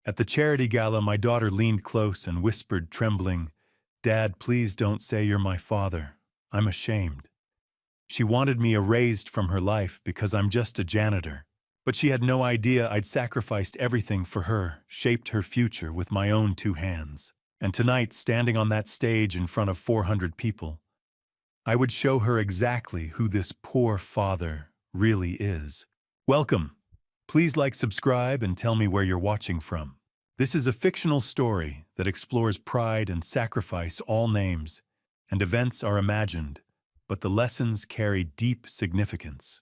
At the charity gala, my daughter leaned close and whispered, trembling, "Dad, please don't say you're my father. I'm ashamed." She wanted me erased from her life because I'm just a janitor. But she had no idea I'd sacrificed everything for her, shaped her future with my own two hands. And tonight, standing on that stage in front of 400 people, I would show her exactly who this poor father really is. Welcome. Please like, subscribe, and tell me where you're watching from. This is a fictional story that explores pride and sacrifice. All names and events are imagined, but the lessons carry deep significance.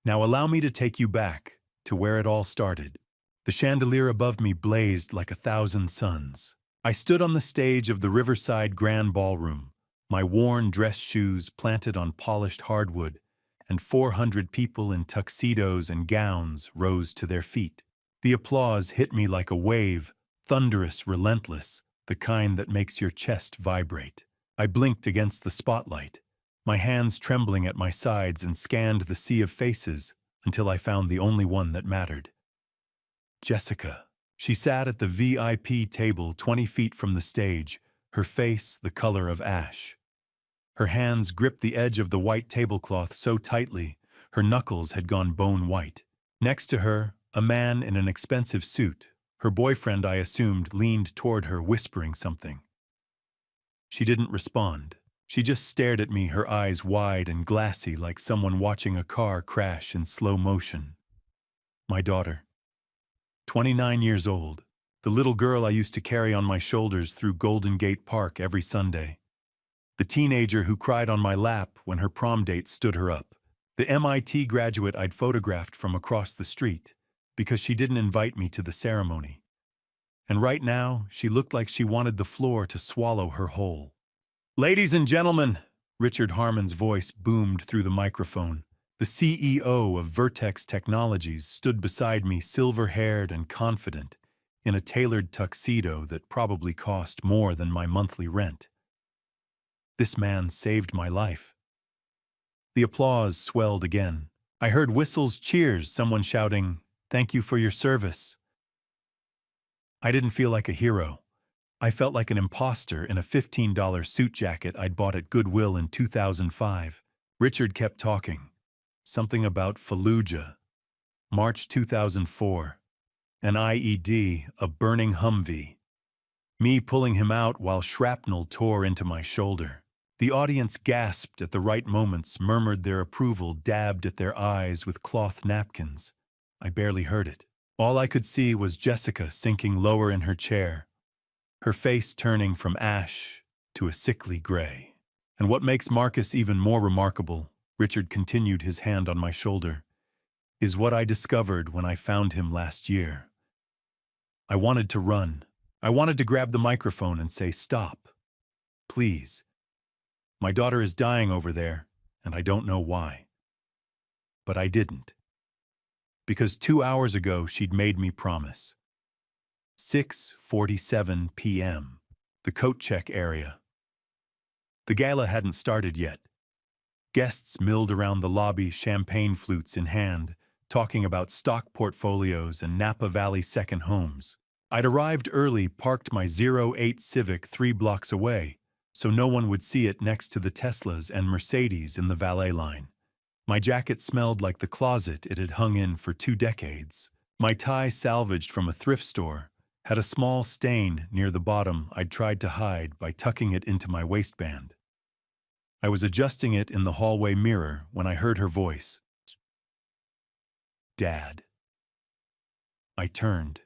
Now allow me to take you back to where it all started. The chandelier above me blazed like 1,000 suns. I stood on the stage of the Riverside Grand Ballroom, my worn dress shoes planted on polished hardwood, and 400 people in tuxedos and gowns rose to their feet. The applause hit me like a wave, thunderous, relentless, the kind that makes your chest vibrate. I blinked against the spotlight, my hands trembling at my sides, and scanned the sea of faces until I found the only one that mattered. Jessica. She sat at the VIP table 20 feet from the stage, her face the color of ash. Her hands gripped the edge of the white tablecloth so tightly, her knuckles had gone bone white. Next to her, a man in an expensive suit, her boyfriend I assumed, leaned toward her, whispering something. She didn't respond. She just stared at me, her eyes wide and glassy like someone watching a car crash in slow motion. My daughter. 29 years old, the little girl I used to carry on my shoulders through Golden Gate Park every Sunday. The teenager who cried on my lap when her prom date stood her up. The MIT graduate I'd photographed from across the street because she didn't invite me to the ceremony. And right now, she looked like she wanted the floor to swallow her whole. "Ladies and gentlemen," Richard Harmon's voice boomed through the microphone. The CEO of Vertex Technologies stood beside me, silver-haired and confident, in a tailored tuxedo that probably cost more than my monthly rent. This man saved my life. The applause swelled again. I heard whistles, cheers, someone shouting, "Thank you for your service." I didn't feel like a hero. I felt like an imposter in a $15 suit jacket I'd bought at Goodwill in 2005. Richard kept talking. Something about Fallujah. March 2004. An IED, a burning Humvee. Me pulling him out while shrapnel tore into my shoulder. The audience gasped at the right moments, murmured their approval, dabbed at their eyes with cloth napkins. I barely heard it. All I could see was Jessica sinking lower in her chair, her face turning from ash to a sickly gray. And what makes Marcus even more remarkable, Richard continued, his hand on my shoulder, is what I discovered when I found him last year. I wanted to run. I wanted to grab the microphone and say, "Stop. Please. My daughter is dying over there, and I don't know why." But I didn't. Because 2 hours ago, she'd made me promise. 6:47 p.m. The coat check area. The gala hadn't started yet. Guests milled around the lobby, champagne flutes in hand, talking about stock portfolios and Napa Valley second homes. I'd arrived early, parked my 08 Civic 3 blocks away, so no one would see it next to the Teslas and Mercedes in the valet line. My jacket smelled like the closet it had hung in for 2 decades. My tie, salvaged from a thrift store, had a small stain near the bottom I'd tried to hide by tucking it into my waistband. I was adjusting it in the hallway mirror when I heard her voice. "Dad." I turned.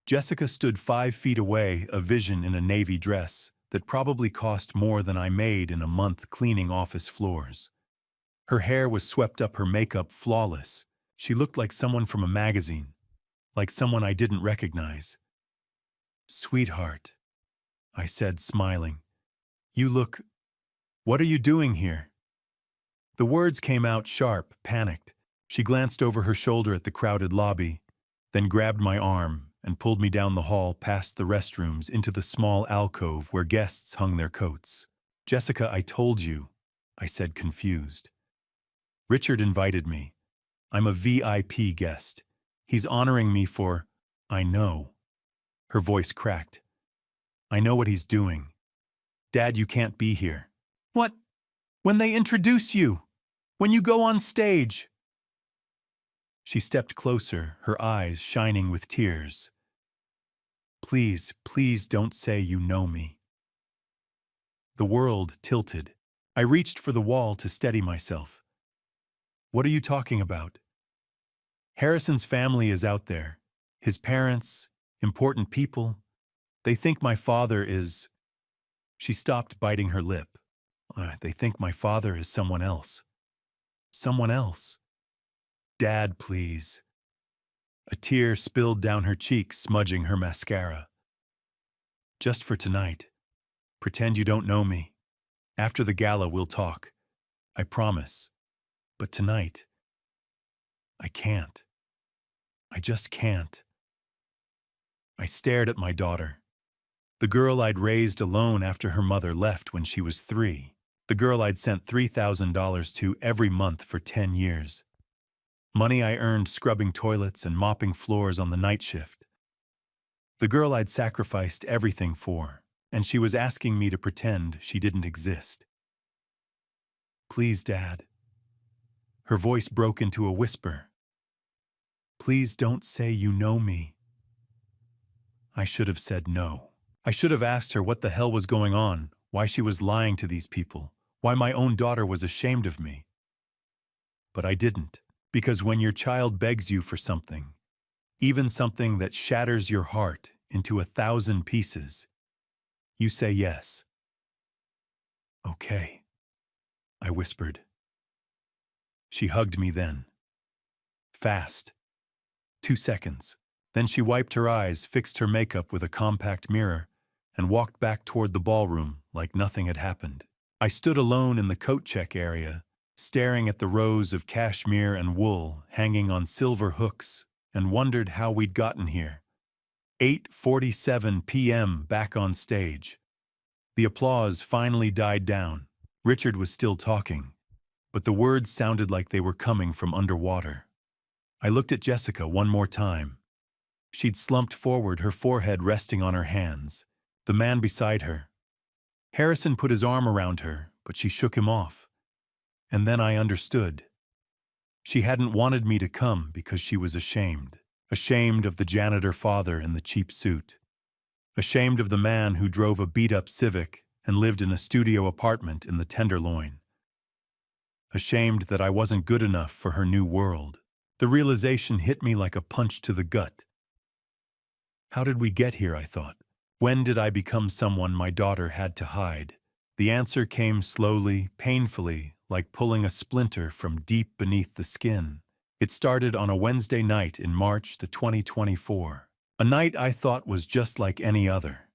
Jessica stood 5 feet away, a vision in a navy dress that probably cost more than I made in a month cleaning office floors. Her hair was swept up, her makeup flawless. She looked like someone from a magazine, like someone I didn't recognize. "Sweetheart," I said, smiling. What are you doing here?" The words came out sharp, panicked. She glanced over her shoulder at the crowded lobby, then grabbed my arm and pulled me down the hall past the restrooms into the small alcove where guests hung their coats. "Jessica, I told you," I said, confused. "Richard invited me. I'm a VIP guest. He's honoring me for..." I know. Her voice cracked. I know what he's doing. Dad, you can't be here. What? When they introduce you? When you go on stage? She stepped closer, her eyes shining with tears. Please, please don't say you know me. The world tilted. I reached for the wall to steady myself. What are you talking about? Harrison's family is out there. His parents, important people. They think my father is... She stopped biting her lip. They think my father is someone else. Someone else. Dad, please. A tear spilled down her cheek, smudging her mascara. Just for tonight. Pretend you don't know me. After the gala, we'll talk. I promise. But tonight, I can't. I just can't. I stared at my daughter. The girl I'd raised alone after her mother left when she was 3. The girl I'd sent $3,000 to every month for 10 years. Money I earned scrubbing toilets and mopping floors on the night shift. The girl I'd sacrificed everything for, and she was asking me to pretend she didn't exist. Please, Dad. Her voice broke into a whisper. Please don't say you know me. I should have said no. I should have asked her what the hell was going on, why she was lying to these people, why my own daughter was ashamed of me. But I didn't, because when your child begs you for something, even something that shatters your heart into 1,000 pieces, you say yes. Okay, I whispered. She hugged me then. Fast. 2 seconds. Then she wiped her eyes, fixed her makeup with a compact mirror, and walked back toward the ballroom like nothing had happened. I stood alone in the coat check area, staring at the rows of cashmere and wool hanging on silver hooks, and wondered how we'd gotten here. 8:47 p.m. back on stage. The applause finally died down. Richard was still talking, but the words sounded like they were coming from underwater. I looked at Jessica one more time. She'd slumped forward, her forehead resting on her hands. The man beside her. Harrison put his arm around her, but she shook him off. And then I understood. She hadn't wanted me to come because she was ashamed. Ashamed of the janitor father in the cheap suit. Ashamed of the man who drove a beat-up Civic and lived in a studio apartment in the Tenderloin. Ashamed that I wasn't good enough for her new world. The realization hit me like a punch to the gut. How did we get here, I thought. When did I become someone my daughter had to hide? The answer came slowly, painfully, like pulling a splinter from deep beneath the skin. It started on a Wednesday night in March 2024. A night I thought was just like any other.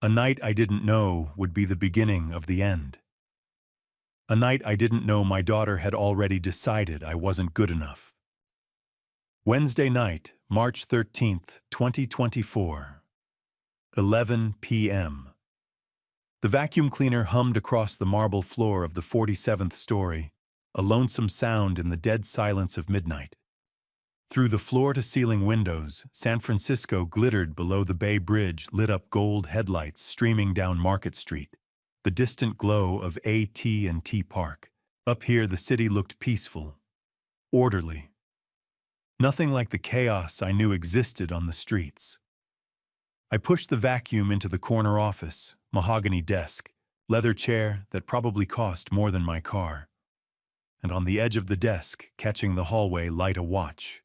A night I didn't know would be the beginning of the end. A night I didn't know my daughter had already decided I wasn't good enough. Wednesday night, March 13th, 2024. 11 p.m. The vacuum cleaner hummed across the marble floor of the 47th story, a lonesome sound in the dead silence of midnight. Through the floor-to-ceiling windows, San Francisco glittered below the Bay Bridge, lit up gold headlights streaming down Market Street, the distant glow of AT&T Park. Up here, the city looked peaceful, orderly. Nothing like the chaos I knew existed on the streets. I pushed the vacuum into the corner office, mahogany desk, leather chair that probably cost more than my car. And on the edge of the desk, catching the hallway light, a watch.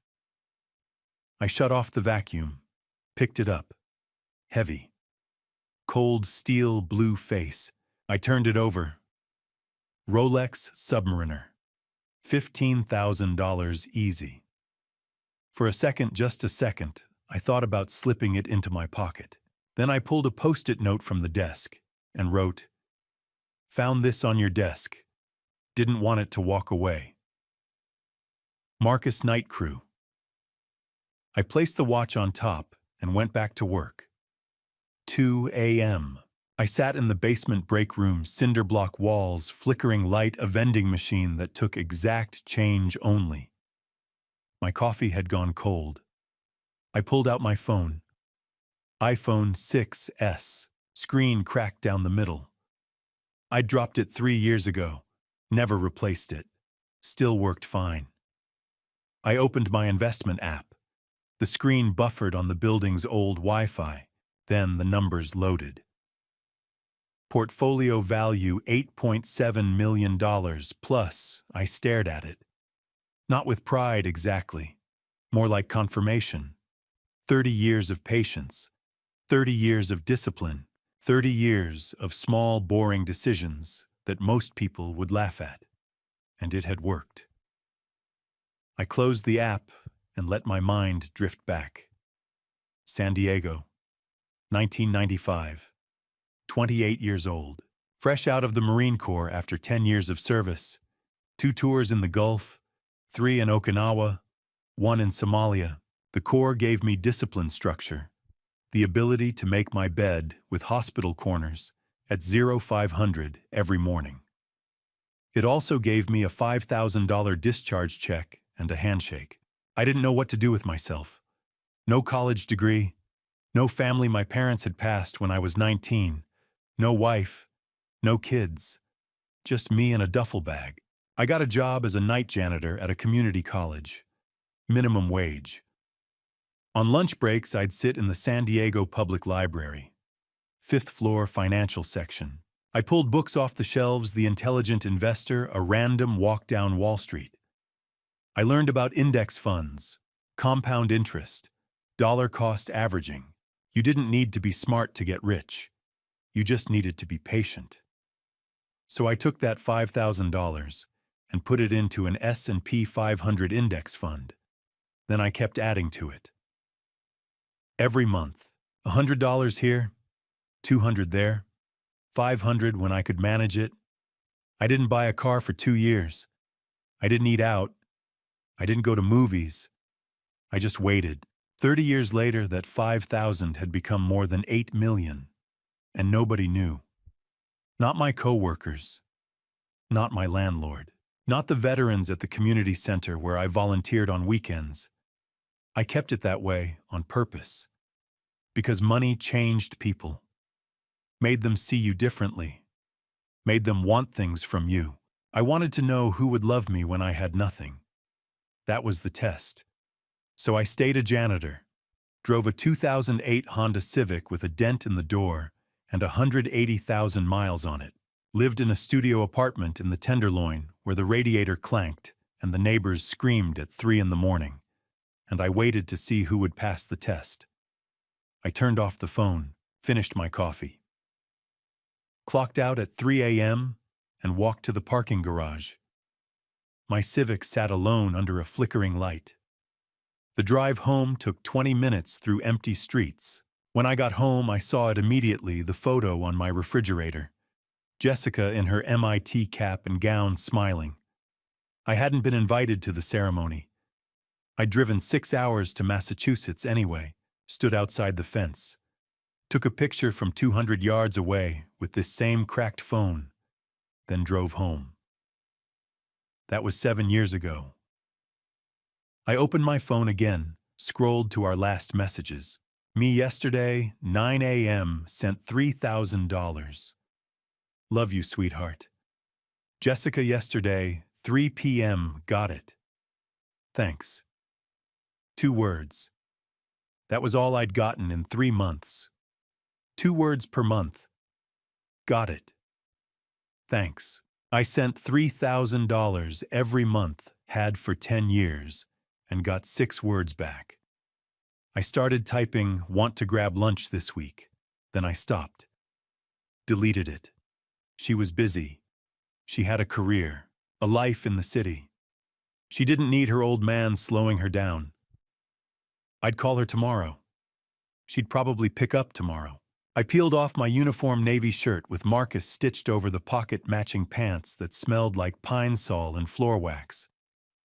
I shut off the vacuum, picked it up. Heavy. Cold steel blue face. I turned it over. Rolex Submariner. $15,000 easy. For a second, just a second, I thought about slipping it into my pocket. Then I pulled a Post-it note from the desk and wrote, "Found this on your desk. Didn't want it to walk away. Marcus Night Crew." I placed the watch on top and went back to work. 2 a.m. I sat in the basement break room, cinder block walls, flickering light, a vending machine that took exact change only. My coffee had gone cold. I pulled out my phone. iPhone 6S. Screen cracked down the middle. I dropped it 3 years ago. Never replaced it. Still worked fine. I opened my investment app. The screen buffered on the building's old Wi-Fi. Then the numbers loaded. Portfolio value $8.7 million plus. I stared at it. Not with pride exactly. More like confirmation. 30 years of patience. 30 years of discipline. 30 years of small, boring decisions that most people would laugh at. And it had worked. I closed the app and let my mind drift back. San Diego, 1995. 28 years old. Fresh out of the Marine Corps after 10 years of service. 2 tours in the Gulf, 3 in Okinawa, 1 in Somalia. The Corps gave me discipline structure. The ability to make my bed with hospital corners at 0500 every morning. It also gave me a $5,000 discharge check and a handshake. I didn't know what to do with myself. No college degree, no family. My parents had passed when I was 19, no wife, no kids, just me and a duffel bag. I got a job as a night janitor at a community college, minimum wage. On lunch breaks, I'd sit in the San Diego Public Library, 5th floor financial section. I pulled books off the shelves, The Intelligent Investor, A Random Walk Down Wall Street. I learned about index funds, compound interest, dollar cost averaging. You didn't need to be smart to get rich. You just needed to be patient. So I took that $5,000 and put it into an S&P 500 index fund. Then I kept adding to it. Every month, $100 here, $200 there, $500 when I could manage it. I didn't buy a car for 2 years. I didn't eat out. I didn't go to movies. I just waited. 30 years later, that $5,000 had become more than $8 million, and nobody knew. Not my coworkers, not my landlord, not the veterans at the community center where I volunteered on weekends. I kept it that way on purpose, because money changed people, made them see you differently, made them want things from you. I wanted to know who would love me when I had nothing. That was the test. So I stayed a janitor, drove a 2008 Honda Civic with a dent in the door and 180,000 miles on it, lived in a studio apartment in the Tenderloin where the radiator clanked and the neighbors screamed at 3 in the morning, and I waited to see who would pass the test. I turned off the phone, finished my coffee, clocked out at 3 a.m. and walked to the parking garage. My Civic sat alone under a flickering light. The drive home took 20 minutes through empty streets. When I got home, I saw it immediately, the photo on my refrigerator. Jessica in her MIT cap and gown smiling. I hadn't been invited to the ceremony. I'd driven 6 hours to Massachusetts anyway, stood outside the fence, took a picture from 200 yards away with this same cracked phone, then drove home. That was 7 years ago. I opened my phone again, scrolled to our last messages. Me yesterday, 9 a.m., sent $3,000. Love you, sweetheart. Jessica yesterday, 3 p.m., got it. Thanks. 2 words. That was all I'd gotten in 3 months. 2 words per month. Got it. Thanks. I sent $3,000 every month, had for 10 years, and got 6 words back. I started typing, want to grab lunch this week. Then I stopped. Deleted it. She was busy. She had a career, a life in the city. She didn't need her old man slowing her down. I'd call her tomorrow. She'd probably pick up tomorrow. I peeled off my uniform navy shirt with Marcus stitched over the pocket-matching pants that smelled like pine sol and floor wax.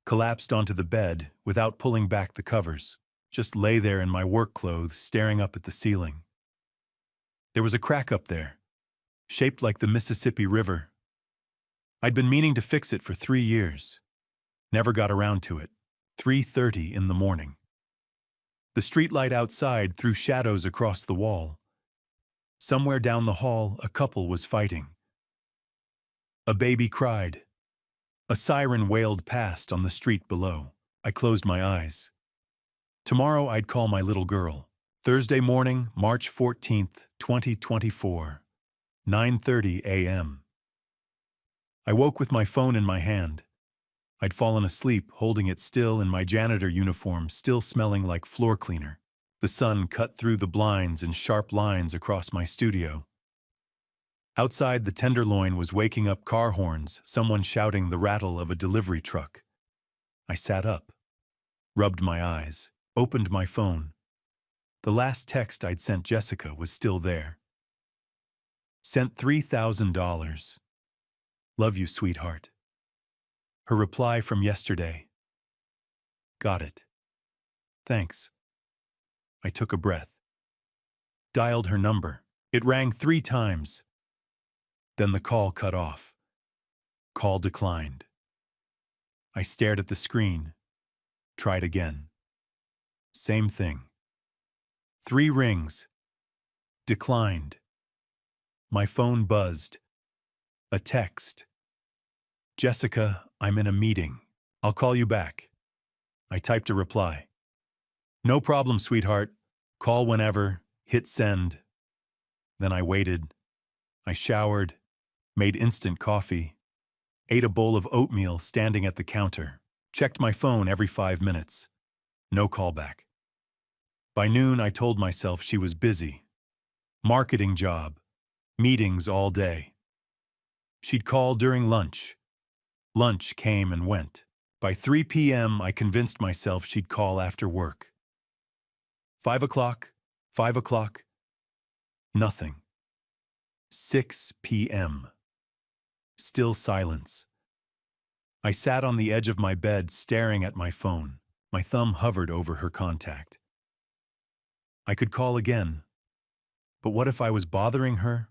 Collapsed onto the bed without pulling back the covers. Just lay there in my work clothes, staring up at the ceiling. There was a crack up there, shaped like the Mississippi River. I'd been meaning to fix it for 3 years. Never got around to it. 3:30 in the morning. The streetlight outside threw shadows across the wall. Somewhere down the hall, a couple was fighting. A baby cried. A siren wailed past on the street below. I closed my eyes. Tomorrow I'd call my little girl. Thursday morning, March 14th, 2024, 9:30 a.m. I woke with my phone in my hand. I'd fallen asleep, holding it still in my janitor uniform, still smelling like floor cleaner. The sun cut through the blinds in sharp lines across my studio. Outside, the Tenderloin was waking up car horns, someone shouting the rattle of a delivery truck. I sat up, rubbed my eyes, opened my phone. The last text I'd sent Jessica was still there. Sent $3,000. Love you, sweetheart. Her reply from yesterday. Got it. Thanks. I took a breath. Dialed her number. It rang 3 times. Then the call cut off. Call declined. I stared at the screen. Tried again. Same thing. 3 rings. Declined. My phone buzzed. A text. Jessica, I'm in a meeting. I'll call you back. I typed a reply. No problem, sweetheart. Call whenever. Hit send. Then I waited. I showered, made instant coffee, ate a bowl of oatmeal standing at the counter, checked my phone every 5 minutes. No callback. By noon, I told myself she was busy. Marketing job. Meetings all day. She'd call during lunch. Lunch came and went. By 3 p.m., I convinced myself she'd call after work. 5 o'clock, 5 o'clock. Nothing. 6 p.m. Still silence. I sat on the edge of my bed staring at my phone. My thumb hovered over her contact. I could call again. But what if I was bothering her?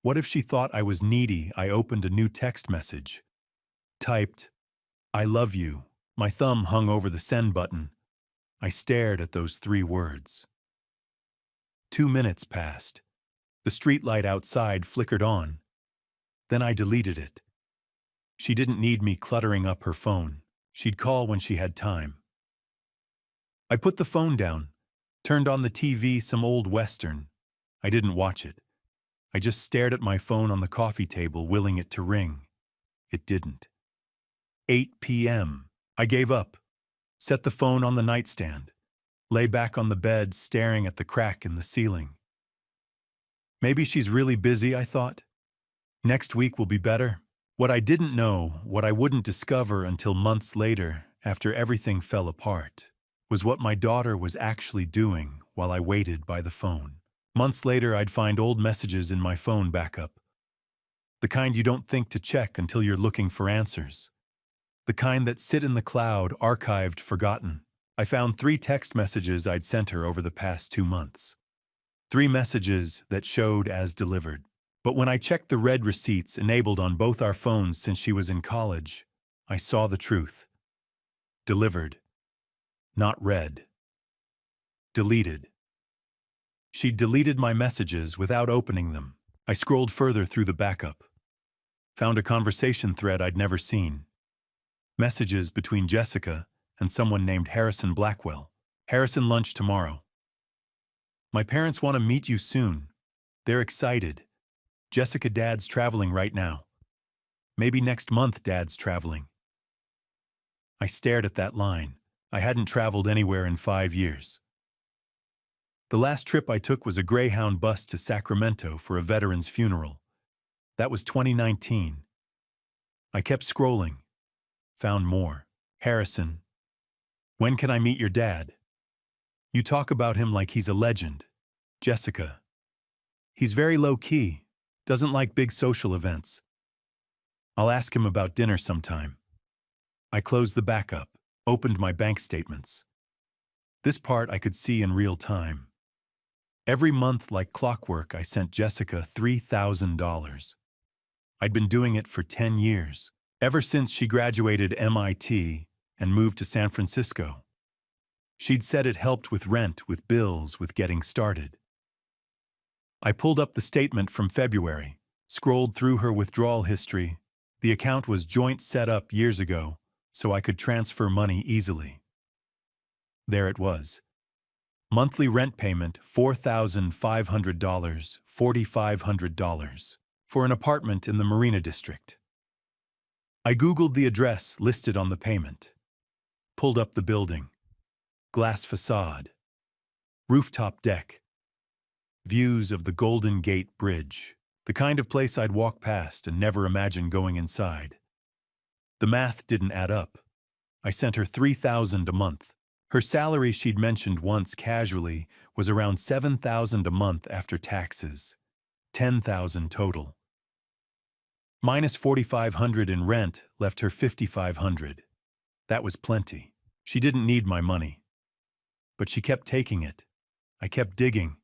What if she thought I was needy? I opened a new text message. Typed, I love you. My thumb hung over the send button. I stared at those 3 words. 2 minutes passed. The streetlight outside flickered on. Then I deleted it. She didn't need me cluttering up her phone. She'd call when she had time. I put the phone down, turned on the TV, some old Western. I didn't watch it. I just stared at my phone on the coffee table, willing it to ring. It didn't. 8 p.m. I gave up, set the phone on the nightstand, lay back on the bed staring at the crack in the ceiling. Maybe she's really busy, I thought. Next week will be better. What I didn't know, what I wouldn't discover until months later, after everything fell apart, was what my daughter was actually doing while I waited by the phone. Months later, I'd find old messages in my phone backup. The kind you don't think to check until you're looking for answers. The kind that sit in the cloud, archived, forgotten. I found 3 text messages I'd sent her over the past 2 months. 3 messages that showed as delivered. But when I checked the read receipts enabled on both our phones since she was in college, I saw the truth. Delivered. Not read. Deleted. She'd deleted my messages without opening them. I scrolled further through the backup. Found a conversation thread I'd never seen. Messages between Jessica and someone named Harrison Blackwell. Harrison, lunch tomorrow. My parents want to meet you soon. They're excited. Jessica, Dad's traveling right now. Maybe next month Dad's traveling. I stared at that line. I hadn't traveled anywhere in 5 years. The last trip I took was a Greyhound bus to Sacramento for a veteran's funeral. That was 2019. I kept scrolling. Found more. Harrison. When can I meet your dad? You talk about him like he's a legend. Jessica. He's very low-key. Doesn't like big social events. I'll ask him about dinner sometime. I closed the backup, opened my bank statements. This part I could see in real time. Every month, like clockwork, I sent Jessica $3,000. I'd been doing it for 10 years, ever since she graduated MIT and moved to San Francisco. She'd said it helped with rent, with bills, with getting started. I pulled up the statement from February, scrolled through her withdrawal history. The account was joint set up years ago, so I could transfer money easily. There it was. Monthly rent payment $4,500, $4,500, for an apartment in the Marina District. I Googled the address listed on the payment. Pulled up the building. Glass facade. Rooftop deck. Views of the Golden Gate Bridge. The kind of place I'd walk past and never imagine going inside. The math didn't add up. I sent her $3,000 a month. Her salary she'd mentioned once casually was around $7,000 a month after taxes. $10,000 total. Minus $4,500 in rent left her $5,500. That was plenty. She didn't need my money. But she kept taking it. I kept digging.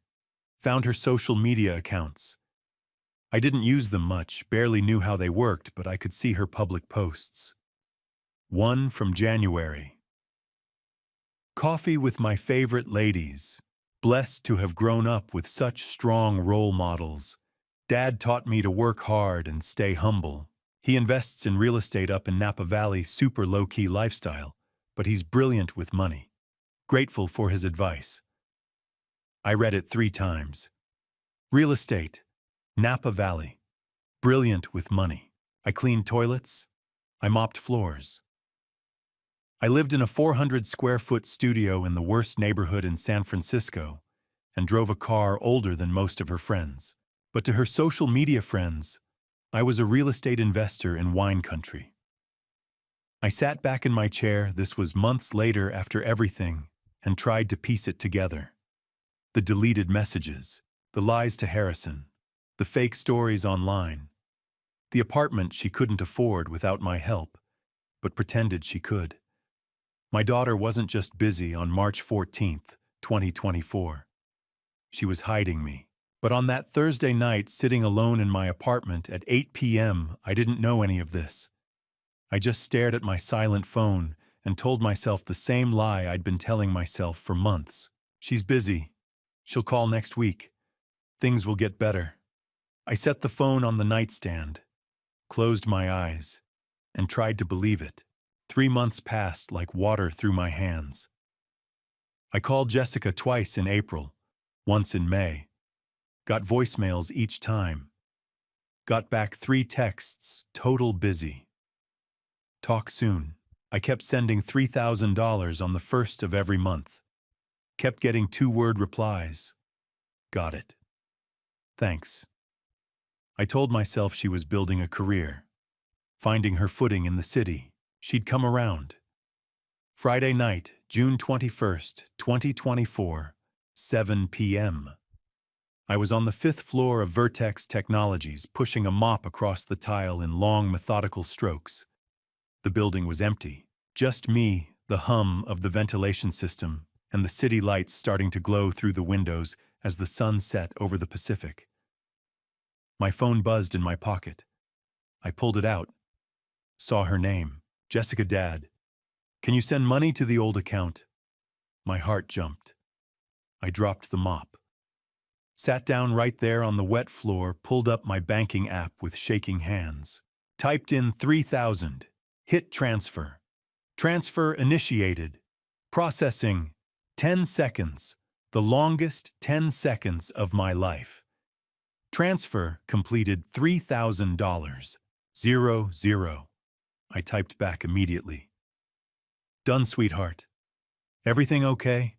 Found her social media accounts. I didn't use them much, barely knew how they worked, but I could see her public posts. One from January. Coffee with my favorite ladies. Blessed to have grown up with such strong role models. Dad taught me to work hard and stay humble. He invests in real estate up in Napa Valley, super low-key lifestyle, but he's brilliant with money. Grateful for his advice. I read it 3 times. Real estate, Napa Valley, brilliant with money. I cleaned toilets. I mopped floors. I lived in a 400-square-foot studio in the worst neighborhood in San Francisco and drove a car older than most of her friends. But to her social media friends, I was a real estate investor in wine country. I sat back in my chair, this was months later after everything, and tried to piece it together. The deleted messages, the lies to Harrison, the fake stories online, the apartment she couldn't afford without my help, but pretended she could. My daughter wasn't just busy on March 14th, 2024. She was hiding me. But on that Thursday night, sitting alone in my apartment at 8 p.m., I didn't know any of this. I just stared at my silent phone and told myself the same lie I'd been telling myself for months. She's busy. She'll call next week. Things will get better. I set the phone on the nightstand, closed my eyes, and tried to believe it. 3 months passed like water through my hands. I called Jessica twice in April, once in May. Got voicemails each time. Got back 3 texts, total busy. Talk soon. I kept sending $3,000 on the 1st of every month. Kept getting 2-word replies. Got it. Thanks. I told myself she was building a career, finding her footing in the city. She'd come around. Friday night, June 21st, 2024, 7 p.m. I was on the 5th floor of Vertex Technologies, pushing a mop across the tile in long, methodical strokes. The building was empty. Just me, the hum of the ventilation system, and the city lights starting to glow through the windows as the sun set over the Pacific. My phone buzzed in my pocket. I pulled it out. Saw her name. Jessica, Dad. Can you send money to the old account? My heart jumped. I dropped the mop. Sat down right there on the wet floor, pulled up my banking app with shaking hands. Typed in 3,000. Hit transfer. Transfer initiated. Processing. 10 seconds. The longest 10 seconds of my life. Transfer completed $3,000. 00. I typed back immediately. Done, sweetheart. Everything okay?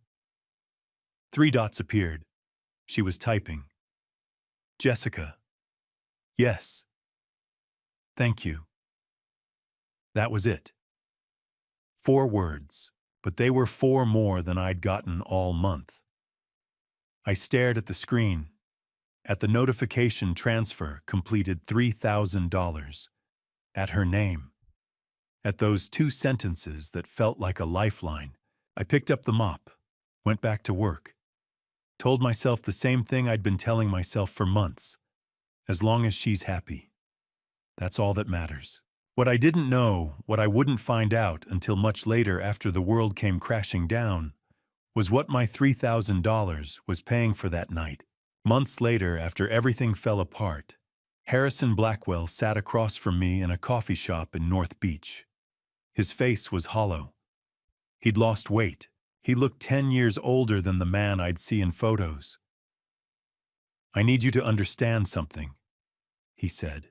3 dots appeared. She was typing. Jessica. Yes. Thank you. That was it. 4 words, but they were 4 more than I'd gotten all month. I stared at the screen, at the notification transfer completed $3,000, at her name, at those 2 sentences that felt like a lifeline. I picked up the mop, went back to work. Told myself the same thing I'd been telling myself for months. As long as she's happy. That's all that matters. What I didn't know, what I wouldn't find out until much later after the world came crashing down, was what my $3,000 was paying for that night. Months later, after everything fell apart, Harrison Blackwell sat across from me in a coffee shop in North Beach. His face was hollow. He'd lost weight. He looked 10 years older than the man I'd see in photos. "I need you to understand something," he said.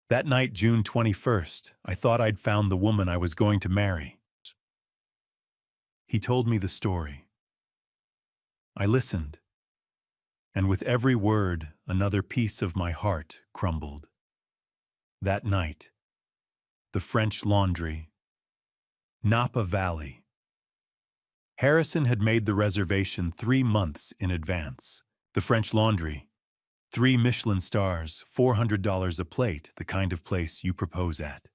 That night, June 21st, I thought I'd found the woman I was going to marry. He told me the story. I listened, and with every word, another piece of my heart crumbled. That night, the French Laundry, Napa Valley. Harrison had made the reservation 3 months in advance. The French Laundry, 3 Michelin stars, $400 a plate, the kind of place you propose at.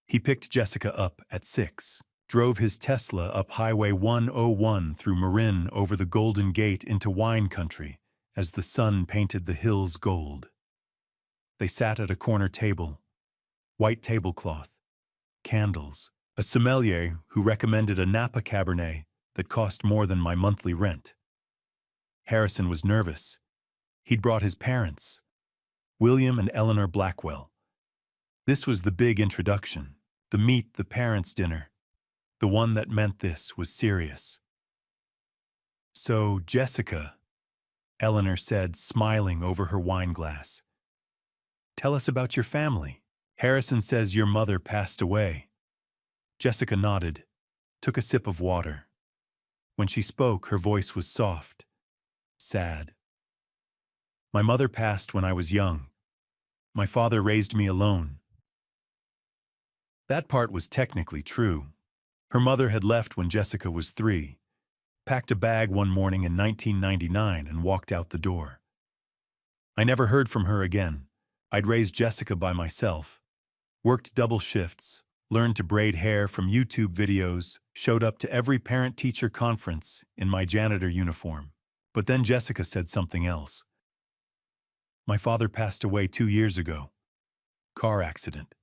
He picked Jessica up at 6, drove his Tesla up Highway 101 through Marin over the Golden Gate into wine country as the sun painted the hills gold. They sat at a corner table, white tablecloth, candles, a sommelier who recommended a Napa Cabernet that cost more than my monthly rent. Harrison was nervous. He'd brought his parents, William and Eleanor Blackwell. This was the big introduction, the meet the parents dinner. The one that meant this was serious. "So, Jessica," Eleanor said, smiling over her wine glass. "Tell us about your family. Harrison says your mother passed away." Jessica nodded, took a sip of water. When she spoke, her voice was soft, sad. "My mother passed when I was young. My father raised me alone." That part was technically true. Her mother had left when Jessica was 3, packed a bag one morning in 1999 and walked out the door. I never heard from her again. I'd raised Jessica by myself, worked double shifts, learned to braid hair from YouTube videos, showed up to every parent-teacher conference in my janitor uniform. But then Jessica said something else. "My father passed away 2 years ago. Car accident."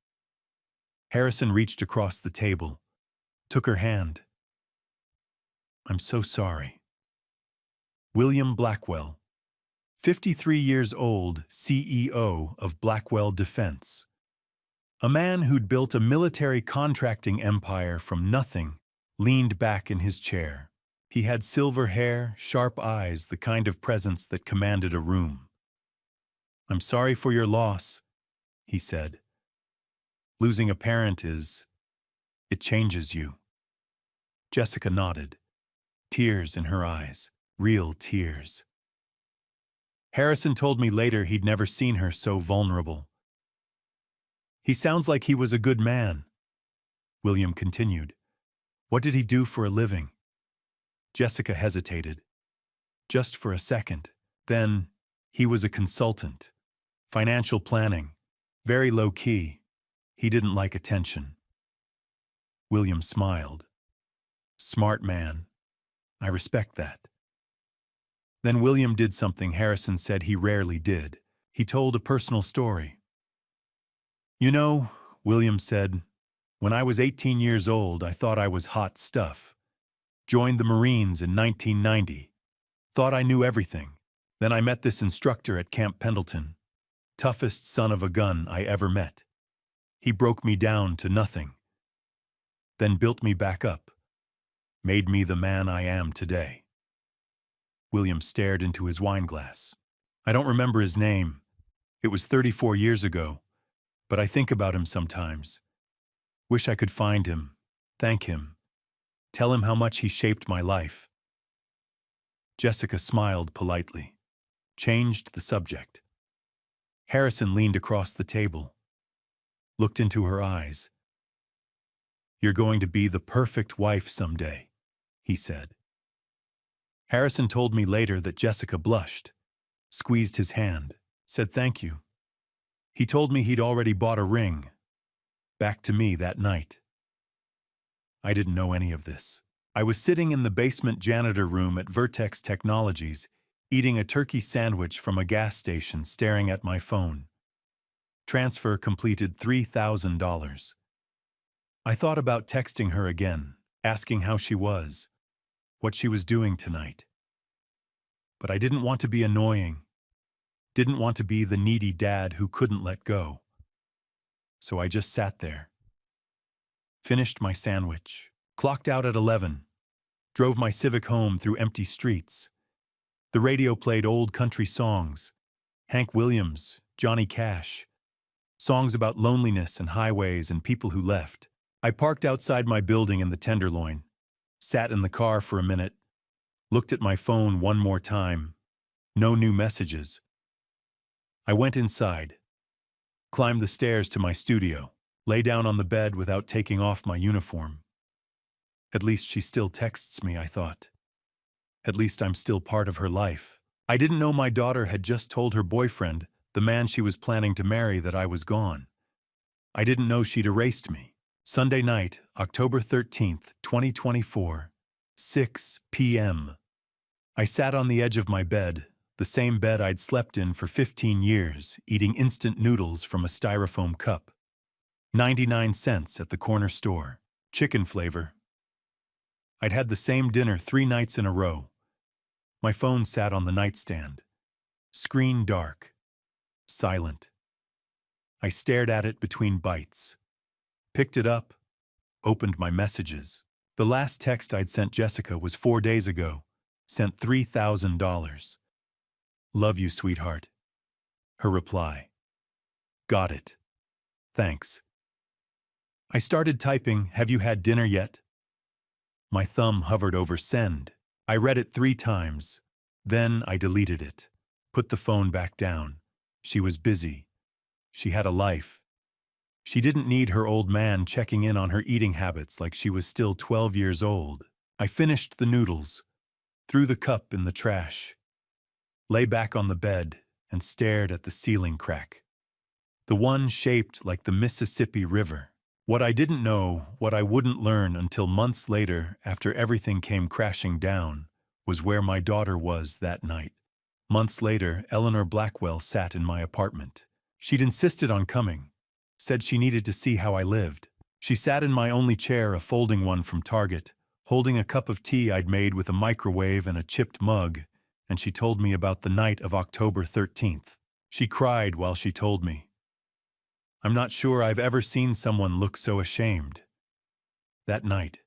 Harrison reached across the table, took her hand. "I'm so sorry." William Blackwell, 53 years old, CEO of Blackwell Defense. A man who'd built a military contracting empire from nothing, leaned back in his chair. He had silver hair, sharp eyes, the kind of presence that commanded a room. "I'm sorry for your loss," he said. "Losing a parent it changes you." Jessica nodded, tears in her eyes, real tears. Harrison told me later he'd never seen her so vulnerable. "He sounds like he was a good man," William continued. "What did he do for a living?" Jessica hesitated, just for a second. Then, "He was a consultant. Financial planning. Very low-key. He didn't like attention." William smiled. "Smart man. I respect that." Then William did something Harrison said he rarely did. He told a personal story. "You know," William said, "when I was 18 years old, I thought I was hot stuff. Joined the Marines in 1990. Thought I knew everything. Then I met this instructor at Camp Pendleton. Toughest son of a gun I ever met. He broke me down to nothing. Then built me back up. Made me the man I am today." William stared into his wine glass. "I don't remember his name. It was 34 years ago. But I think about him sometimes. Wish I could find him, thank him, tell him how much he shaped my life." Jessica smiled politely, changed the subject. Harrison leaned across the table, looked into her eyes. "You're going to be the perfect wife someday," he said. Harrison told me later that Jessica blushed, squeezed his hand, said thank you. He told me he'd already bought a ring, back to me that night. I didn't know any of this. I was sitting in the basement janitor room at Vertex Technologies, eating a turkey sandwich from a gas station, staring at my phone. Transfer completed $3,000. I thought about texting her again, asking how she was, what she was doing tonight. But I didn't want to be annoying, didn't want to be the needy dad who couldn't let go. So I just sat there, finished my sandwich, clocked out at 11, drove my Civic home through empty streets. The radio played old country songs, Hank Williams, Johnny Cash, songs about loneliness and highways and people who left. I parked outside my building in the Tenderloin, sat in the car for a minute, looked at my phone one more time. No new messages. I went inside, climbed the stairs to my studio, lay down on the bed without taking off my uniform. At least she still texts me, I thought. At least I'm still part of her life. I didn't know my daughter had just told her boyfriend, the man she was planning to marry, that I was gone. I didn't know she'd erased me. Sunday night, October 13th, 2024, 6 p.m. I sat on the edge of my bed, the same bed I'd slept in for 15 years, eating instant noodles from a styrofoam cup. 99 cents at the corner store. Chicken flavor. I'd had the same dinner 3 nights in a row. My phone sat on the nightstand. Screen dark. Silent. I stared at it between bites. Picked it up. Opened my messages. The last text I'd sent Jessica was 4 days ago. Sent $3,000. Love you, sweetheart. Her reply. Got it. Thanks. I started typing, have you had dinner yet? My thumb hovered over send. I read it 3 times. Then I deleted it. Put the phone back down. She was busy. She had a life. She didn't need her old man checking in on her eating habits like she was still 12 years old. I finished the noodles, threw the cup in the trash, lay back on the bed and stared at the ceiling crack. The one shaped like the Mississippi River. What I didn't know, what I wouldn't learn until months later after everything came crashing down, was where my daughter was that night. Months later, Eleanor Blackwell sat in my apartment. She'd insisted on coming, said she needed to see how I lived. She sat in my only chair, a folding one from Target, holding a cup of tea I'd made with a microwave and a chipped mug, and she told me about the night of October 13th. She cried while she told me. I'm not sure I've ever seen someone look so ashamed. That night,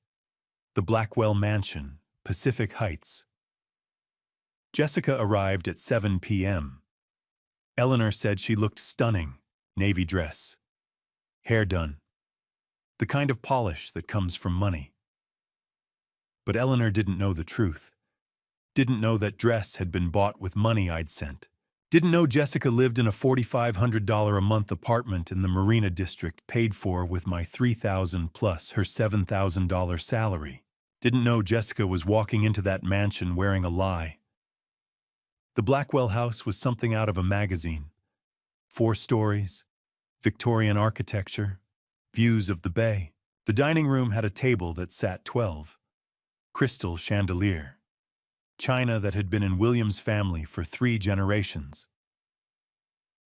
the Blackwell Mansion, Pacific Heights. Jessica arrived at 7 p.m. Eleanor said she looked stunning, navy dress, hair done, the kind of polish that comes from money. But Eleanor didn't know the truth. Didn't know that dress had been bought with money I'd sent. Didn't know Jessica lived in a $4,500 a month apartment in the Marina District paid for with my $3,000 plus her $7,000 salary. Didn't know Jessica was walking into that mansion wearing a lie. The Blackwell house was something out of a magazine. 4 stories, Victorian architecture, views of the bay. The dining room had a table that sat 12. Crystal chandelier. China that had been in William's family for 3 generations.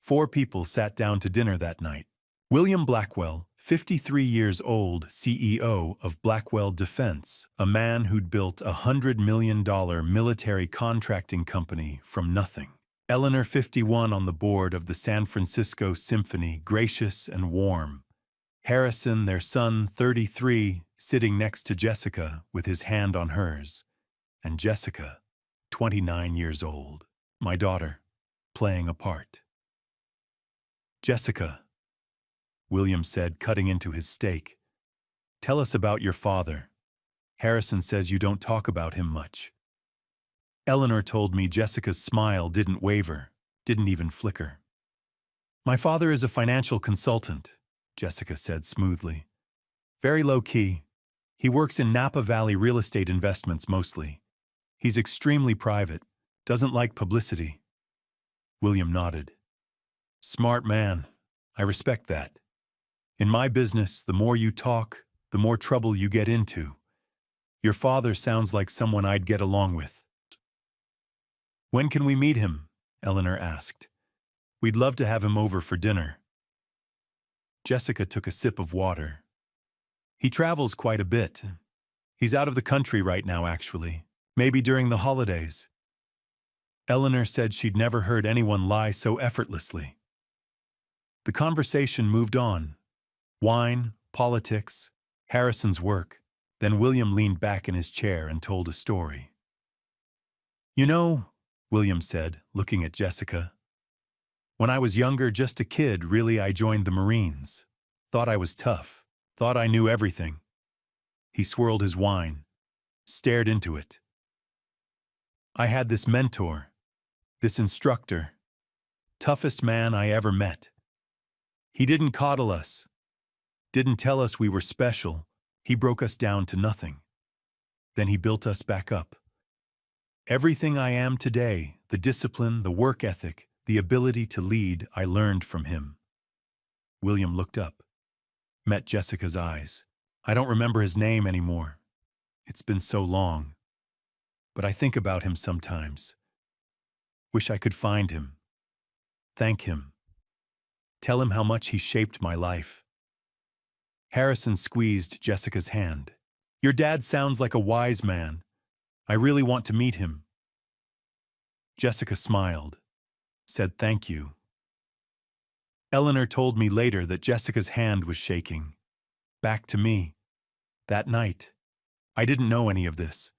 4 people sat down to dinner that night. William Blackwell, 53 years old, CEO of Blackwell Defense, a man who'd built a $100 million military contracting company from nothing. Eleanor, 51, on the board of the San Francisco Symphony, gracious and warm. Harrison, their son, 33, sitting next to Jessica with his hand on hers. And Jessica, 29 years old, my daughter, playing a part. Jessica, William said, cutting into his steak. Tell us about your father. Harrison says you don't talk about him much. Eleanor told me Jessica's smile didn't waver, didn't even flicker. My father is a financial consultant, Jessica said smoothly. Very low-key. He works in Napa Valley real estate investments mostly. He's extremely private, doesn't like publicity. William nodded. Smart man. I respect that. In my business, the more you talk, the more trouble you get into. Your father sounds like someone I'd get along with. When can we meet him? Eleanor asked. We'd love to have him over for dinner. Jessica took a sip of water. He travels quite a bit. He's out of the country right now, actually. Maybe during the holidays. Eleanor said she'd never heard anyone lie so effortlessly. The conversation moved on. Wine, politics, Harrison's work. Then William leaned back in his chair and told a story. You know, William said, looking at Jessica, when I was younger, just a kid, really, I joined the Marines. Thought I was tough. Thought I knew everything. He swirled his wine, stared into it. I had this mentor, this instructor, toughest man I ever met. He didn't coddle us, didn't tell us we were special. He broke us down to nothing. Then he built us back up. Everything I am today, the discipline, the work ethic, the ability to lead, I learned from him. William looked up, met Jessica's eyes. I don't remember his name anymore. It's been so long. But I think about him sometimes. Wish I could find him. Thank him. Tell him how much he shaped my life. Harrison squeezed Jessica's hand. Your dad sounds like a wise man. I really want to meet him. Jessica smiled, said thank you. Eleanor told me later that Jessica's hand was shaking. Back to me. That night. I didn't know any of this.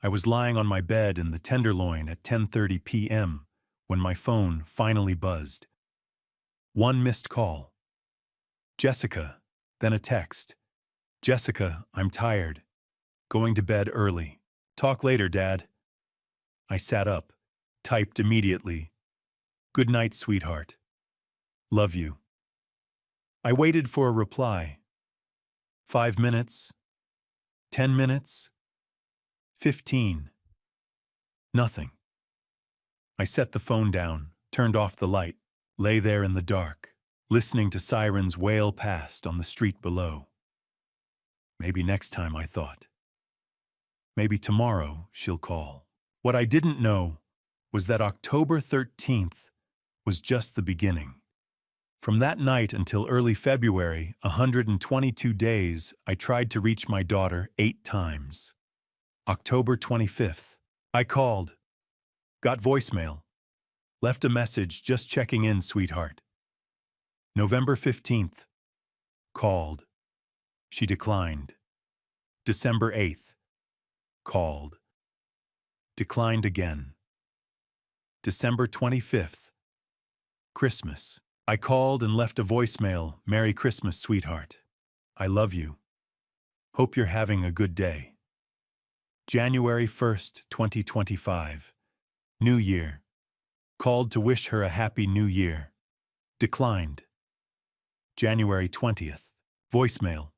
I was lying on my bed in the Tenderloin at 10:30 p.m. when my phone finally buzzed. One missed call. Jessica, then a text. Jessica, I'm tired. Going to bed early. Talk later, Dad. I sat up, typed immediately. Good night, sweetheart. Love you. I waited for a reply. 5 minutes. 10 minutes. 15. Nothing. I set the phone down, turned off the light, lay there in the dark, listening to sirens wail past on the street below. Maybe next time, I thought. Maybe tomorrow she'll call. What I didn't know was that October 13th was just the beginning. From that night until early February, 122 days, I tried to reach my daughter 8 times. October 25th, I called. Got voicemail. Left a message just checking in, sweetheart. November 15th, called. She declined. December 8th, called. Declined again. December 25th, Christmas. I called and left a voicemail. Merry Christmas, sweetheart. I love you. Hope you're having a good day. January 1st, 2025. New Year. Called to wish her a happy new year. Declined. January 20th. Voicemail.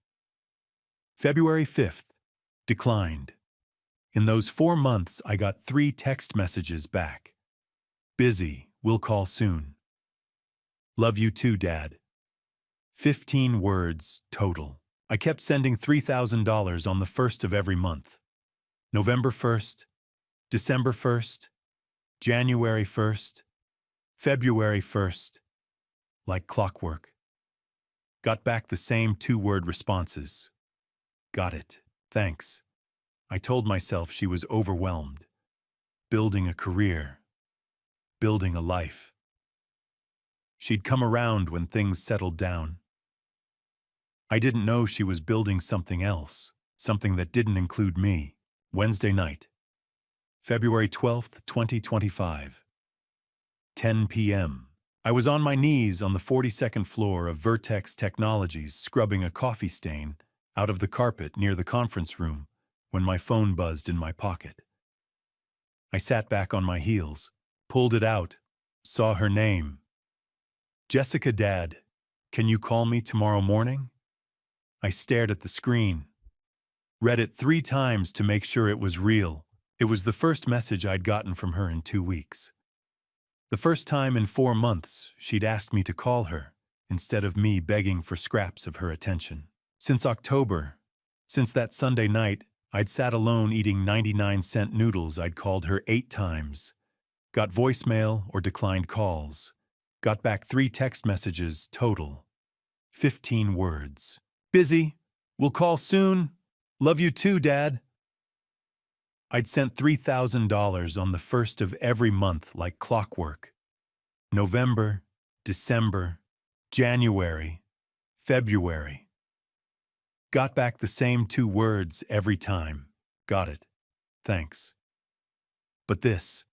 February 5th. Declined. In those 4 months, I got 3 text messages back. Busy. Will call soon. Love you too, Dad. 15 words total. I kept sending $3,000 on the 1st of every month. November 1st, December 1st, January 1st, February 1st, like clockwork. Got back the same 2-word responses. Got it. Thanks. I told myself she was overwhelmed. Building a career. Building a life. She'd come around when things settled down. I didn't know she was building something else, something that didn't include me. Wednesday night, February 12th, 2025. 10 p.m. I was on my knees on the 42nd floor of Vertex Technologies scrubbing a coffee stain out of the carpet near the conference room when my phone buzzed in my pocket. I sat back on my heels, pulled it out, saw her name. Jessica, Dad, can you call me tomorrow morning? I stared at the screen, read it 3 times to make sure it was real. It was the first message I'd gotten from her in 2 weeks. The first time in 4 months she'd asked me to call her, instead of me begging for scraps of her attention. Since October, since that Sunday night, I'd sat alone eating 99-cent noodles. I'd called her 8 times, got voicemail or declined calls, got back 3 text messages total. 15 words. Busy. Will call soon. Love you too, Dad. I'd sent $3,000 on the first of every month like clockwork. November, December, January, February. Got back the same 2 words every time. Got it. Thanks. But this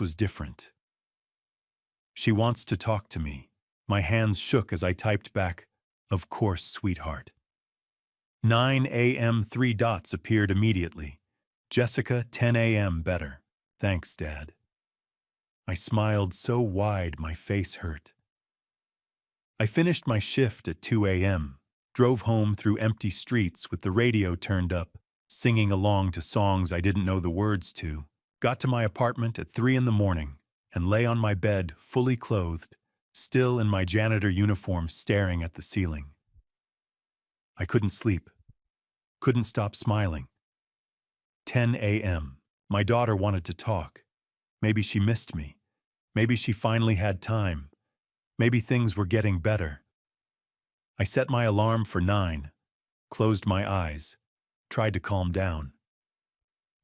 was different. She wants to talk to me. My hands shook as I typed back, "Of course, sweetheart." 9 a.m. 3 dots appeared immediately. Jessica, 10 a.m. better. Thanks, Dad. I smiled so wide my face hurt. I finished my shift at 2 a.m., drove home through empty streets with the radio turned up, singing along to songs I didn't know the words to, got to my apartment at 3 in the morning, and lay on my bed fully clothed, still in my janitor uniform staring at the ceiling. I couldn't sleep, couldn't stop smiling. 10 a.m. My daughter wanted to talk. Maybe she missed me. Maybe she finally had time. Maybe things were getting better. I set my alarm for 9, closed my eyes, tried to calm down.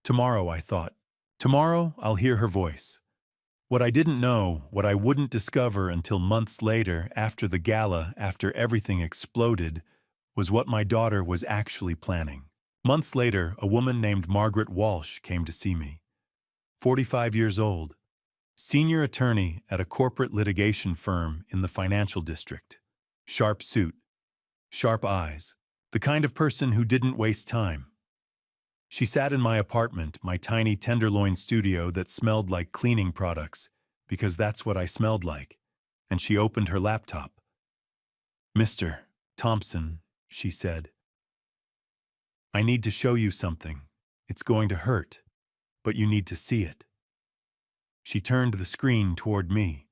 Tomorrow, I thought. Tomorrow, I'll hear her voice. What I didn't know, what I wouldn't discover until months later, after the gala, after everything exploded, was what my daughter was actually planning. Months later, a woman named Margaret Walsh came to see me. 45 years old, senior attorney at a corporate litigation firm in the financial district. Sharp suit, sharp eyes, the kind of person who didn't waste time. She sat in my apartment, my tiny tenderloin studio that smelled like cleaning products, because that's what I smelled like, and she opened her laptop. "Mr. Thompson," she said, "I need to show you something. It's going to hurt, but you need to see it." She turned the screen toward me.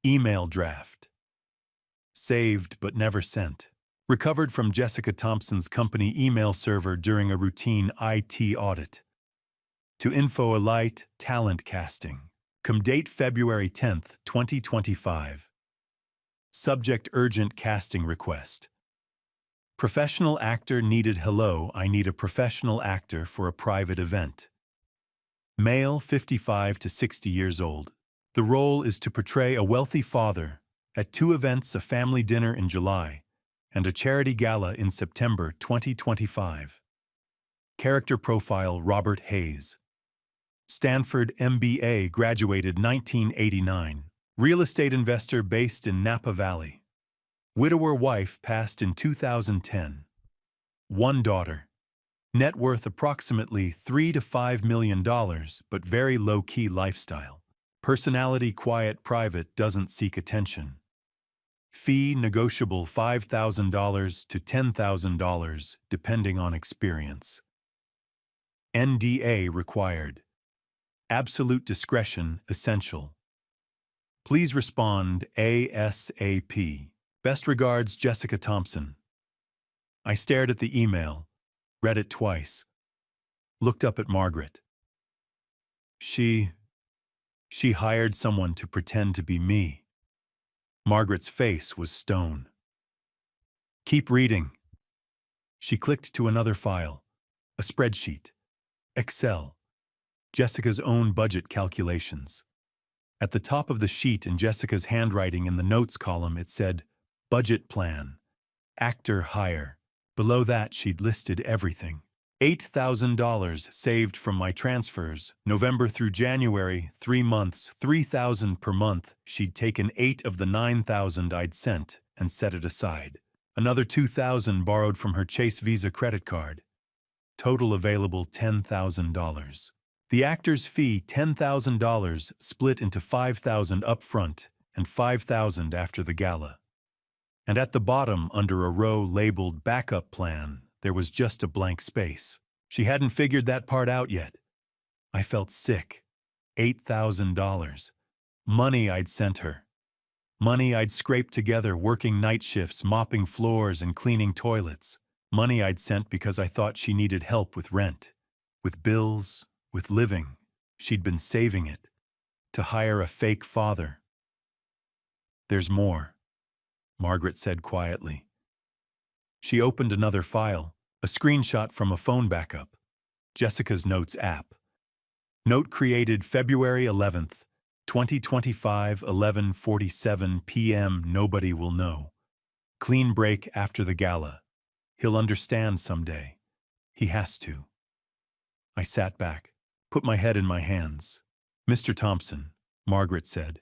Email draft. Saved but never sent. Recovered from Jessica Thompson's company email server during a routine IT audit. To info Elite talent casting. Come date February 10th, 2025. Subject urgent casting request. Professional actor needed. Hello, I need a professional actor for a private event. Male, 55 to 60 years old. The role is to portray a wealthy father at 2 events, a family dinner in July and a charity gala in September 2025. Character profile: Robert Hayes. Stanford MBA, graduated 1989. Real estate investor based in Napa Valley. Widower, wife passed in 2010. 1 daughter. Net worth approximately $3 to $5 million, but very low-key lifestyle. Personality: quiet, private, doesn't seek attention. Fee negotiable: $5,000 to $10,000, depending on experience. NDA required. Absolute discretion essential. Please respond ASAP. Best regards, Jessica Thompson. I stared at the email, read it twice, looked up at Margaret. She hired someone to pretend to be me. Margaret's face was stone. Keep reading. She clicked to another file, a spreadsheet, Excel, Jessica's own budget calculations. At the top of the sheet, in Jessica's handwriting in the notes column, it said, "Budget plan, actor hire." Below that, she'd listed everything. $8,000 saved from my transfers, November through January, 3 months, $3,000 per month. She'd taken 8 of the 9,000 I'd sent and set it aside. Another 2,000 borrowed from her Chase Visa credit card. Total available $10,000. The actor's fee, $10,000, split into $5,000 upfront and $5,000 after the gala. And at the bottom, under a row labeled backup plan, there was just a blank space. She hadn't figured that part out yet. I felt sick. $8,000. Money I'd sent her. Money I'd scraped together working night shifts, mopping floors and cleaning toilets. Money I'd sent because I thought she needed help with rent, with bills, with living. She'd been saving it to hire a fake father. "There's more," Margaret said quietly. She opened another file, a A screenshot from a phone backup. Jessica's Notes app. Note created February 11th, 2025, 11:47 p.m. Nobody will know. Clean break after the gala. He'll understand someday. He has to. I sat back, put my head in my hands. Mr. Thompson, Margaret said.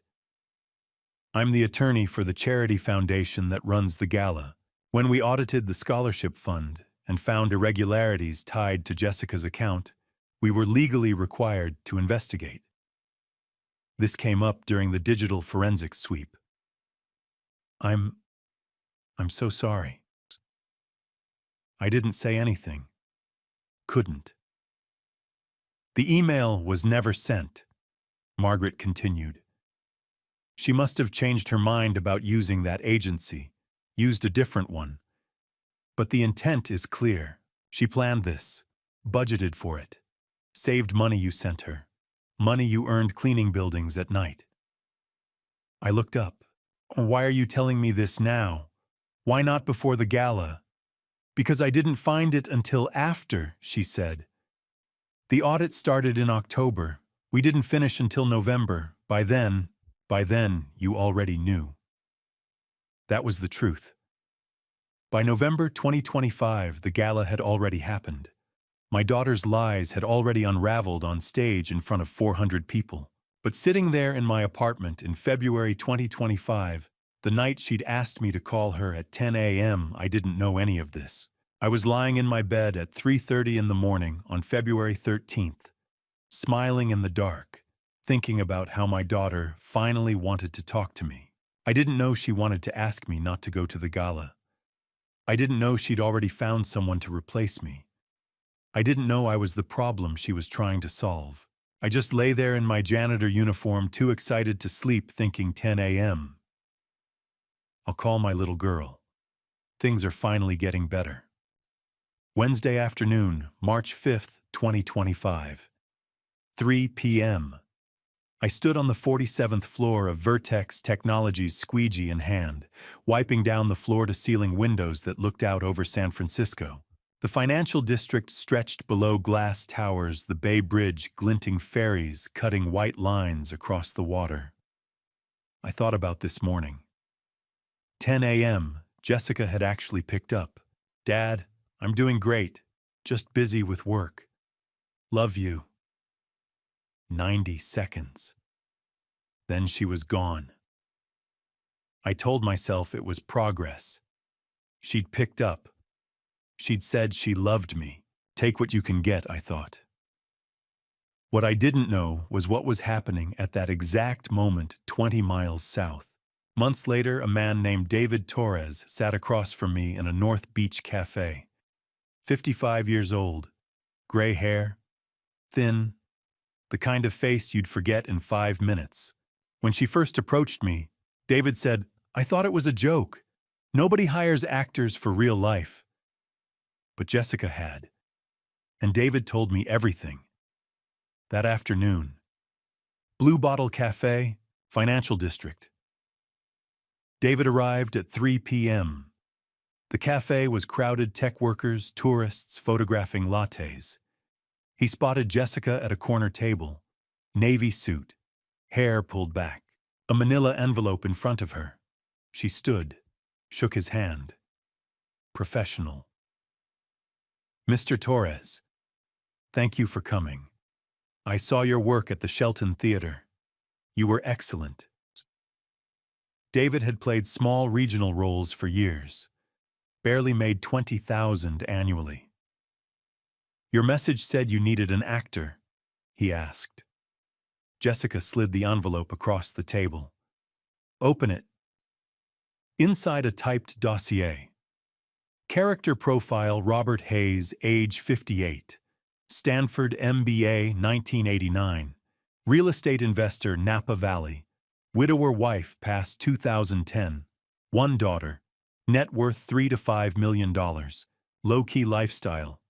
I'm the attorney for the charity foundation that runs the gala. When we audited the scholarship fund and found irregularities tied to Jessica's account, we were legally required to investigate. This came up during the digital forensics sweep. I'm so sorry. I didn't say anything. Couldn't. The email was never sent, Margaret continued. She must have changed her mind about using that agency, used a different one. But the intent is clear. She planned this, budgeted for it, saved money you sent her, money you earned cleaning buildings at night. I looked up. Why are you telling me this now? Why not before the gala? Because I didn't find it until after, she said. The audit started in October. We didn't finish until November. By then, you already knew. That was the truth. By November 2025, the gala had already happened. My daughter's lies had already unraveled on stage in front of 400 people. But sitting there in my apartment in February 2025, the night she'd asked me to call her at 10 a.m., I didn't know any of this. I was lying in my bed at 3:30 in the morning on February 13th, smiling in the dark, thinking about how my daughter finally wanted to talk to me. I didn't know she wanted to ask me not to go to the gala. I didn't know she'd already found someone to replace me. I didn't know I was the problem she was trying to solve. I just lay there in my janitor uniform, too excited to sleep, thinking 10 a.m. I'll call my little girl. Things are finally getting better. Wednesday afternoon, March 5th, 2025. 3 p.m. I stood on the 47th floor of Vertex Technologies, squeegee in hand, wiping down the floor-to-ceiling windows that looked out over San Francisco. The financial district stretched below glass towers, the Bay Bridge glinting ferries cutting white lines across the water. I thought about this morning. 10 a.m., Jessica had actually picked up. Dad, I'm doing great, just busy with work. Love you. 90 seconds. Then she was gone. I told myself it was progress. She'd picked up. She'd said she loved me. Take what you can get, I thought. What I didn't know was what was happening at that exact moment 20 miles south. Months later, a man named David Torres sat across from me in a North Beach cafe. 55 years old, gray hair, thin, the kind of face you'd forget in 5 minutes. When she first approached me, David said, I thought it was a joke. Nobody hires actors for real life. But Jessica had. And David told me everything. That afternoon. Blue Bottle Cafe, Financial District. David arrived at 3 p.m. The cafe was crowded, tech workers, tourists photographing lattes. He spotted Jessica at a corner table, navy suit, hair pulled back, a manila envelope in front of her. She stood, shook his hand. Professional. Mr. Torres, thank you for coming. I saw your work at the Shelton Theater. You were excellent. David had played small regional roles for years. Barely made $20,000 annually. Your message said you needed an actor, he asked. Jessica slid the envelope across the table. Open it. Inside a typed dossier. Character profile Robert Hayes, age 58. Stanford MBA 1989. Real estate investor Napa Valley. Widower wife past 2010. One daughter. Net worth $3 to $5 million. Low-key lifestyle.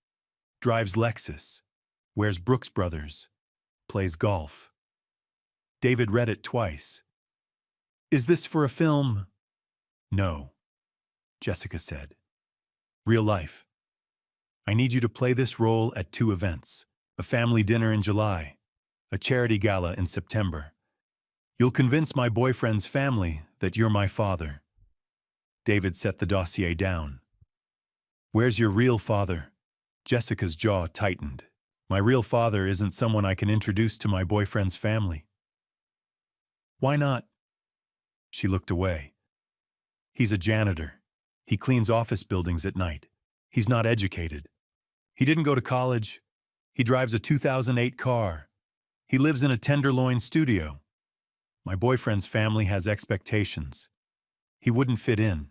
Drives Lexus. Wears Brooks Brothers. Plays golf. David read it twice. Is this for a film? No, Jessica said. Real life. I need you to play this role at 2 events, a family dinner in July, a charity gala in September. You'll convince my boyfriend's family that you're my father. David set the dossier down. Where's your real father? Jessica's jaw tightened. My real father isn't someone I can introduce to my boyfriend's family. Why not? She looked away. He's a janitor. He cleans office buildings at night. He's not educated. He didn't go to college. He drives a 2008 car. He lives in a Tenderloin studio. My boyfriend's family has expectations. He wouldn't fit in.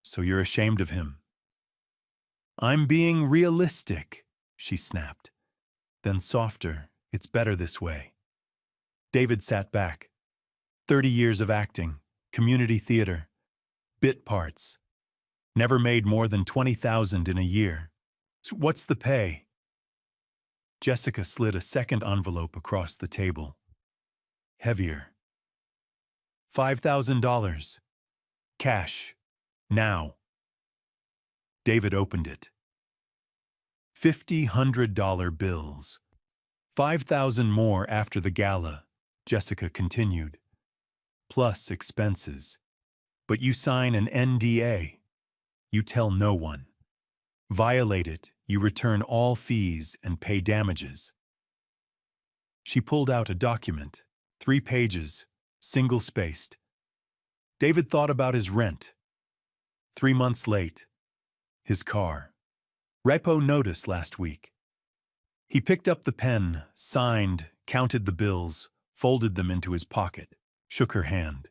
So you're ashamed of him. I'm being realistic, she snapped. Then softer, it's better this way. David sat back. 30 years of acting, community theater, bit parts. Never made more than $20,000 in a year. So what's the pay? Jessica slid a second envelope across the table. Heavier. $5,000. Cash. Now. David opened it. $50 bills. 5,000 more after the gala, Jessica continued. Plus expenses. But you sign an NDA. You tell no one. Violate it, you return all fees and pay damages. She pulled out a document, 3 pages, single-spaced. David thought about his rent. 3 months late. His car. Repo notice last week. He picked up the pen, signed, counted the bills, folded them into his pocket, shook her hand.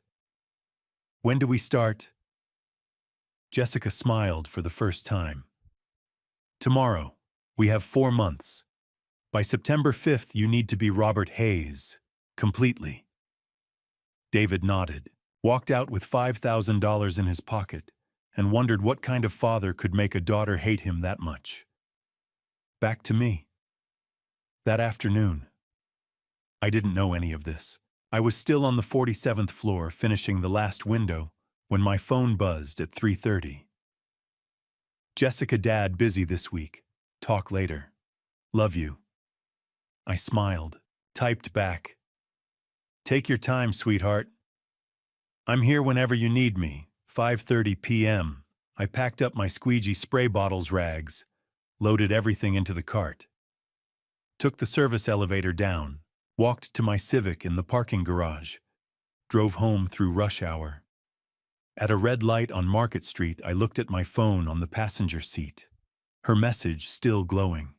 When do we start? Jessica smiled for the first time. Tomorrow. We have 4 months. By September 5th, you need to be Robert Hayes. Completely. David nodded, walked out with $5,000 in his pocket, and wondered what kind of father could make a daughter hate him that much. Back to me. That afternoon. I didn't know any of this. I was still on the 47th floor finishing the last window when my phone buzzed at 3:30. Jessica, Dad, busy this week. Talk later. Love you. I smiled, typed back. Take your time, sweetheart. I'm here whenever you need me. 5:30 p.m. I packed up my squeegee spray bottles rags, loaded everything into the cart. Took the service elevator down, walked to my Civic in the parking garage, drove home through rush hour. At a red light on Market Street, I looked at my phone on the passenger seat. Her message still glowing.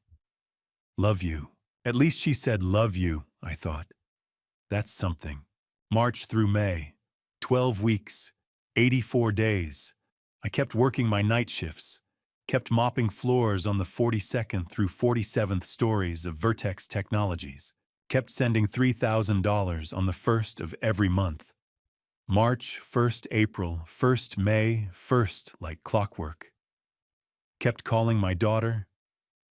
Love you. At least she said love you, I thought. That's something. March through May. 12 weeks. 84 days. I kept working my night shifts. Kept mopping floors on the 42nd through 47th stories of Vertex Technologies. Kept sending $3,000 on the 1st of every month. March, 1st April, 1st May, 1st like clockwork. Kept calling my daughter.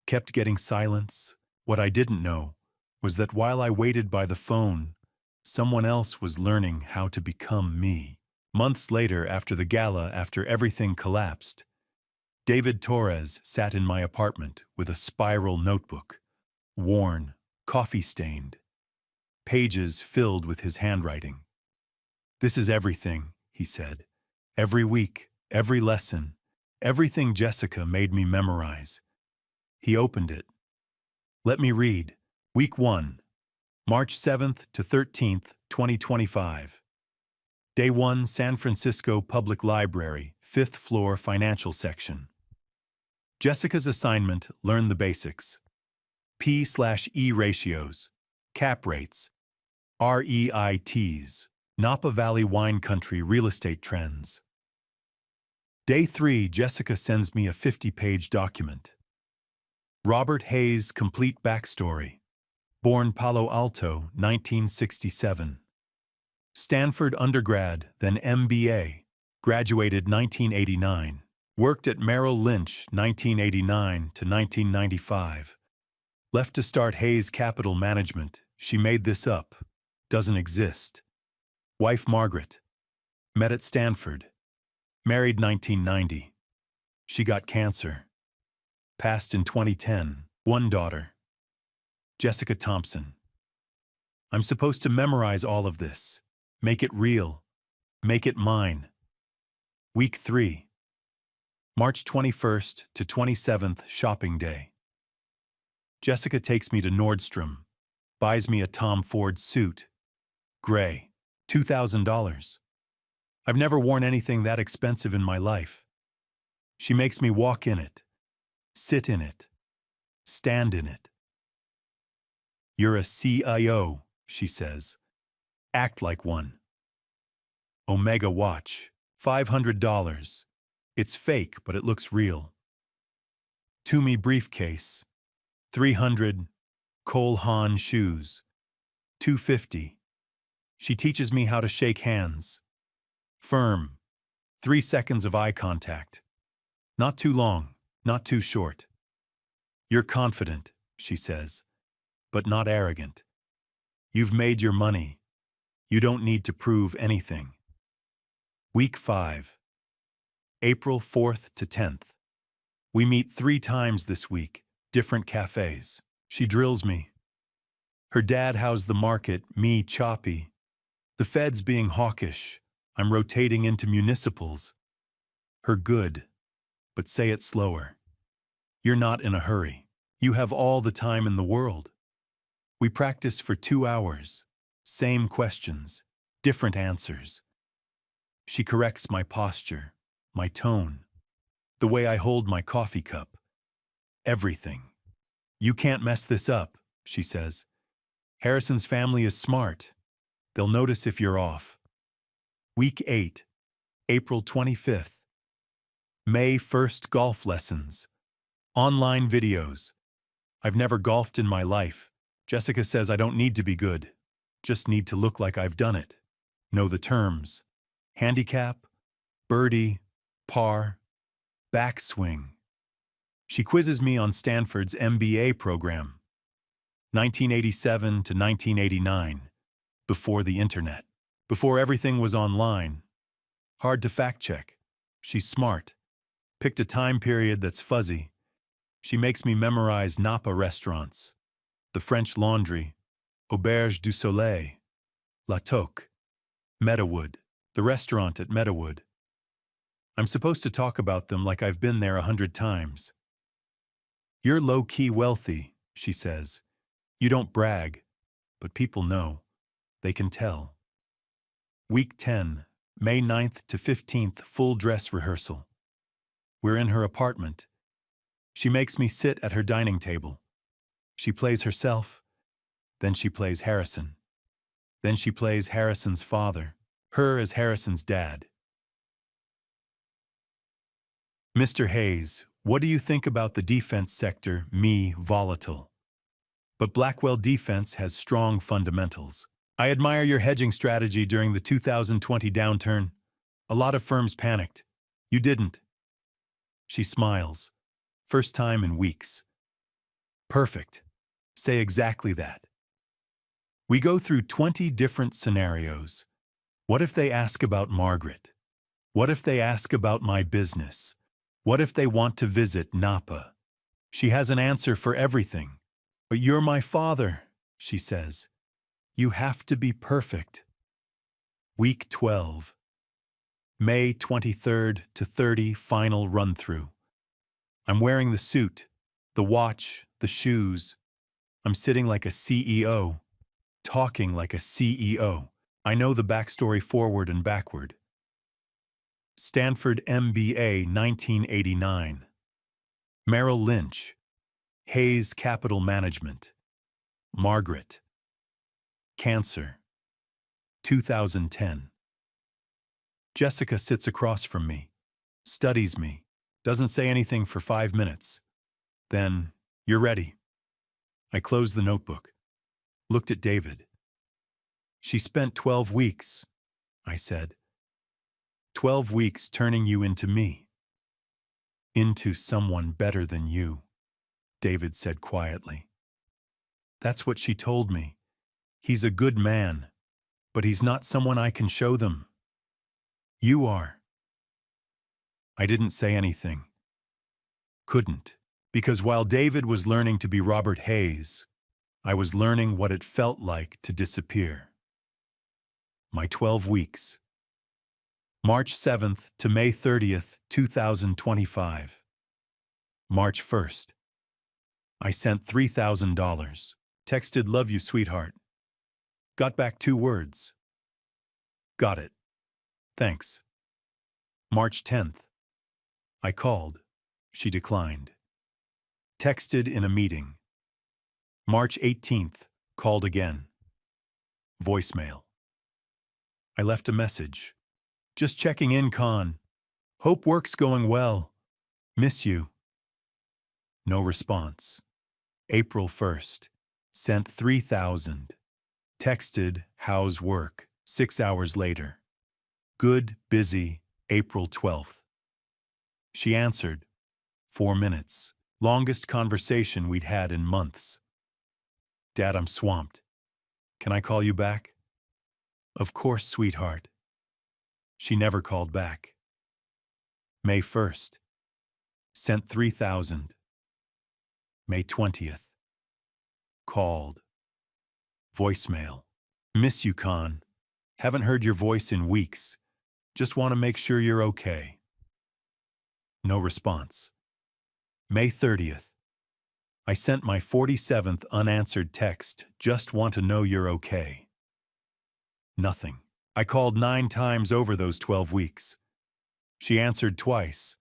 Kept getting silence. What I didn't know was that while I waited by the phone, someone else was learning how to become me. Months later, after the gala, after everything collapsed, David Torres sat in my apartment with a spiral notebook, worn, coffee-stained, pages filled with his handwriting. This is everything, he said. Every week, every lesson, everything Jessica made me memorize. He opened it. Let me read. Week 1, March 7th to 13th, 2025. Day 1, San Francisco Public Library, 5th floor financial section. Jessica's assignment, learn the basics. P/E ratios, cap rates, REITs, Napa Valley wine country real estate trends. Day 3, Jessica sends me a 50-page document. Robert Hayes' complete backstory. Born Palo Alto, 1967. Stanford undergrad, then MBA. Graduated 1989. Worked at Merrill Lynch, 1989 to 1995. Left to start Hayes Capital Management. She made this up. Doesn't exist. Wife Margaret. Met at Stanford. Married 1990. She got cancer. Passed in 2010. One daughter. Jessica Thompson. I'm supposed to memorize all of this. Make it real. Make it mine. Week 3. March 21st to 27th, shopping day. Jessica takes me to Nordstrom, buys me a Tom Ford suit. Gray. $2,000. I've never worn anything that expensive in my life. She makes me walk in it, sit in it, stand in it. You're a CIO, she says. Act like one. Omega watch. $500. It's fake, but it looks real. Toomey briefcase. $300. Cole Haan shoes. $250. She teaches me how to shake hands. Firm. 3 seconds of eye contact. Not too long, not too short. You're confident, she says, but not arrogant. You've made your money. You don't need to prove anything. Week 5. April 4th to 10th. We meet 3 times this week, different cafes. She drills me. Her dad housed the market, me choppy. The feds being hawkish. I'm rotating into municipals. Her good, but say it slower. You're not in a hurry. You have all the time in the world. We practiced for 2 hours. Same questions, different answers. She corrects my posture, my tone, the way I hold my coffee cup. Everything. You can't mess this up, she says. Harrison's family is smart. They'll notice if you're off. Week 8, April 25th. May 1st, golf lessons. Online videos. I've never golfed in my life. Jessica says I don't need to be good. Just need to look like I've done it. Know the terms. Handicap, birdie, par, backswing. She quizzes me on Stanford's MBA program. 1987 to 1989. Before the internet. Before everything was online. Hard to fact check. She's smart. Picked a time period that's fuzzy. She makes me memorize Napa restaurants. The French Laundry, Auberge du Soleil, La Toque, Meadowood, the restaurant at Meadowood. I'm supposed to talk about them like I've been there 100 times. You're low-key wealthy, she says. You don't brag, but people know. They can tell. Week 10, May 9th to 15th, full dress rehearsal. We're in her apartment. She makes me sit at her dining table. She plays herself, then she plays Harrison. Then she plays Harrison's father, her as Harrison's dad. Mr. Hayes, what do you think about the defense sector, me, volatile? But Blackwell Defense has strong fundamentals. I admire your hedging strategy during the 2020 downturn. A lot of firms panicked. You didn't. She smiles. First time in weeks. Perfect. Say exactly that. We go through 20 different scenarios. What if they ask about Margaret? What if they ask about my business? What if they want to visit Napa? She has an answer for everything. But you're my father, she says. You have to be perfect. Week 12. May 23rd to 30, final run-through. I'm wearing the suit, the watch, the shoes. I'm sitting like a CEO, talking like a CEO. I know the backstory forward and backward. Stanford MBA 1989. Merrill Lynch. Hayes Capital Management. Margaret. Cancer. 2010. Jessica sits across from me, studies me, doesn't say anything for 5 minutes. Then, you're ready. I closed the notebook, looked at David. She spent 12 weeks, I said. 12 weeks turning you into me. Into someone better than you, David said quietly. That's what she told me. He's a good man, but he's not someone I can show them. You are. I didn't say anything. Couldn't. Because while David was learning to be Robert Hayes, I was learning what it felt like to disappear. My 12 weeks. March 7th to May 30th, 2025. March 1st. I sent $3,000. Texted love you, sweetheart. Got back 2 words. Got it. Thanks. March 10th. I called. She declined. Texted in a meeting. March 18th. Called again. Voicemail. I left a message. Just checking in, Con. Hope work's going well. Miss you. No response. April 1st. Sent 3,000. Texted, how's work? 6 hours later. Good, busy, April 12th. She answered. 4 minutes. Longest conversation we'd had in months. Dad, I'm swamped. Can I call you back? Of course, sweetheart. She never called back. May 1st. Sent 3,000. May 20th. Called. Voicemail. Miss you, Con. Haven't heard your voice in weeks. Just want to make sure you're okay. No response. May 30th. I sent my 47th unanswered text. Just want to know you're okay. Nothing. I called 9 times over those 12 weeks. She answered twice.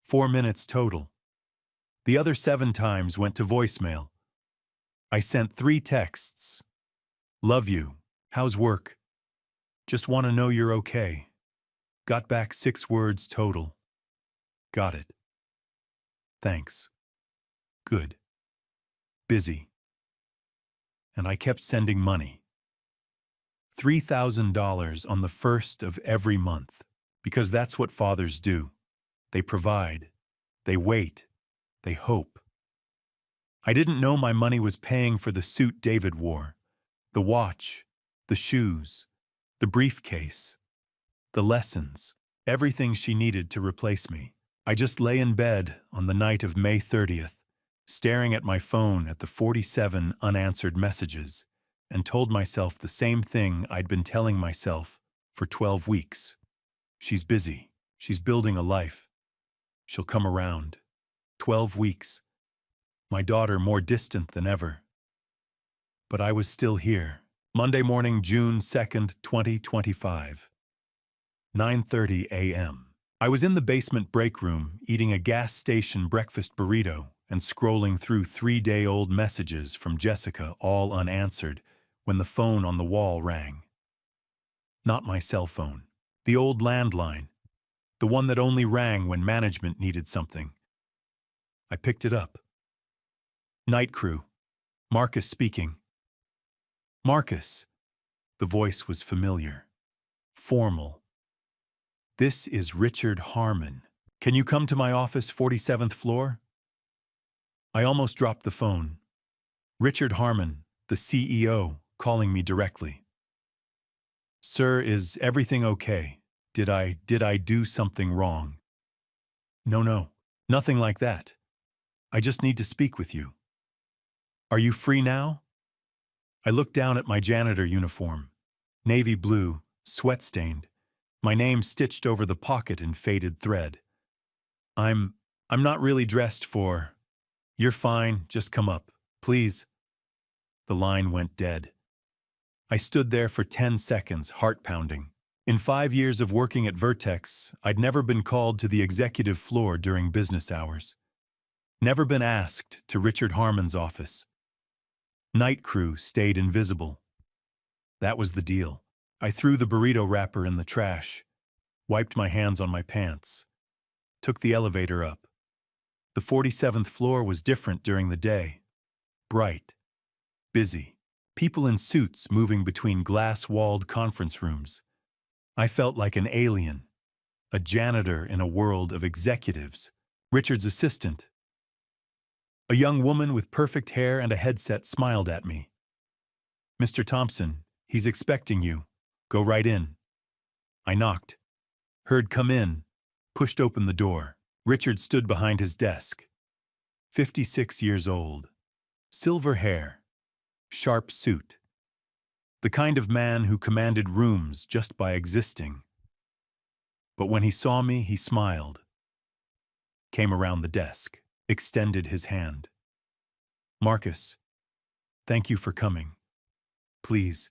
4 minutes total. The other 7 times went to voicemail. I sent 3 texts. Love you. How's work? Just want to know you're okay. Got back 6 words total. Got it. Thanks. Good. Busy. And I kept sending money. $3,000 on the 1st of every month, because that's what fathers do. They provide. They wait. They hope. I didn't know my money was paying for the suit David wore, the watch, the shoes, the briefcase, the lessons, everything she needed to replace me. I just lay in bed on the night of May 30th, staring at my phone at the 47 unanswered messages, and told myself the same thing I'd been telling myself for 12 weeks. She's busy. She's building a life. She'll come around. 12 weeks. My daughter more distant than ever. But I was still here. Monday morning, June 2nd, 2025. 9:30 a.m. I was in the basement break room eating a gas station breakfast burrito and scrolling through 3-day-old messages from Jessica, all unanswered, when the phone on the wall rang. Not my cell phone. The old landline. The one that only rang when management needed something. I picked it up. Night crew. Marcus speaking. Marcus. The voice was familiar. Formal. This is Richard Harmon. Can you come to my office, 47th floor? I almost dropped the phone. Richard Harmon, the CEO, calling me directly. Sir, is everything okay? Did I do something wrong? No, nothing like that. I just need to speak with you. Are you free now? I looked down at my janitor uniform. Navy blue, sweat-stained. My name stitched over the pocket in faded thread. I'm not really dressed for... You're fine, just come up, please. The line went dead. I stood there for 10 seconds, heart pounding. In 5 years of working at Vertex, I'd never been called to the executive floor during business hours. Never been asked to Richard Harmon's office. Night crew stayed invisible. That was the deal. I threw the burrito wrapper in the trash, wiped my hands on my pants, took the elevator up. The 47th floor was different during the day. Bright, busy, people in suits moving between glass-walled conference rooms. I felt like an alien, a janitor in a world of executives. Richard's assistant. A young woman with perfect hair and a headset smiled at me. Mr. Thompson, he's expecting you. Go right in. I knocked. Heard come in. Pushed open the door. Richard stood behind his desk. 56 years old, silver hair, sharp suit. The kind of man who commanded rooms just by existing. But when he saw me, he smiled, came around the desk, extended his hand. "Marcus, thank you for coming. Please,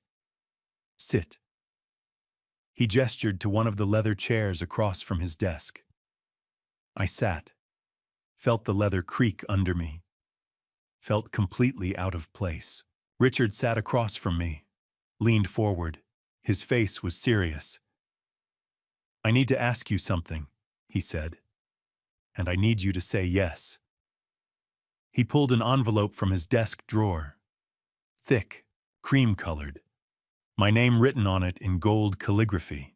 sit." He gestured to one of the leather chairs across from his desk. I sat, felt the leather creak under me, felt completely out of place. Richard sat across from me, leaned forward. His face was serious. "I need to ask you something," he said, "and I need you to say yes." He pulled an envelope from his desk drawer, thick, cream-colored, my name written on it in gold calligraphy.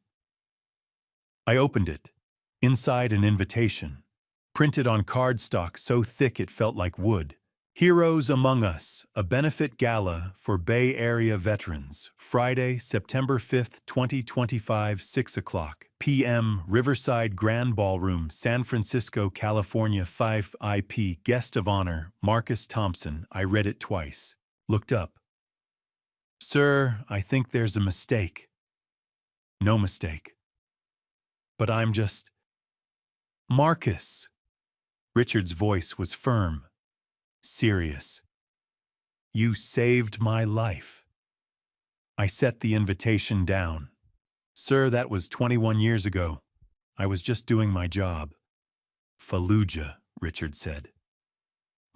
I opened it. Inside, an invitation, printed on cardstock so thick it felt like wood. "Heroes Among Us, a benefit gala for Bay Area veterans, Friday, September 5th, 2025, 6 o'clock p.m., Riverside Grand Ballroom, San Francisco, California, 5 IP, guest of honor, Marcus Thompson." I read it twice, looked up. "Sir, I think there's a mistake." "No mistake. But I'm just—" "Marcus." Richard's voice was firm, serious. "You saved my life." I set the invitation down. "Sir, that was 21 years ago. I was just doing my job." "Fallujah," Richard said.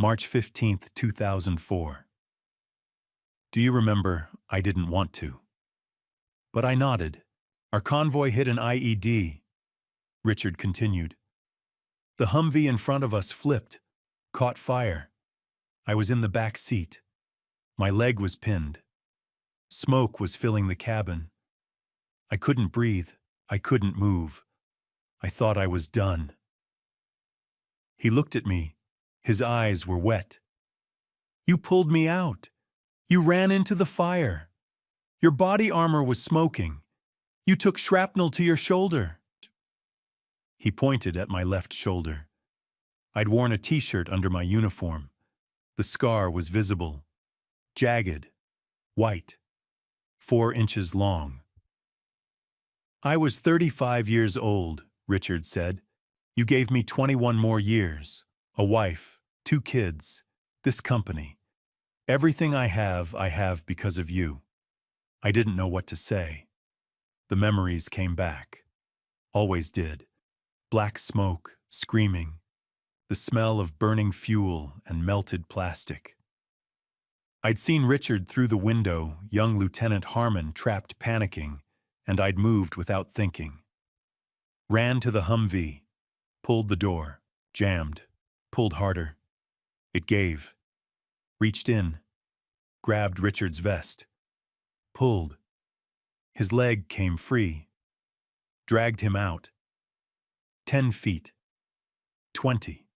"March 15th, 2004. Do you remember? I didn't want to." But I nodded. "Our convoy hit an IED." Richard continued. "The Humvee in front of us flipped, caught fire. I was in the back seat. My leg was pinned. Smoke was filling the cabin. I couldn't breathe. I couldn't move. I thought I was done." He looked at me. His eyes were wet. "You pulled me out. You ran into the fire. Your body armor was smoking. You took shrapnel to your shoulder." He pointed at my left shoulder. I'd worn a t-shirt under my uniform. The scar was visible, jagged, white, 4 inches long. "I was 35 years old," Richard said. "You gave me 21 more years, a wife, 2 kids, this company. Everything I have because of you." I didn't know what to say. The memories came back. Always did. Black smoke, screaming, the smell of burning fuel and melted plastic. I'd seen Richard through the window, young Lieutenant Harmon trapped panicking, and I'd moved without thinking. Ran to the Humvee, pulled the door, jammed, pulled harder. It gave. Reached in, grabbed Richard's vest, pulled. His leg came free. Dragged him out. 10 feet. 20.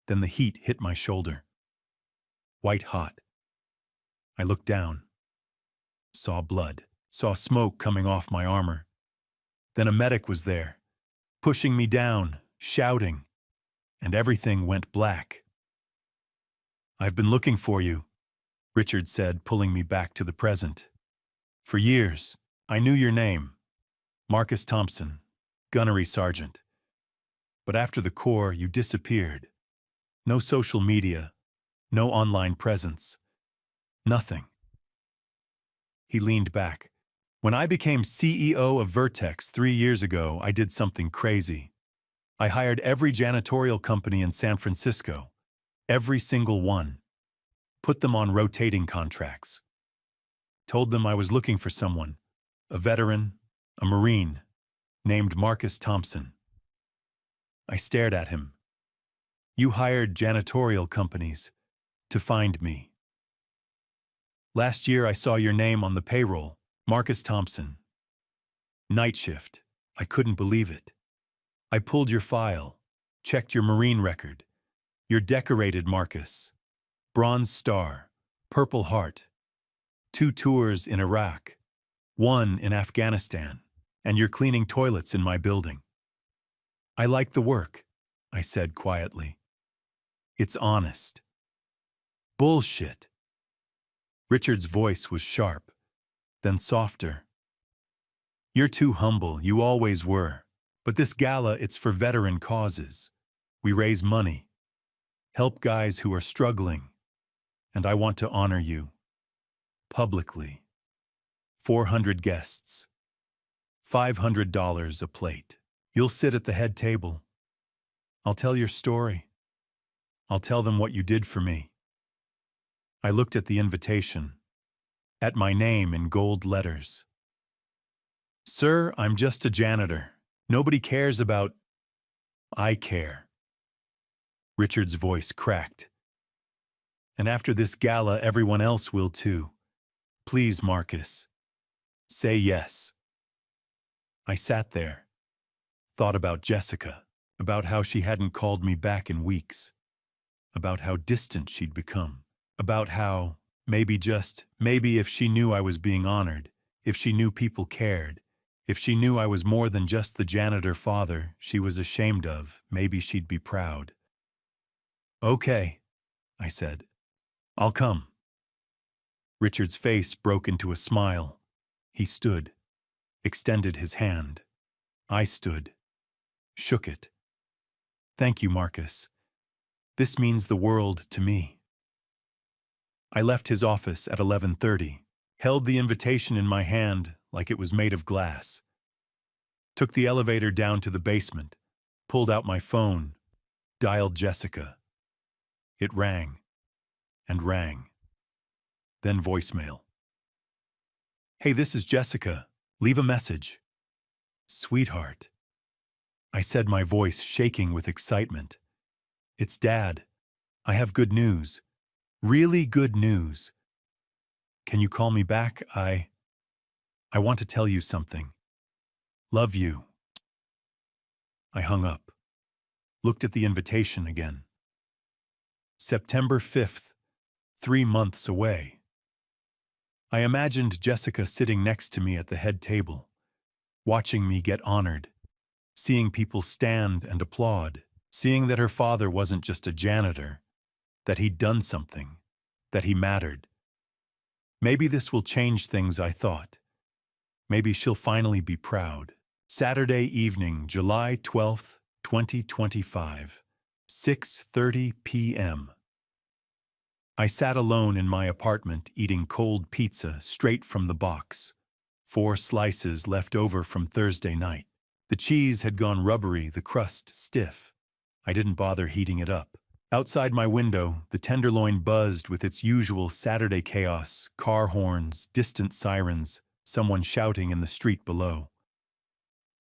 Then the heat hit my shoulder. White hot. I looked down. Saw blood. Saw smoke coming off my armor. Then a medic was there, pushing me down, shouting, and everything went black. "I've been looking for you," Richard said, pulling me back to the present. "For years, I knew your name, Marcus Thompson, gunnery sergeant. But after the Corps, you disappeared. No social media, no online presence, nothing." He leaned back. "When I became CEO of Vertex 3 years ago, I did something crazy. I hired every janitorial company in San Francisco, every single one. Put them on rotating contracts. Told them I was looking for someone, a veteran, a Marine, named Marcus Thompson." I stared at him. "You hired janitorial companies to find me. Last year I saw your name on the payroll, Marcus Thompson. Night shift. I couldn't believe it. I pulled your file, checked your Marine record. You're decorated, Marcus. Bronze Star, Purple Heart. 2 tours in Iraq, 1 in Afghanistan, and you're cleaning toilets in my building." "I like the work," I said quietly. It's honest. Bullshit. Richard's voice was sharp, then softer. You're too humble, you always were. But this gala, it's for veteran causes. We raise money, help guys who are struggling, and I want to honor you. Publicly. 400 guests. $500 a plate. You'll sit at the head table. I'll tell your story. I'll tell them what you did for me. I looked at the invitation, at my name in gold letters. Sir, I'm just a janitor. Nobody cares about... I care. Richard's voice cracked. And after this gala, everyone else will too. Please, Marcus, say yes. I sat there, thought about Jessica, about how she hadn't called me back in weeks, about how distant she'd become, about how, maybe if she knew I was being honored, if she knew people cared, if she knew I was more than just the janitor father she was ashamed of, maybe she'd be proud. Okay, I said. I'll come. Richard's face broke into a smile. He stood, extended his hand. I stood, shook it. Thank you, Marcus. This means the world to me. I left his office at 11:30, held the invitation in my hand like it was made of glass. Took the elevator down to the basement, pulled out my phone, dialed Jessica. It rang and rang. Then voicemail. Hey, this is Jessica. Leave a message. Sweetheart. I said, my voice shaking with excitement. It's Dad. I have good news. Really good news. Can you call me back? I want to tell you something. Love you. I hung up. Looked at the invitation again. September 5th, 3 months away. I imagined Jessica sitting next to me at the head table, watching me get honored, seeing people stand and applaud, seeing that her father wasn't just a janitor, that he'd done something, that he mattered. Maybe this will change things, I thought. Maybe she'll finally be proud. Saturday evening, July 12th, 2025, 6:30 p.m. I sat alone in my apartment eating cold pizza straight from the box. 4 slices left over from Thursday night. The cheese had gone rubbery, the crust stiff. I didn't bother heating it up. Outside my window, the tenderloin buzzed with its usual Saturday chaos, car horns, distant sirens, someone shouting in the street below.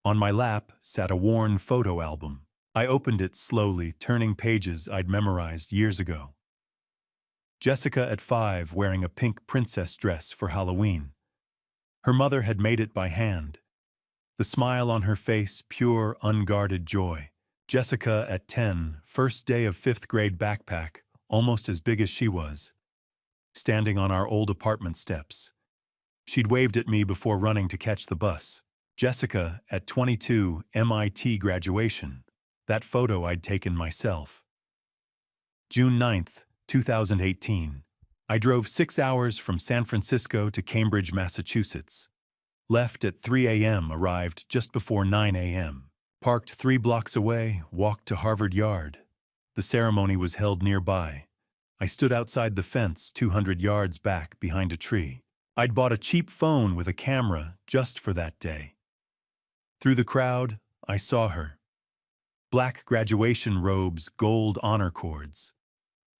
On my lap sat a worn photo album. I opened it slowly, turning pages I'd memorized years ago. Jessica at 5 wearing a pink princess dress for Halloween. Her mother had made it by hand. The smile on her face, pure, unguarded joy. Jessica at 10, first day of 5th grade backpack, almost as big as she was, standing on our old apartment steps. She'd waved at me before running to catch the bus. Jessica at 22, MIT graduation. That photo I'd taken myself. June 9th, 2018. I drove 6 hours from San Francisco to Cambridge, Massachusetts. Left at 3 a.m., arrived just before 9 a.m. Parked 3 blocks away, walked to Harvard Yard. The ceremony was held nearby. I stood outside the fence 200 yards back behind a tree. I'd bought a cheap phone with a camera just for that day. Through the crowd, I saw her. Black graduation robes, gold honor cords.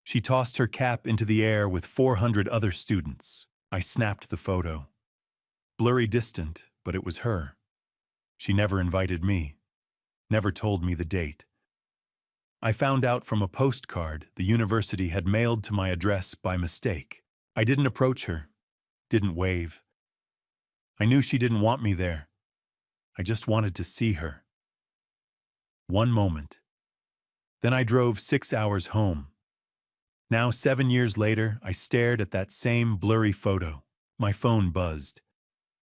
She tossed her cap into the air with 400 other students. I snapped the photo. Blurry distant, but it was her. She never invited me. Never told me the date. I found out from a postcard the university had mailed to my address by mistake. I didn't approach her, didn't wave. I knew she didn't want me there. I just wanted to see her. One moment. Then I drove 6 hours home. Now, 7 years later, I stared at that same blurry photo. My phone buzzed.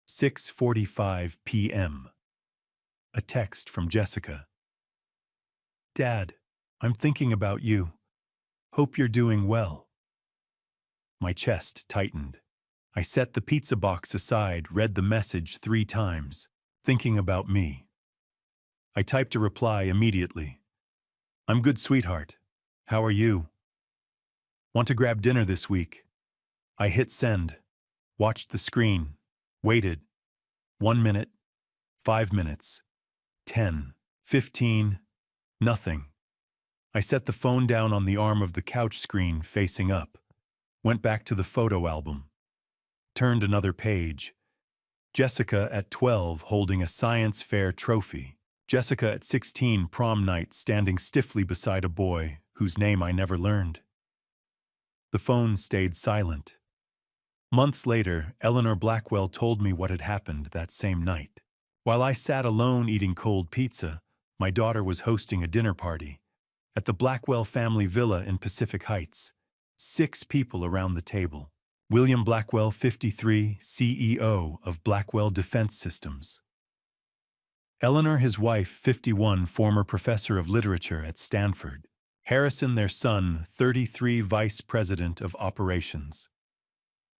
6:45 p.m. A text from Jessica. Dad, I'm thinking about you. Hope you're doing well. My chest tightened. I set the pizza box aside, read the message 3 times, thinking about me. I typed a reply immediately. I'm good, sweetheart. How are you? Want to grab dinner this week? I hit send, watched the screen, waited. 1 minute, 5 minutes, 10, 15, nothing. I set the phone down on the arm of the couch screen facing up, went back to the photo album, turned another page. Jessica at 12 holding a science fair trophy. Jessica at 16 prom night standing stiffly beside a boy whose name I never learned. The phone stayed silent. Months later, Eleanor Blackwell told me what had happened that same night. While I sat alone eating cold pizza, my daughter was hosting a dinner party at the Blackwell family villa in Pacific Heights. 6 people around the table. William Blackwell, 53, CEO of Blackwell Defense Systems. Eleanor, his wife, 51, former professor of literature at Stanford. Harrison, their son, 33, vice president of operations.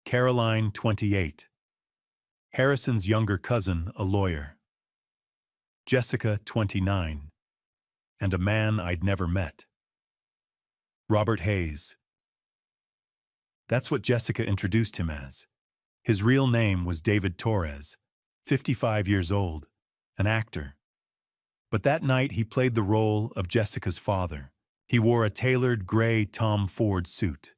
Caroline, 28. Harrison's younger cousin, a lawyer. Jessica, 29. And a man I'd never met. Robert Hayes. That's what Jessica introduced him as. His real name was David Torres, 55 years old, an actor. But that night he played the role of Jessica's father. He wore a tailored gray Tom Ford suit.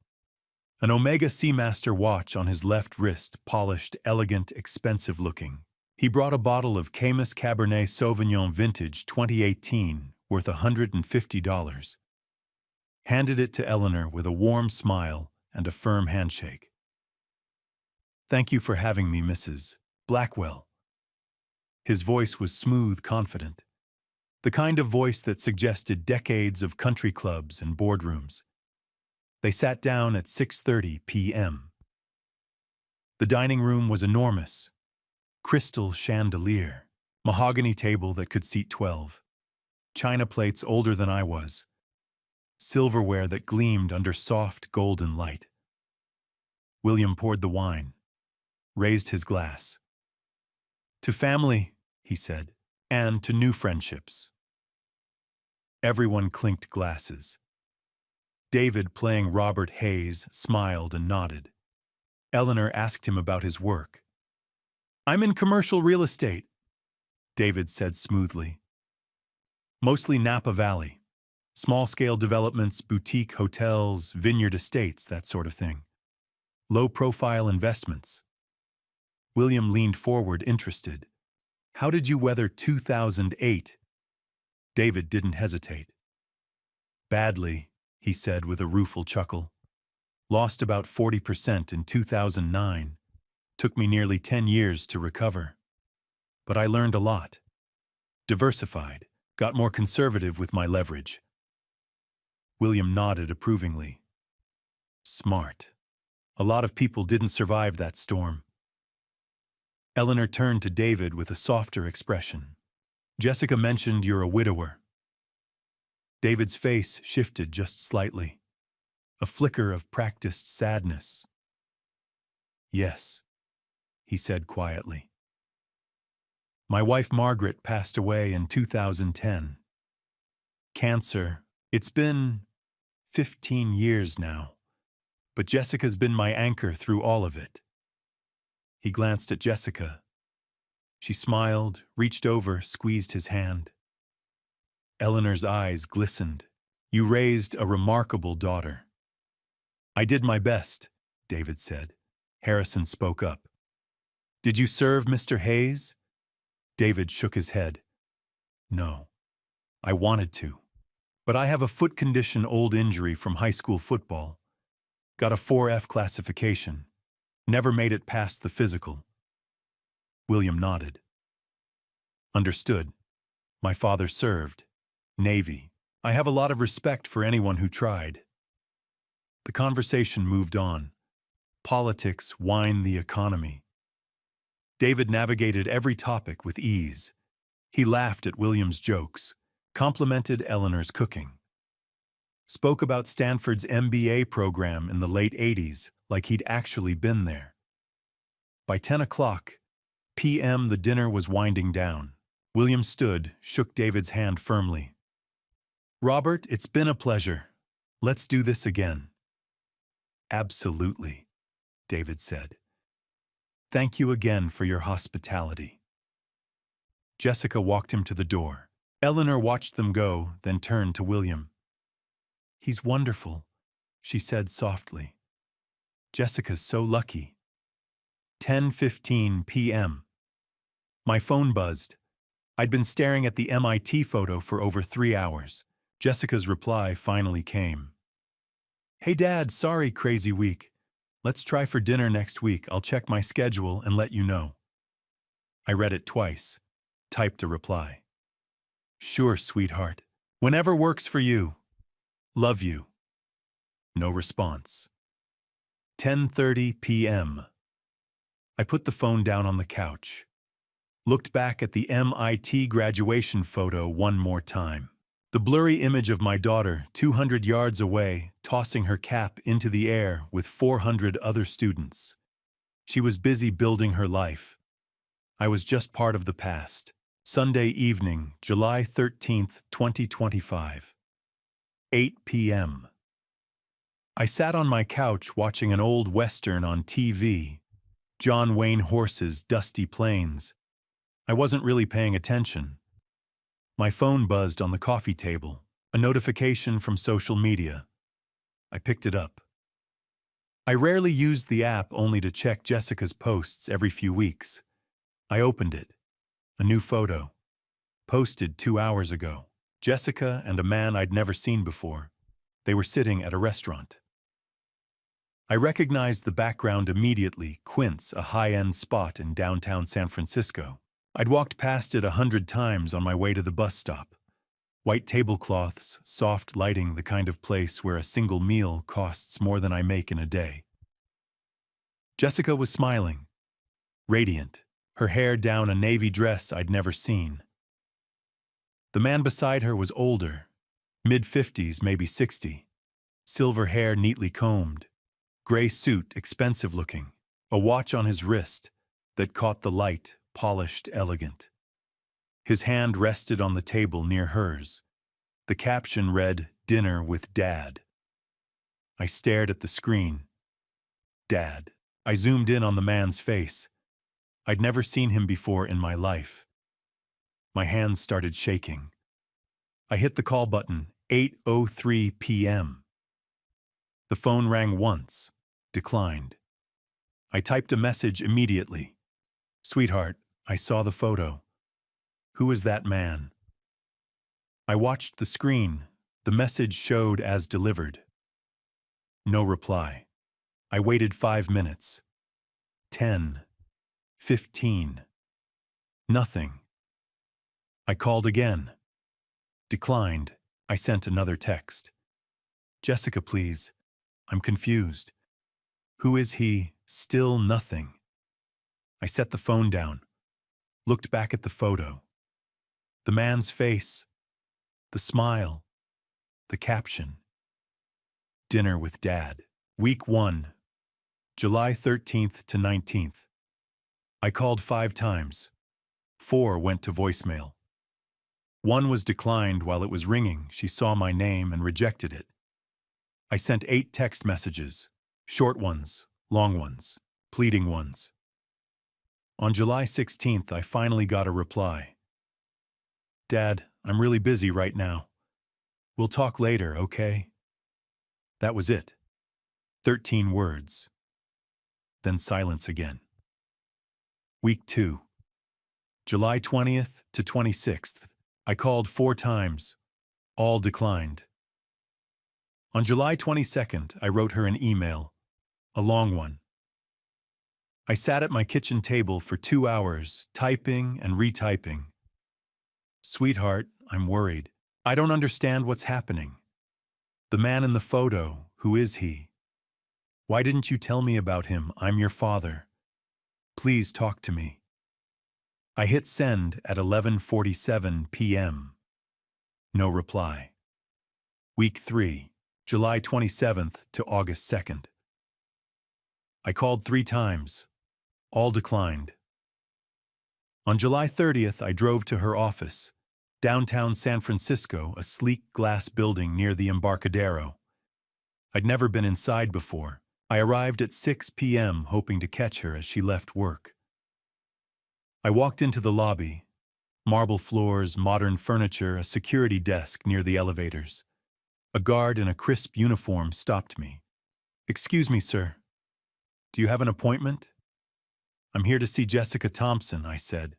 An Omega Seamaster watch on his left wrist, polished, elegant, expensive-looking. He brought a bottle of Caymus Cabernet Sauvignon Vintage 2018, worth $150. Handed it to Eleanor with a warm smile and a firm handshake. Thank you for having me, Mrs. Blackwell. His voice was smooth, confident. The kind of voice that suggested decades of country clubs and boardrooms. They sat down at 6:30 p.m. The dining room was enormous. Crystal chandelier, mahogany table that could seat 12. China plates older than I was. Silverware that gleamed under soft golden light. William poured the wine, raised his glass. To family, he said, and to new friendships. Everyone clinked glasses. David, playing Robert Hayes, smiled and nodded. Eleanor asked him about his work. I'm in commercial real estate, David said smoothly. Mostly Napa Valley. Small-scale developments, boutique hotels, vineyard estates, that sort of thing. Low-profile investments. William leaned forward, interested. How did you weather 2008? David didn't hesitate. Badly, he said with a rueful chuckle. Lost about 40% in 2009. Took me nearly 10 years to recover. But I learned a lot. Diversified, got more conservative with my leverage. William nodded approvingly. Smart. A lot of people didn't survive that storm. Eleanor turned to David with a softer expression. Jessica mentioned you're a widower. David's face shifted just slightly. A flicker of practiced sadness. Yes, he said quietly. My wife Margaret passed away in 2010. Cancer. It's been 15 years now, but Jessica's been my anchor through all of it. He glanced at Jessica. She smiled, reached over, squeezed his hand. Eleanor's eyes glistened. You raised a remarkable daughter. I did my best, David said. Harrison spoke up. Did you serve Mr. Hayes? David shook his head. No, I wanted to. But I have a foot condition, old injury from high school football. Got a 4F classification. Never made it past the physical. William nodded. Understood. My father served. Navy. I have a lot of respect for anyone who tried. The conversation moved on. Politics, wine, the economy. David navigated every topic with ease. He laughed at William's jokes, complimented Eleanor's cooking. Spoke about Stanford's MBA program in the late 80s, like he'd actually been there. By 10 o'clock p.m., the dinner was winding down. William stood, shook David's hand firmly. "Robert, it's been a pleasure. Let's do this again." "Absolutely," David said. "Thank you again for your hospitality." Jessica walked him to the door. Eleanor watched them go, then turned to William. "He's wonderful," she said softly. "Jessica's so lucky." 10:15 p.m. My phone buzzed. I'd been staring at the MIT photo for over 3 hours. Jessica's reply finally came. "Hey Dad, sorry, crazy week. Let's try for dinner next week. I'll check my schedule and let you know." I read it twice, typed a reply. "Sure, sweetheart. Whenever works for you. Love you." No response. 10:30 p.m. I put the phone down on the couch. Looked back at the MIT graduation photo one more time. The blurry image of my daughter, 200 yards away, tossing her cap into the air with 400 other students. She was busy building her life. I was just part of the past. Sunday evening, July 13th, 2025. 8 p.m. I sat on my couch watching an old Western on TV. John Wayne Horse's Dusty Plains. I wasn't really paying attention. My phone buzzed on the coffee table, a notification from social media. I picked it up. I rarely used the app, only to check Jessica's posts every few weeks. I opened it. A new photo. Posted 2 hours ago. Jessica and a man I'd never seen before. They were sitting at a restaurant. I recognized the background immediately, Quince, a high-end spot in downtown San Francisco. I'd walked past it 100 times on my way to the bus stop. White tablecloths, soft lighting, the kind of place where a single meal costs more than I make in a day. Jessica was smiling, radiant, her hair down a navy dress I'd never seen. The man beside her was older, mid-50s, maybe 60. Silver hair neatly combed, gray suit, expensive looking, a watch on his wrist that caught the light, polished, elegant. His hand rested on the table near hers. The caption read, "Dinner with Dad." I stared at the screen. Dad. I zoomed in on the man's face. I'd never seen him before in my life. My hands started shaking. I hit the call button, 8:03 p.m. The phone rang once, declined. I typed a message immediately. "Sweetheart, I saw the photo. Who is that man?" I watched the screen. The message showed as delivered. No reply. I waited 5 minutes. 10. 15. Nothing. I called again. Declined. I sent another text. "Jessica, please. I'm confused. Who is he?" Still nothing. I set the phone down. Looked back at the photo. The man's face. The smile. The caption. Dinner with Dad. Week 1. July 13th to 19th. I called 5 times. 4 went to voicemail. 1 was declined while it was ringing. She saw my name and rejected it. I sent 8 text messages. Short ones, long ones, pleading ones. On July 16th, I finally got a reply. "Dad, I'm really busy right now. We'll talk later, okay?" That was it. 13 words. Then silence again. Week 2. July 20th to 26th. I called 4 times. All declined. On July 22nd, I wrote her an email, a long one. I sat at my kitchen table for 2 hours, typing and retyping. "Sweetheart, I'm worried. I don't understand what's happening. The man in the photo, who is he? Why didn't you tell me about him? I'm your father. Please talk to me." I hit send at 11:47 p.m. No reply. Week 3. July 27th to August 2nd. I called 3 times. All declined. On July 30th, I drove to her office, downtown San Francisco, a sleek glass building near the Embarcadero. I'd never been inside before. I arrived at 6 p.m. hoping to catch her as she left work. I walked into the lobby. Marble floors, modern furniture, a security desk near the elevators. A guard in a crisp uniform stopped me. "Excuse me, sir. Do you have an appointment?" "I'm here to see Jessica Thompson," I said.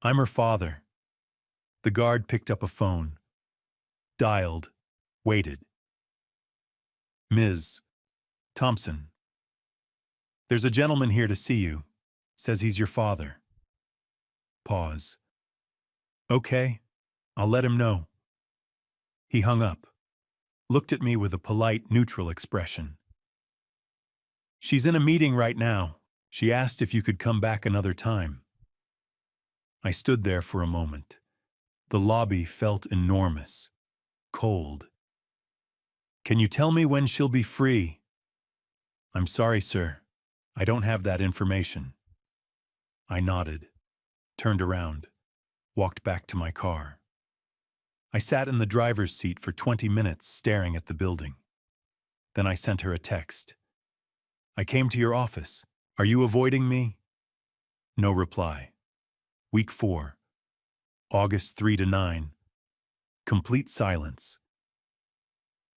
"I'm her father." The guard picked up a phone, dialed, waited. "Ms. Thompson, there's a gentleman here to see you. Says he's your father." Pause. "Okay, I'll let him know." He hung up, looked at me with a polite, neutral expression. "She's in a meeting right now. She asked if you could come back another time." I stood there for a moment. The lobby felt enormous, cold. "Can you tell me when she'll be free?" "I'm sorry, sir. I don't have that information." I nodded, turned around, walked back to my car. I sat in the driver's seat for 20 minutes staring at the building. Then I sent her a text. "I came to your office. Are you avoiding me?" No reply. Week 4, August 3 to 9. Complete silence.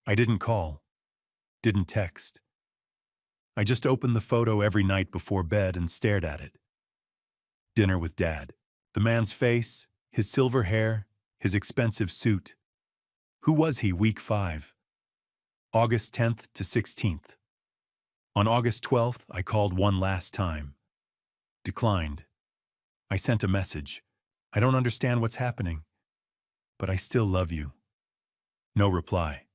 I didn't call, didn't text. I just opened the photo every night before bed and stared at it. Dinner with Dad. The man's face, his silver hair, his expensive suit. Who was he? Week 5. August 10th to 16th. On August 12th, I called one last time. Declined. I sent a message. "I don't understand what's happening, but I still love you." No reply.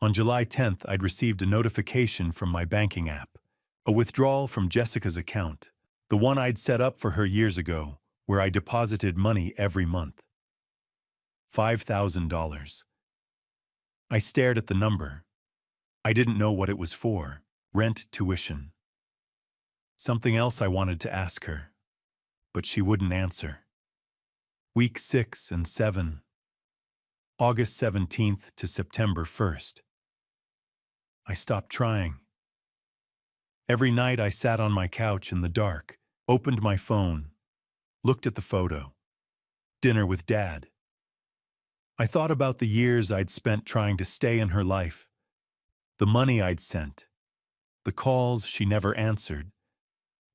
On July 10th, I'd received a notification from my banking app. A withdrawal from Jessica's account, the one I'd set up for her years ago, where I deposited money every month. $5,000. I stared at the number. I didn't know what it was for. Rent, tuition. Something else I wanted to ask her, but she wouldn't answer. Week 6 and 7. August 17th to September 1st. I stopped trying. Every night I sat on my couch in the dark, opened my phone, looked at the photo. Dinner with Dad. I thought about the years I'd spent trying to stay in her life, the money I'd sent, the calls she never answered,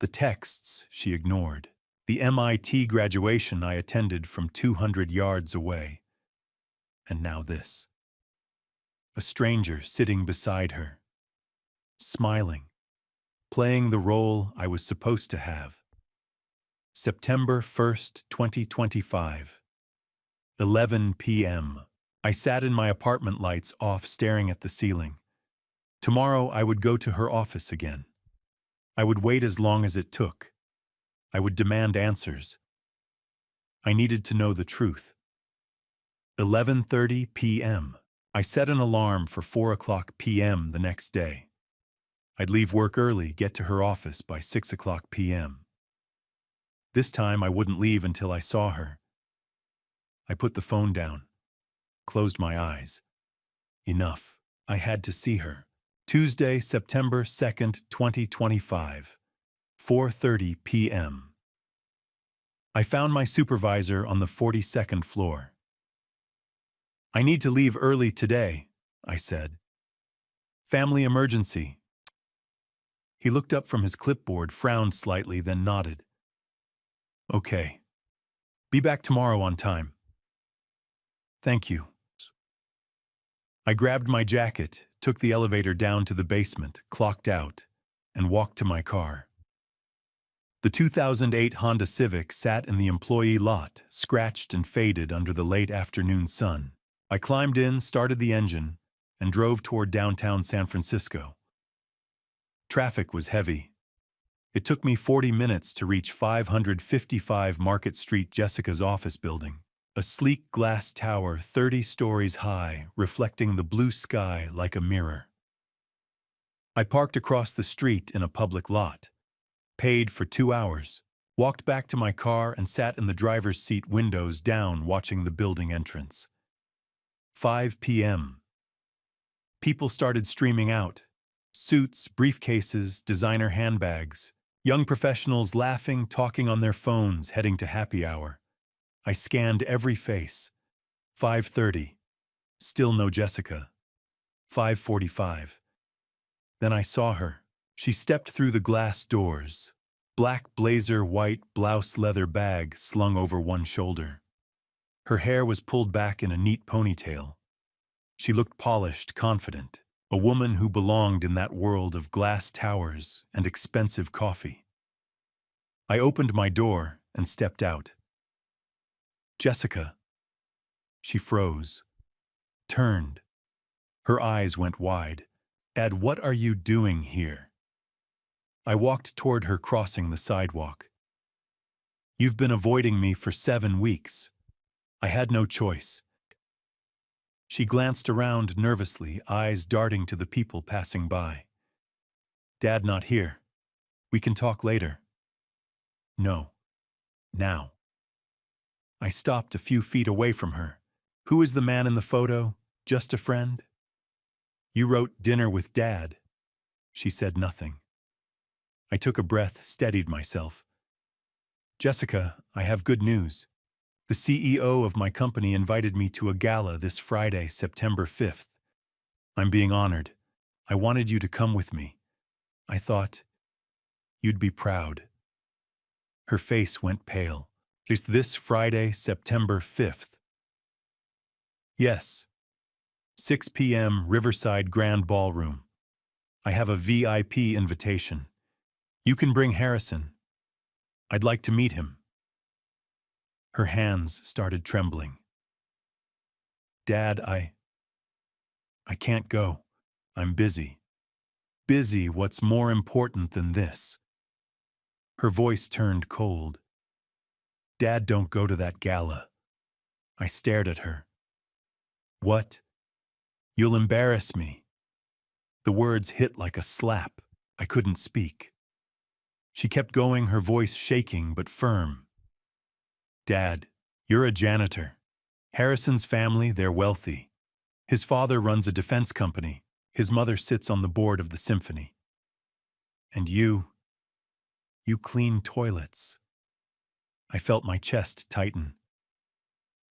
the texts she ignored, the MIT graduation I attended from 200 yards away. And now this. A stranger sitting beside her, smiling, playing the role I was supposed to have. September 1st, 2025. 11 p.m. I sat in my apartment, lights off, staring at the ceiling. Tomorrow I would go to her office again. I would wait as long as it took. I would demand answers. I needed to know the truth. 11:30 p.m. I set an alarm for 4 p.m. the next day. I'd leave work early, get to her office by 6 p.m. This time I wouldn't leave until I saw her. I put the phone down, closed my eyes. Enough. I had to see her. Tuesday, September 2nd, 2025. 4:30 p.m. I found my supervisor on the 42nd floor. "I need to leave early today," I said. "Family emergency." He looked up from his clipboard, frowned slightly, then nodded. "Okay. Be back tomorrow on time." "Thank you." I grabbed my jacket, took the elevator down to the basement, clocked out, and walked to my car. The 2008 Honda Civic sat in the employee lot, scratched and faded under the late afternoon sun. I climbed in, started the engine, and drove toward downtown San Francisco. Traffic was heavy. It took me 40 minutes to reach 555 Market Street, Jessica's office building. A sleek glass tower 30 stories high, reflecting the blue sky like a mirror. I parked across the street in a public lot, paid for 2 hours, walked back to my car and sat in the driver's seat, windows down, watching the building entrance. 5 p.m. People started streaming out. Suits, briefcases, designer handbags. Young professionals laughing, talking on their phones, heading to happy hour. I scanned every face. 5:30. Still no Jessica. 5:45. Then I saw her. She stepped through the glass doors. Black blazer, white blouse, leather bag slung over one shoulder. Her hair was pulled back in a neat ponytail. She looked polished, confident, a woman who belonged in that world of glass towers and expensive coffee. I opened my door and stepped out. Jessica. She froze, turned. Her eyes went wide. Ed, what are you doing here? I walked toward her, crossing the sidewalk. You've been avoiding me for 7 weeks. I had no choice. She glanced around nervously, eyes darting to the people passing by. Dad not here. We can talk later. No. Now. I stopped a few feet away from her. Who is the man in the photo? Just a friend? You wrote dinner with Dad. She said nothing. I took a breath, steadied myself. Jessica, I have good news. The CEO of my company invited me to a gala this Friday, September 5th. I'm being honored. I wanted you to come with me. I thought you'd be proud. Her face went pale. It's this Friday, September 5th. Yes. 6 p.m. Riverside Grand Ballroom. I have a VIP invitation. You can bring Harrison. I'd like to meet him. Her hands started trembling. Dad, I can't go. I'm busy. Busy, what's more important than this? Her voice turned cold. Dad, don't go to that gala. I stared at her. What? You'll embarrass me. The words hit like a slap. I couldn't speak. She kept going, her voice shaking but firm. Dad, you're a janitor. Harrison's family, they're wealthy. His father runs a defense company. His mother sits on the board of the symphony. And you clean toilets. I felt my chest tighten.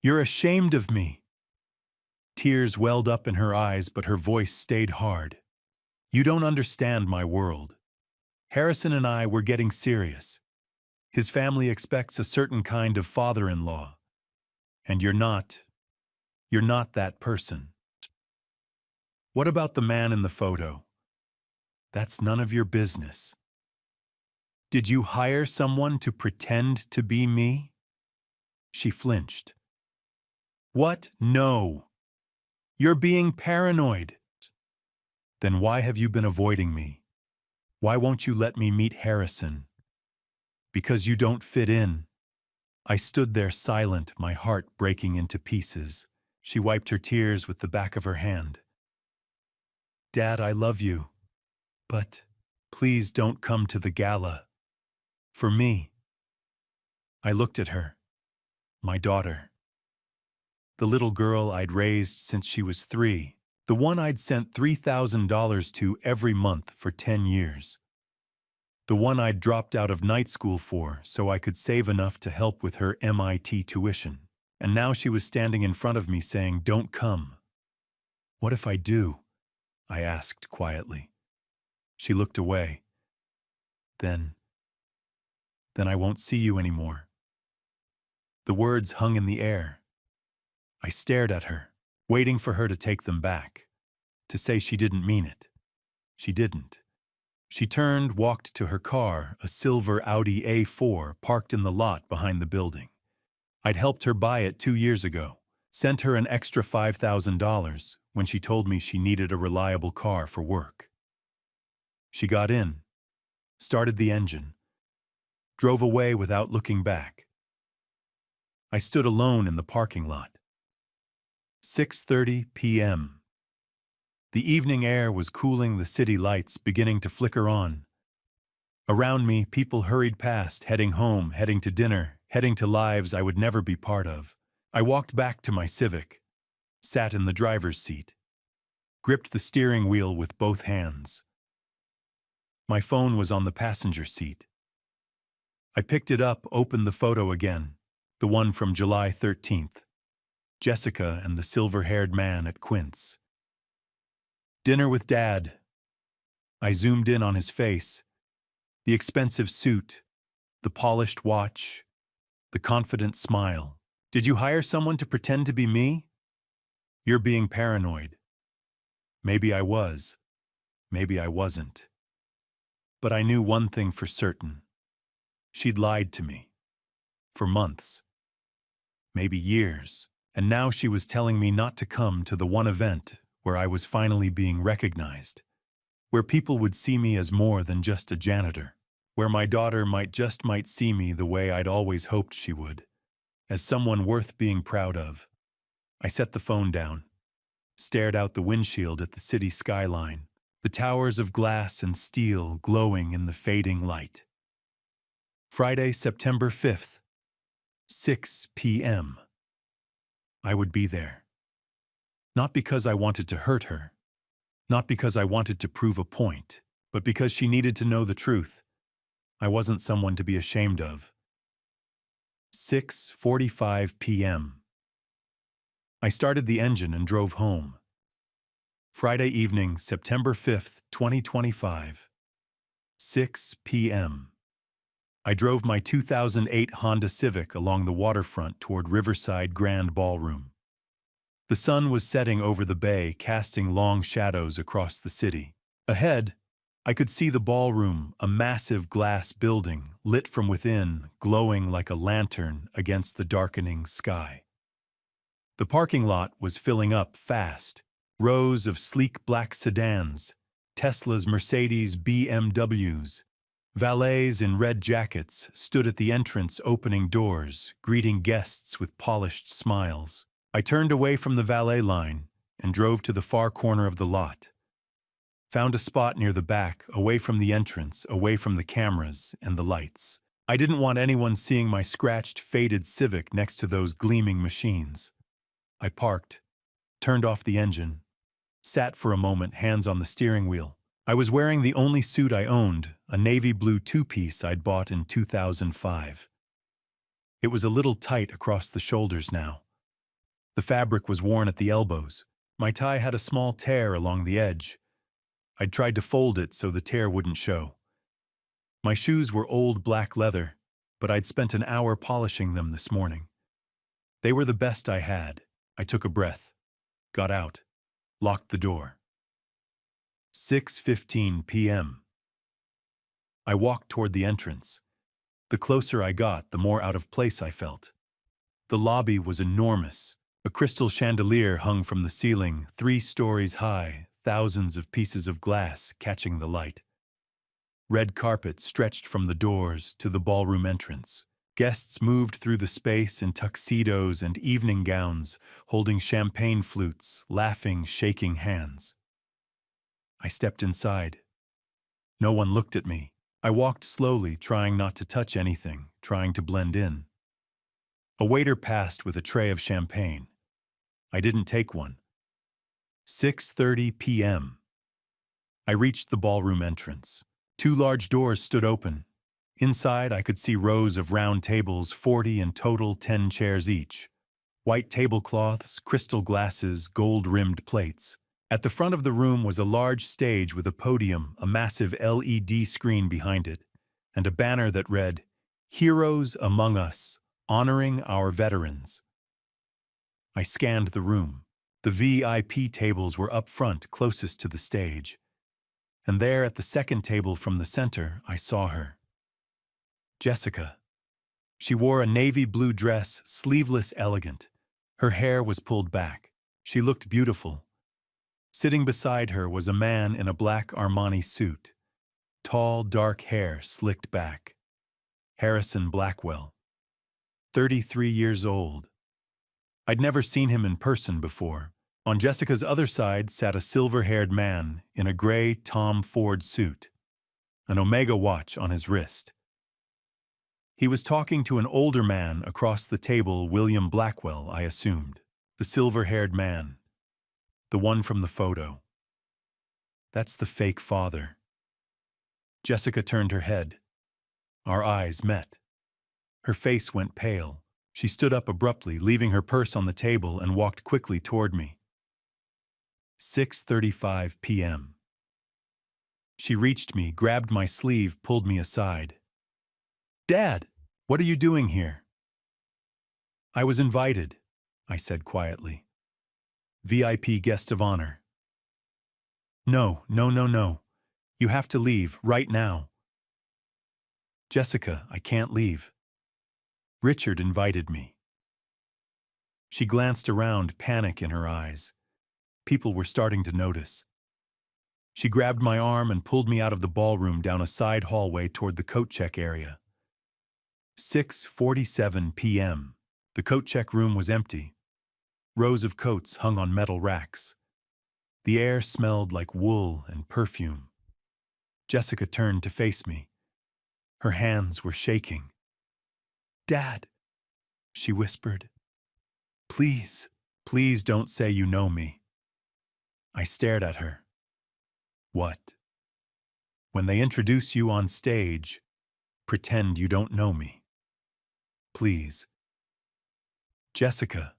You're ashamed of me. Tears welled up in her eyes, but her voice stayed hard. You don't understand my world. Harrison and I were getting serious. His family expects a certain kind of father-in-law. And you're not that person. What about the man in the photo? That's none of your business. Did you hire someone to pretend to be me? She flinched. What? No. You're being paranoid. Then why have you been avoiding me? Why won't you let me meet Harrison? Because you don't fit in. I stood there silent, my heart breaking into pieces. She wiped her tears with the back of her hand. Dad, I love you. But please don't come to the gala. For me. I looked at her. My daughter. The little girl I'd raised since she was 3. The one I'd sent $3,000 to every month for 10 years. The one I'd dropped out of night school for so I could save enough to help with her MIT tuition. And now she was standing in front of me saying, "Don't come." What if I do? I asked quietly. She looked away. Then I won't see you anymore. The words hung in the air. I stared at her, waiting for her to take them back, to say she didn't mean it. She didn't. She turned, walked to her car, a silver Audi A4 parked in the lot behind the building. I'd helped her buy it 2 years ago, sent her an extra $5,000 when she told me she needed a reliable car for work. She got in, started the engine, drove away without looking back. I stood alone in the parking lot. 6:30 p.m. The evening air was cooling, the city lights beginning to flicker on. Around me, people hurried past, heading home, heading to dinner, heading to lives I would never be part of. I walked back to my Civic, sat in the driver's seat, gripped the steering wheel with both hands. My phone was on the passenger seat. I picked it up, opened the photo again, the one from July 13th. Jessica and the silver-haired man at Quince. Dinner with Dad. I zoomed in on his face. The expensive suit, the polished watch, the confident smile. Did you hire someone to pretend to be me? You're being paranoid. Maybe I was. Maybe I wasn't. But I knew one thing for certain. She'd lied to me. For months. Maybe years. And now she was telling me not to come to the one event where I was finally being recognized. Where people would see me as more than just a janitor. Where my daughter might see me the way I'd always hoped she would. As someone worth being proud of. I set the phone down. Stared out the windshield at the city skyline. The towers of glass and steel glowing in the fading light. Friday, September 5th. 6 p.m. I would be there. Not because I wanted to hurt her. Not because I wanted to prove a point. But because she needed to know the truth. I wasn't someone to be ashamed of. 6:45 p.m. I started the engine and drove home. Friday evening, September 5th, 2025. 6 p.m. I drove my 2008 Honda Civic along the waterfront toward Riverside Grand Ballroom. The sun was setting over the bay, casting long shadows across the city. Ahead, I could see the ballroom, a massive glass building, lit from within, glowing like a lantern against the darkening sky. The parking lot was filling up fast. Rows of sleek black sedans, Teslas, Mercedes, BMWs. Valets in red jackets stood at the entrance, opening doors, greeting guests with polished smiles. I turned away from the valet line and drove to the far corner of the lot. Found a spot near the back, away from the entrance, away from the cameras and the lights. I didn't want anyone seeing my scratched, faded Civic next to those gleaming machines. I parked, turned off the engine, sat for a moment, hands on the steering wheel. I was wearing the only suit I owned, a navy blue two-piece I'd bought in 2005. It was a little tight across the shoulders now. The fabric was worn at the elbows. My tie had a small tear along the edge. I'd tried to fold it so the tear wouldn't show. My shoes were old black leather, but I'd spent an hour polishing them this morning. They were the best I had. I took a breath, got out, locked the door. 6:15 p.m. I walked toward the entrance. The closer I got, the more out of place I felt. The lobby was enormous. A crystal chandelier hung from the ceiling, 3 stories high, thousands of pieces of glass catching the light. Red carpet stretched from the doors to the ballroom entrance. Guests moved through the space in tuxedos and evening gowns, holding champagne flutes, laughing, shaking hands. I stepped inside. No one looked at me. I walked slowly, trying not to touch anything, trying to blend in. A waiter passed with a tray of champagne. I didn't take one. 6:30 p.m. I reached the ballroom entrance. 2 large doors stood open. Inside, I could see rows of round tables, 40 in total, 10 chairs each. White tablecloths, crystal glasses, gold-rimmed plates. At the front of the room was a large stage with a podium, a massive LED screen behind it, and a banner that read, "Heroes Among Us, Honoring Our Veterans." I scanned the room. The VIP tables were up front, closest to the stage. And there, at the second table from the center, I saw her. Jessica. She wore a navy blue dress, sleeveless, elegant. Her hair was pulled back. She looked beautiful. Sitting beside her was a man in a black Armani suit. Tall, dark hair slicked back. Harrison Blackwell. 33 years old. I'd never seen him in person before. On Jessica's other side sat a silver-haired man in a gray Tom Ford suit, an Omega watch on his wrist. He was talking to an older man across the table, William Blackwell, I assumed. The silver-haired man. The one from the photo. That's the fake father. Jessica turned her head. Our eyes met. Her face went pale. She stood up abruptly, leaving her purse on the table, and walked quickly toward me. 6:35 p.m. She reached me, grabbed my sleeve, pulled me aside. "Dad, what are you doing here?" "I was invited," I said quietly. "VIP guest of honor." No. You have to leave, right now." "Jessica, I can't leave. Richard invited me." She glanced around, panic in her eyes. People were starting to notice. She grabbed my arm and pulled me out of the ballroom down a side hallway toward the coat check area. 6:47 p.m. The coat check room was empty. Rows of coats hung on metal racks. The air smelled like wool and perfume. Jessica turned to face me. Her hands were shaking. "Dad," she whispered. Please don't say you know me." I stared at her. "What?" "When they introduce you on stage, pretend you don't know me. Please." "Jessica,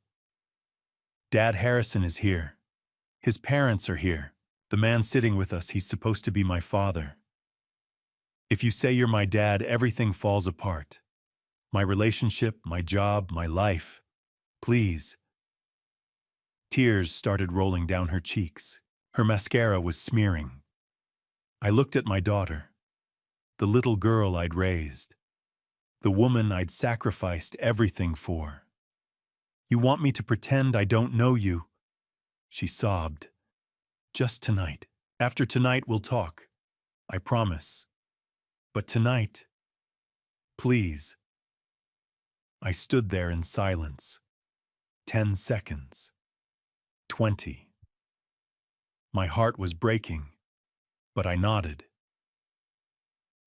Dad Harrison is here. His parents are here. The man sitting with us, he's supposed to be my father. If you say you're my dad, everything falls apart. My relationship, my job, my life. Please." Tears started rolling down her cheeks. Her mascara was smearing. I looked at my daughter, the little girl I'd raised, the woman I'd sacrificed everything for. "You want me to pretend I don't know you?" she sobbed. "Just tonight. After tonight we'll talk. I promise. But tonight, please." I stood there in silence. 10 seconds. 20. My heart was breaking, but I nodded.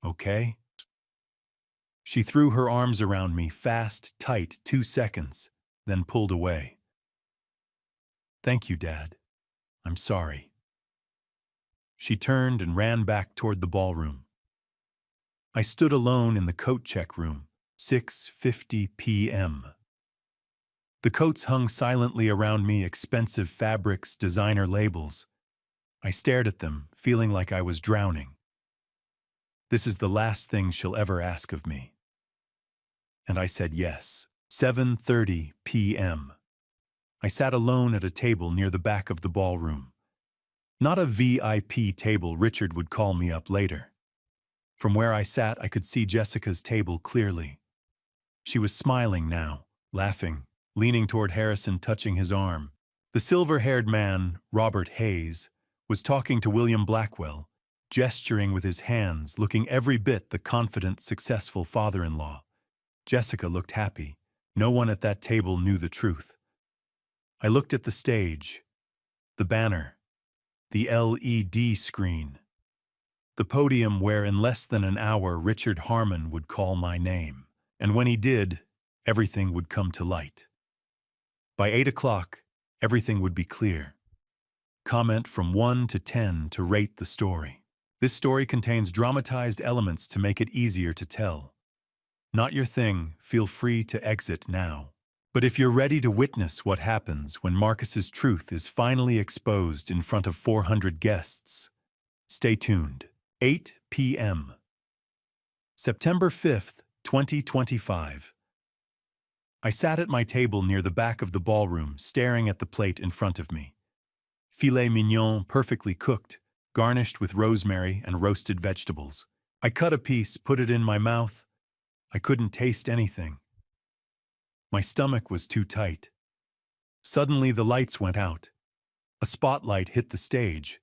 "Okay?" She threw her arms around me, fast, tight, 2 seconds, then pulled away. "Thank you, Dad. I'm sorry." She turned and ran back toward the ballroom. I stood alone in the coat check room, 6:50 p.m. The coats hung silently around me, expensive fabrics, designer labels. I stared at them, feeling like I was drowning. This is the last thing she'll ever ask of me. And I said yes. 7:30 p.m. I sat alone at a table near the back of the ballroom. Not a VIP table, Richard would call me up later. From where I sat, I could see Jessica's table clearly. She was smiling now, laughing, leaning toward Harrison, touching his arm. The silver-haired man, Robert Hayes, was talking to William Blackwell, gesturing with his hands, looking every bit the confident, successful father-in-law. Jessica looked happy. No one at that table knew the truth. I looked at the stage, the banner, the LED screen, the podium where in less than an hour Richard Harmon would call my name. And when he did, everything would come to light. By 8 o'clock, everything would be clear. Comment from 1 to 10 to rate the story. This story contains dramatized elements to make it easier to tell. Not your thing, feel free to exit now. But if you're ready to witness what happens when Marcus's truth is finally exposed in front of 400 guests, stay tuned. 8 p.m. September 5th, 2025. I sat at my table near the back of the ballroom, staring at the plate in front of me. Filet mignon, perfectly cooked, garnished with rosemary and roasted vegetables. I cut a piece, put it in my mouth. I couldn't taste anything. My stomach was too tight. Suddenly the lights went out. A spotlight hit the stage.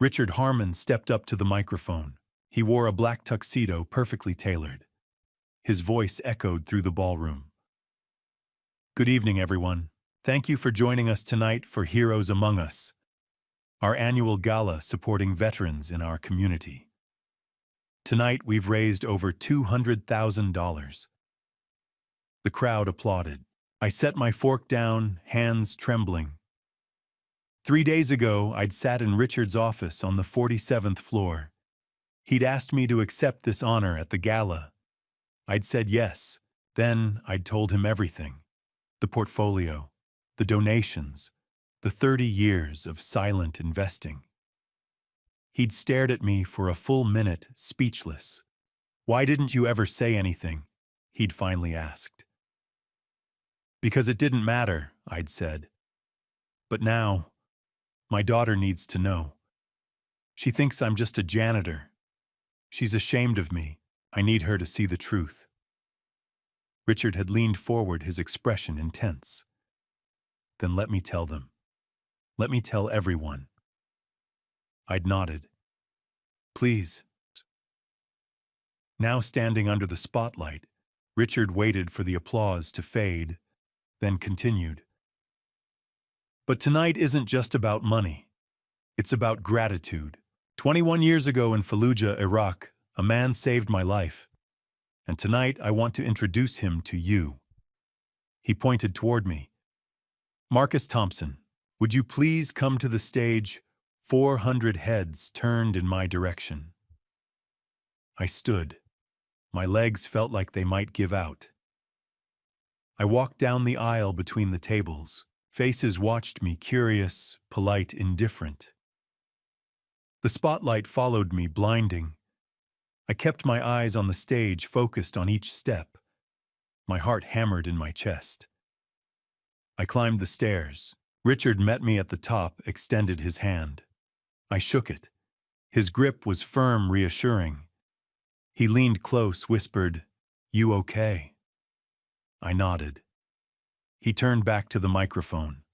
Richard Harmon stepped up to the microphone. He wore a black tuxedo perfectly tailored. His voice echoed through the ballroom. Good evening, everyone. Thank you for joining us tonight for Heroes Among Us, our annual gala supporting veterans in our community. Tonight, we've raised over $200,000. The crowd applauded. I set my fork down, hands trembling. 3 days ago, I'd sat in Richard's office on the 47th floor. He'd asked me to accept this honor at the gala. I'd said yes. Then I'd told him everything. The portfolio, the donations, the 30 years of silent investing. He'd stared at me for a full minute, speechless. "Why didn't you ever say anything?" he'd finally asked. "Because it didn't matter," I'd said. "But now, my daughter needs to know. She thinks I'm just a janitor. She's ashamed of me. I need her to see the truth." Richard had leaned forward, his expression intense. "Then let me tell them. Let me tell everyone." I'd nodded. "Please." Now standing under the spotlight, Richard waited for the applause to fade, then continued. "But tonight isn't just about money. It's about gratitude. 21 years ago in Fallujah, Iraq, a man saved my life. And tonight I want to introduce him to you." He pointed toward me. "Marcus Thompson, would you please come to the stage?" 400 heads turned in my direction. I stood. My legs felt like they might give out. I walked down the aisle between the tables. Faces watched me, curious, polite, indifferent. The spotlight followed me, blinding. I kept my eyes on the stage, focused on each step. My heart hammered in my chest. I climbed the stairs. Richard met me at the top, extended his hand. I shook it. His grip was firm, reassuring. He leaned close, whispered, "You okay?" I nodded. He turned back to the microphone.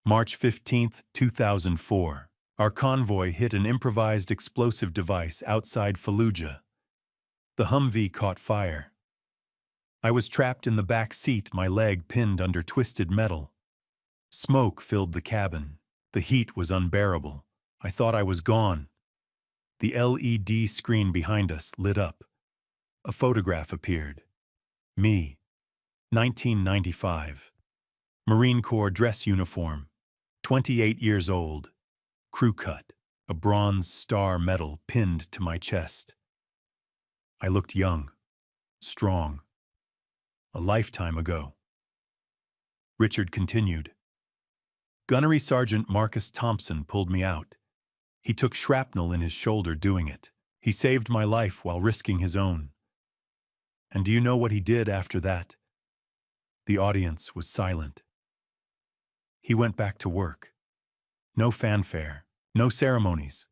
March 15th, 2004. Our convoy hit an improvised explosive device outside Fallujah. The Humvee caught fire. I was trapped in the back seat, my leg pinned under twisted metal. Smoke filled the cabin. The heat was unbearable. I thought I was gone. The LED screen behind us lit up. A photograph appeared. Me, 1995. Marine Corps dress uniform, 28 years old. Crew cut, a bronze star medal pinned to my chest. I looked young, strong, a lifetime ago. Richard continued. Gunnery Sergeant Marcus Thompson pulled me out. He took shrapnel in his shoulder doing it. He saved my life while risking his own. And do you know what he did after that? The audience was silent. He went back to work. No fanfare, no ceremonies.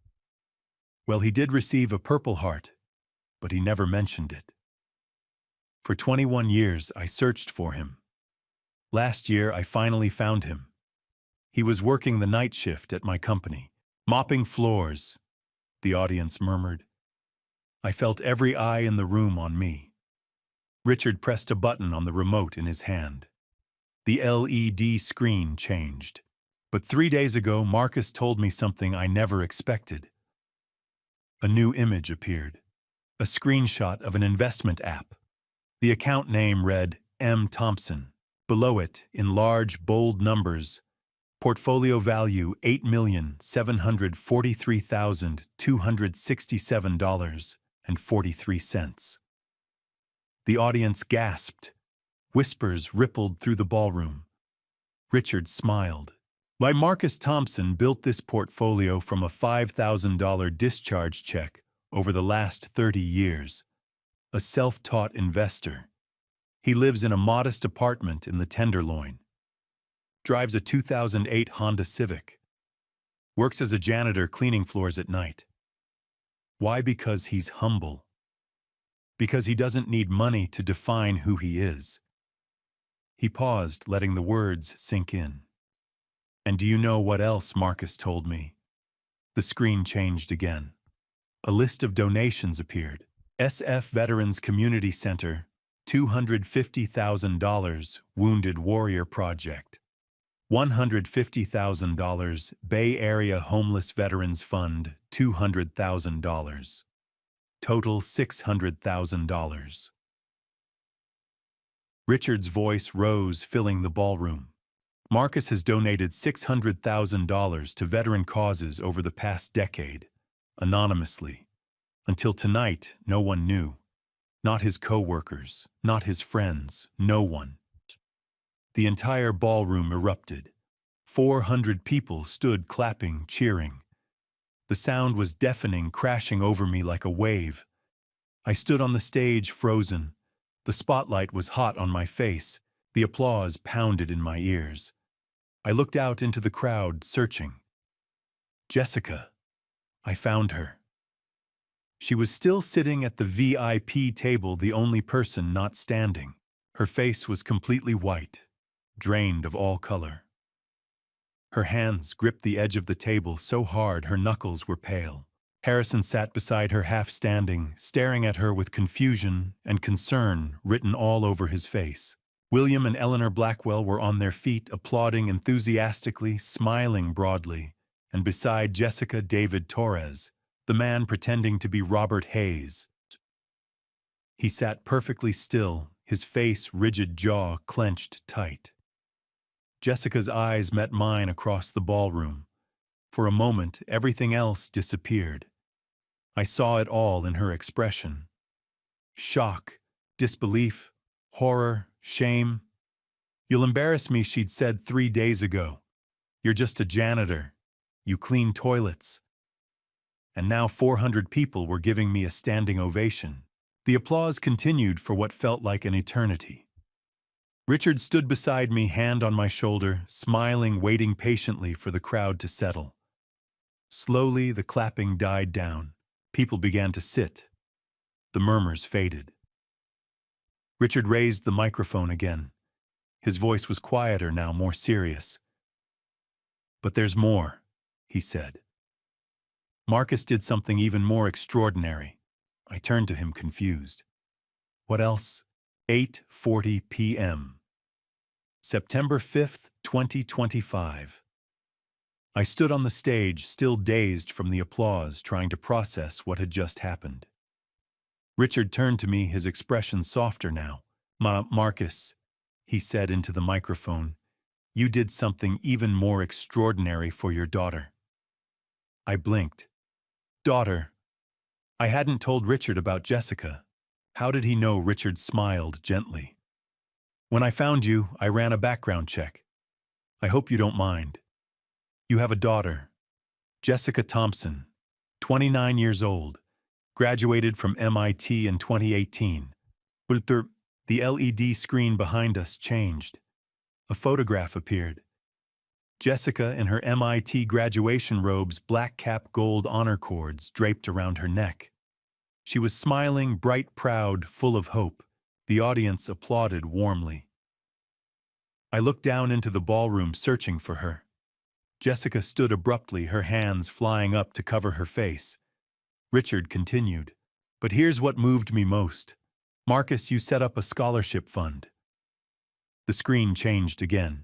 Well, he did receive a Purple Heart, but he never mentioned it. For 21 years, I searched for him. Last year, I finally found him. He was working the night shift at my company, mopping floors, the audience murmured. I felt every eye in the room on me. Richard pressed a button on the remote in his hand. The LED screen changed. But 3 days ago, Marcus told me something I never expected. A new image appeared. A screenshot of an investment app. The account name read M. Thompson. Below it, in large, bold numbers, portfolio value $8,743,267.43. The audience gasped. Whispers rippled through the ballroom. Richard smiled. Why, Marcus Thompson built this portfolio from a $5,000 discharge check over the last 30 years. A self-taught investor. He lives in a modest apartment in the Tenderloin. Drives a 2008 Honda Civic. Works as a janitor cleaning floors at night. Why? Because he's humble. Because he doesn't need money to define who he is. He paused, letting the words sink in. And do you know what else Marcus told me? The screen changed again. A list of donations appeared. SF Veterans Community Center, $250,000 Wounded Warrior Project. $150,000 Bay Area Homeless Veterans Fund, $200,000. Total $600,000. Richard's voice rose, filling the ballroom. Marcus has donated $600,000 to veteran causes over the past decade, anonymously. Until tonight, no one knew. Not his co-workers, not his friends, no one. The entire ballroom erupted. 400 people stood clapping, cheering. The sound was deafening, crashing over me like a wave. I stood on the stage, frozen. The spotlight was hot on my face. The applause pounded in my ears. I looked out into the crowd, searching. Jessica. I found her. She was still sitting at the VIP table, the only person not standing. Her face was completely white, drained of all color. Her hands gripped the edge of the table so hard her knuckles were pale. Harrison sat beside her, half standing, staring at her with confusion and concern written all over his face. William and Eleanor Blackwell were on their feet, applauding enthusiastically, smiling broadly, and beside Jessica, David Torres, the man pretending to be Robert Hayes. He sat perfectly still, his face, rigid jaw clenched tight. Jessica's eyes met mine across the ballroom. For a moment, everything else disappeared. I saw it all in her expression. Shock, disbelief, horror, shame. "You'll embarrass me," she'd said 3 days ago. "You're just a janitor. You clean toilets." And now 400 people were giving me a standing ovation. The applause continued for what felt like an eternity. Richard stood beside me, hand on my shoulder, smiling, waiting patiently for the crowd to settle. Slowly, the clapping died down. People began to sit. The murmurs faded. Richard raised the microphone again. His voice was quieter now, more serious. "But there's more," he said. "Marcus did something even more extraordinary." I turned to him, confused. "What else?" 8:40 p.m. September 5th, 2025. I stood on the stage, still dazed from the applause, trying to process what had just happened. Richard turned to me, his expression softer now. Marcus," he said into the microphone, "you did something even more extraordinary for your daughter." I blinked. Daughter? I hadn't told Richard about Jessica. How did he know? Richard smiled gently. "When I found you, I ran a background check. I hope you don't mind. You have a daughter, Jessica Thompson, 29 years old, graduated from MIT in 2018. The LED screen behind us changed. A photograph appeared. Jessica in her MIT graduation robes, black cap, gold honor cords draped around her neck. She was smiling, bright, proud, full of hope. The audience applauded warmly. I looked down into the ballroom, searching for her. Jessica stood abruptly, her hands flying up to cover her face. Richard continued, "But here's what moved me most. Marcus, you set up a scholarship fund." The screen changed again.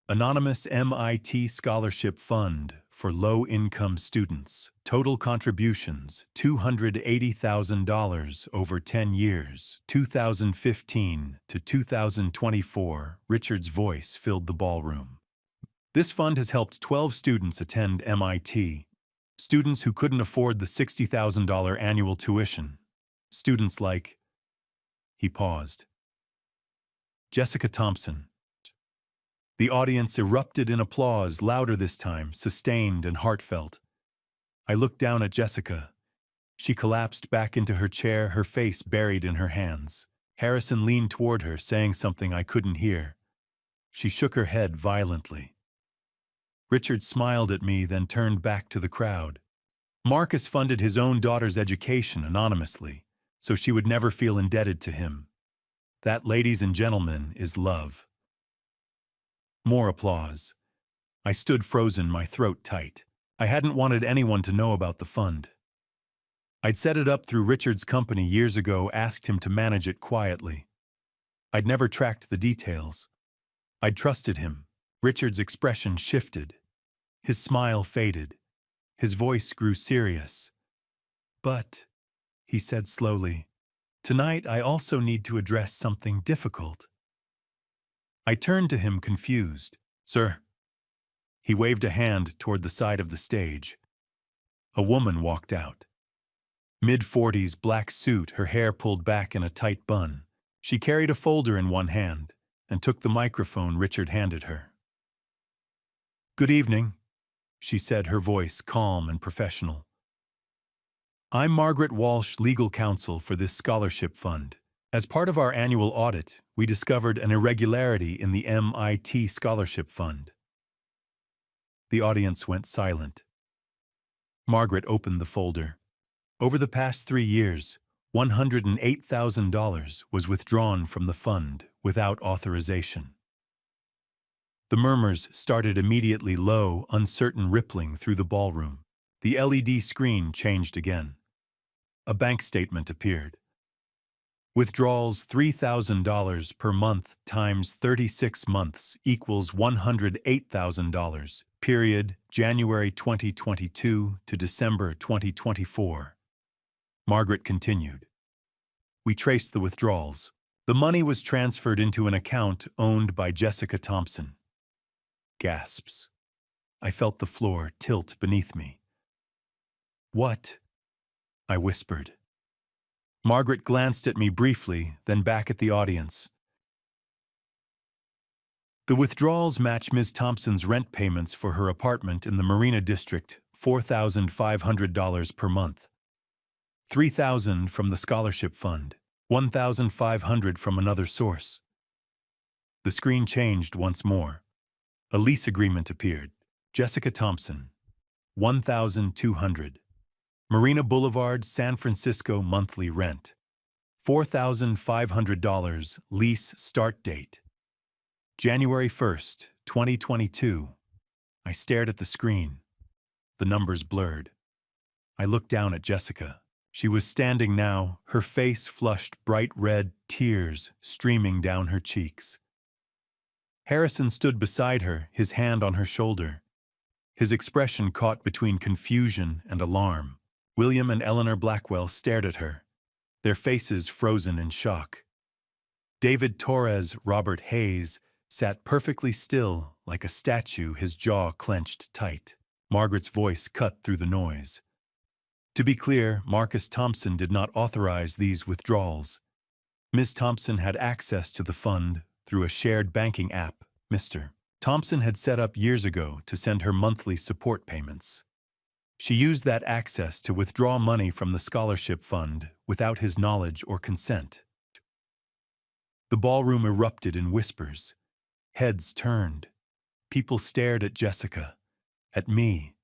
Anonymous MIT Scholarship Fund for low-income students. Total contributions, $280,000 over 10 years, 2015 to 2024. Richard's voice filled the ballroom. This fund has helped 12 students attend MIT. Students who couldn't afford the $60,000 annual tuition. Students like... He paused. Jessica Thompson. The audience erupted in applause, louder this time, sustained and heartfelt. I looked down at Jessica. She collapsed back into her chair, her face buried in her hands. Harrison leaned toward her, saying something I couldn't hear. She shook her head violently. Richard smiled at me, then turned back to the crowd. Marcus funded his own daughter's education anonymously, so she would never feel indebted to him. That, ladies and gentlemen, is love. More applause. I stood frozen, my throat tight. I hadn't wanted anyone to know about the fund. I'd set it up through Richard's company years ago, asked him to manage it quietly. I'd never tracked the details. I'd trusted him. Richard's expression shifted. His smile faded. His voice grew serious. "But," he said slowly, "tonight I also need to address something difficult." I turned to him confused. "Sir?" He waved a hand toward the side of the stage. A woman walked out. Mid-40s, black suit, her hair pulled back in a tight bun. She carried a folder in one hand and took the microphone Richard handed her. "Good evening," she said, her voice calm and professional. "I'm Margaret Walsh, legal counsel for this scholarship fund. As part of our annual audit, we discovered an irregularity in the MIT Scholarship Fund." The audience went silent. Margaret opened the folder. Over the past 3 years, $108,000 was withdrawn from the fund without authorization. The murmurs started immediately, low, uncertain rippling through the ballroom. The LED screen changed again. A bank statement appeared. Withdrawals $3,000 per month times 36 months equals $108,000, period, January 2022 to December 2024. Margaret continued. "We traced the withdrawals. The money was transferred into an account owned by Jessica Thompson." Gasps. I felt the floor tilt beneath me. "What?" I whispered. Margaret glanced at me briefly, then back at the audience. "The withdrawals match Ms. Thompson's rent payments for her apartment in the Marina District, $4,500 per month. $3,000 from the scholarship fund, $1,500 from another source." The screen changed once more. A lease agreement appeared. Jessica Thompson, $1,200. Marina Boulevard, San Francisco monthly rent. $4,500 lease start date. January 1st, 2022. I stared at the screen. The numbers blurred. I looked down at Jessica. She was standing now, her face flushed bright red, tears streaming down her cheeks. Harrison stood beside her, his hand on her shoulder. His expression caught between confusion and alarm. William and Eleanor Blackwell stared at her, their faces frozen in shock. David Torres, Robert Hayes, sat perfectly still, like a statue, his jaw clenched tight. Margaret's voice cut through the noise. "To be clear, Marcus Thompson did not authorize these withdrawals. Ms. Thompson had access to the fund through a shared banking app Mr. Thompson had set up years ago to send her monthly support payments. She used that access to withdraw money from the scholarship fund without his knowledge or consent." The ballroom erupted in whispers. Heads turned. People stared at Jessica, at me,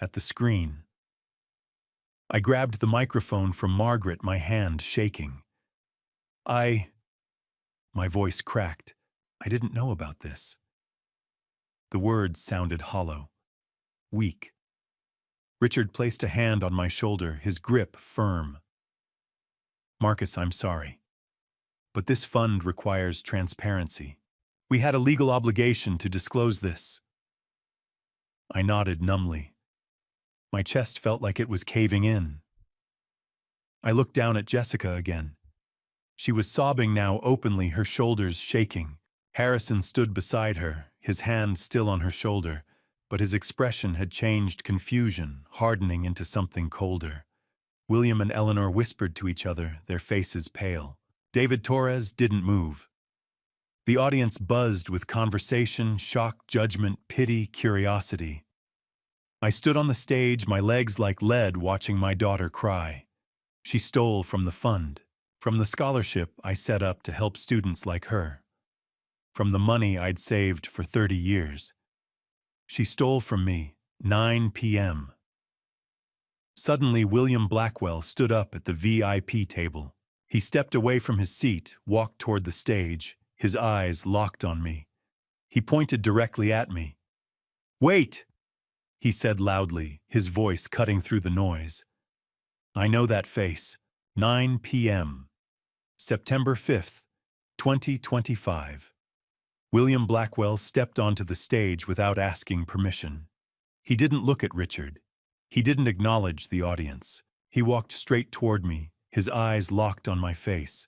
at the screen. I grabbed the microphone from Margaret, my hand shaking. My voice cracked. I didn't know about this. The words sounded hollow, weak. Richard placed a hand on my shoulder, his grip firm. "Marcus, I'm sorry, but this fund requires transparency. We had a legal obligation to disclose this." I nodded numbly. My chest felt like it was caving in. I looked down at Jessica again. She was sobbing now openly, her shoulders shaking. Harrison stood beside her, his hand still on her shoulder, but his expression had changed, confusion, hardening into something colder. William and Eleanor whispered to each other, their faces pale. David Torres didn't move. The audience buzzed with conversation, shock, judgment, pity, curiosity. I stood on the stage, my legs like lead, watching my daughter cry. She stole from the fund, from the scholarship I set up to help students like her, from the money I'd saved for 30 years. She stole from me, 9 p.m. Suddenly, William Blackwell stood up at the VIP table. He stepped away from his seat, walked toward the stage, his eyes locked on me. He pointed directly at me. "Wait!" he said loudly, his voice cutting through the noise. "I know that face. 9 p.m. September 5th, 2025. William Blackwell stepped onto the stage without asking permission. He didn't look at Richard. He didn't acknowledge the audience. He walked straight toward me, his eyes locked on my face.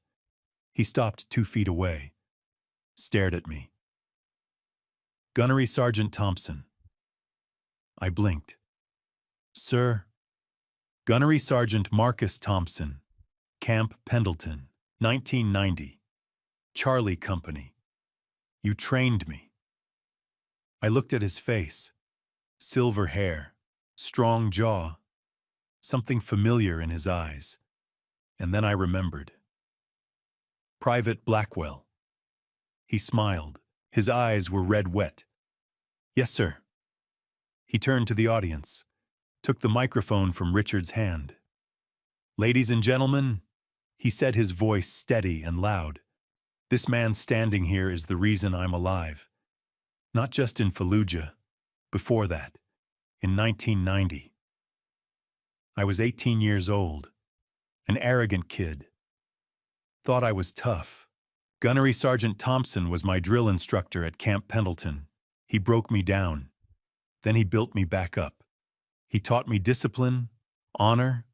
He stopped 2 feet away, stared at me. Gunnery Sergeant Thompson. I blinked. Sir. Gunnery Sergeant Marcus Thompson, Camp Pendleton, 1990. Charlie Company. You trained me. I looked at his face. Silver hair, strong jaw, something familiar in his eyes. And then I remembered. Private Blackwell. He smiled. His eyes were red wet. Yes, sir. He turned to the audience, took the microphone from Richard's hand. Ladies and gentlemen, he said, his voice steady and loud. This man standing here is the reason I'm alive. Not just in Fallujah, before that, in 1990. I was 18 years old, an arrogant kid. Thought I was tough. Gunnery Sergeant Thompson was my drill instructor at Camp Pendleton. He broke me down. Then he built me back up. He taught me discipline, honor,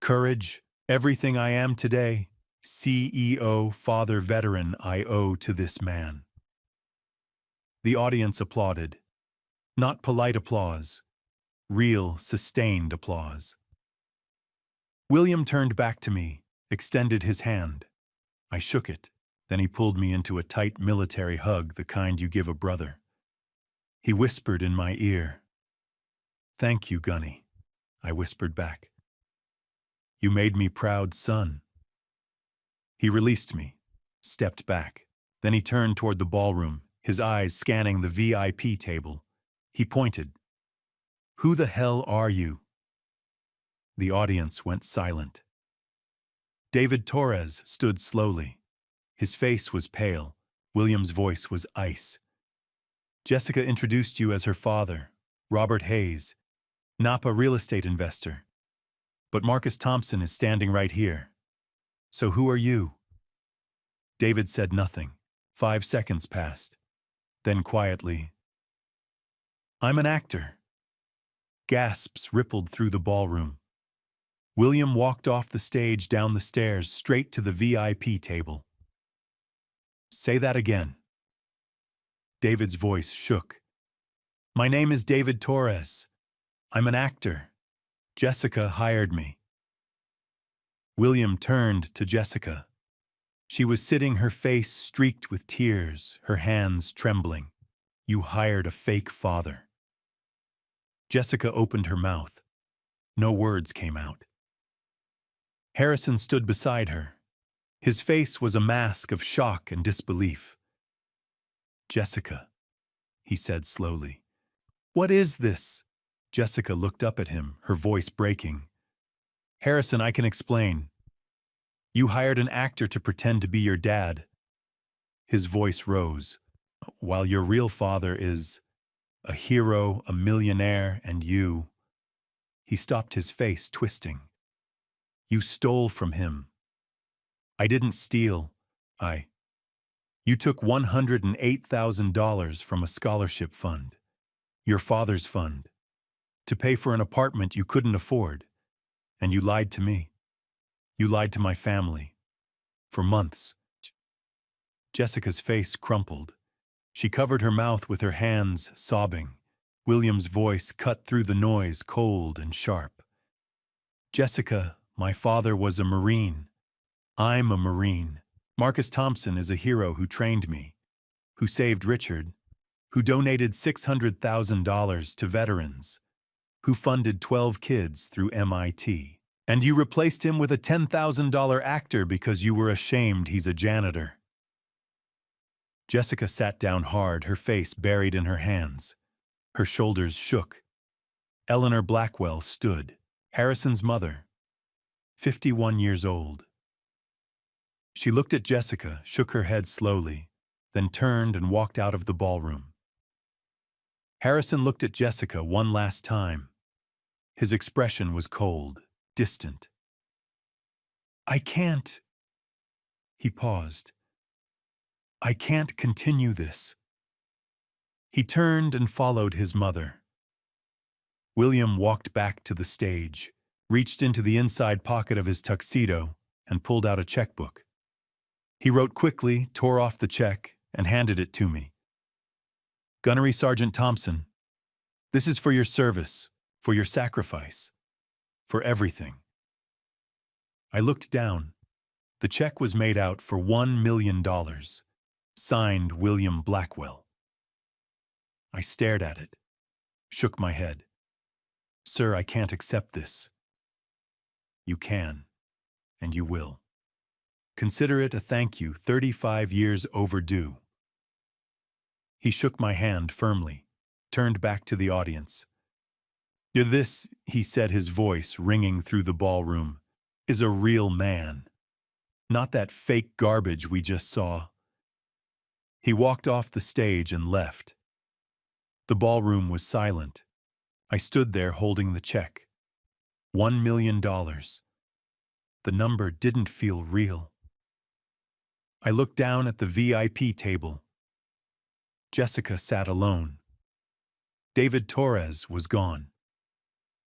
courage, everything I am today. CEO, father, veteran, I owe to this man. The audience applauded. Not polite applause, real, sustained applause. William turned back to me, extended his hand. I shook it. Then he pulled me into a tight military hug, the kind you give a brother. He whispered in my ear. Thank you, Gunny, I whispered back. You made me proud, son. He released me, stepped back. Then he turned toward the ballroom, his eyes scanning the VIP table. He pointed. Who the hell are you? The audience went silent. David Torres stood slowly. His face was pale. William's voice was ice. Jessica introduced you as her father, Robert Hayes, Napa real estate investor. But Marcus Thompson is standing right here. So who are you? David said nothing. 5 seconds passed. Then quietly, I'm an actor. Gasps rippled through the ballroom. William walked off the stage, down the stairs, straight to the VIP table. Say that again. David's voice shook. My name is David Torres. I'm an actor. Jessica hired me. William turned to Jessica. She was sitting, her face streaked with tears, her hands trembling. You hired a fake father. Jessica opened her mouth. No words came out. Harrison stood beside her. His face was a mask of shock and disbelief. Jessica, he said slowly. What is this? Jessica looked up at him, her voice breaking. Harrison, I can explain. You hired an actor to pretend to be your dad. His voice rose. While your real father is a hero, a millionaire, and you... He stopped, his face twisting. You stole from him. I didn't steal. You took $108,000 from a scholarship fund, your father's fund, to pay for an apartment you couldn't afford. And you lied to me. You lied to my family. For months. Jessica's face crumpled. She covered her mouth with her hands, sobbing. William's voice cut through the noise, cold and sharp. Jessica, my father was a Marine. I'm a Marine. Marcus Thompson is a hero who trained me, who saved Richard, who donated $600,000 to veterans, who funded 12 kids through MIT. And you replaced him with a $10,000 actor because you were ashamed he's a janitor. Jessica sat down hard, her face buried in her hands. Her shoulders shook. Eleanor Blackwell stood, Harrison's mother, 51 years old. She looked at Jessica, shook her head slowly, then turned and walked out of the ballroom. Harrison looked at Jessica one last time. His expression was cold, distant. I can't. He paused. I can't continue this." He turned and followed his mother. William walked back to the stage, reached into the inside pocket of his tuxedo, and pulled out a checkbook. He wrote quickly, tore off the check, and handed it to me. "Gunnery Sergeant Thompson, this is for your service, for your sacrifice, for everything." I looked down. The check was made out for $1 million, signed William Blackwell. I stared at it, shook my head. "Sir, I can't accept this." "You can, and you will. Consider it a thank you 35 years overdue." He shook my hand firmly, turned back to the audience. "This," he said, his voice ringing through the ballroom, "is a real man. Not that fake garbage we just saw." He walked off the stage and left. The ballroom was silent. I stood there holding the check. $1 million. The number didn't feel real. I looked down at the VIP table. Jessica sat alone. David Torres was gone.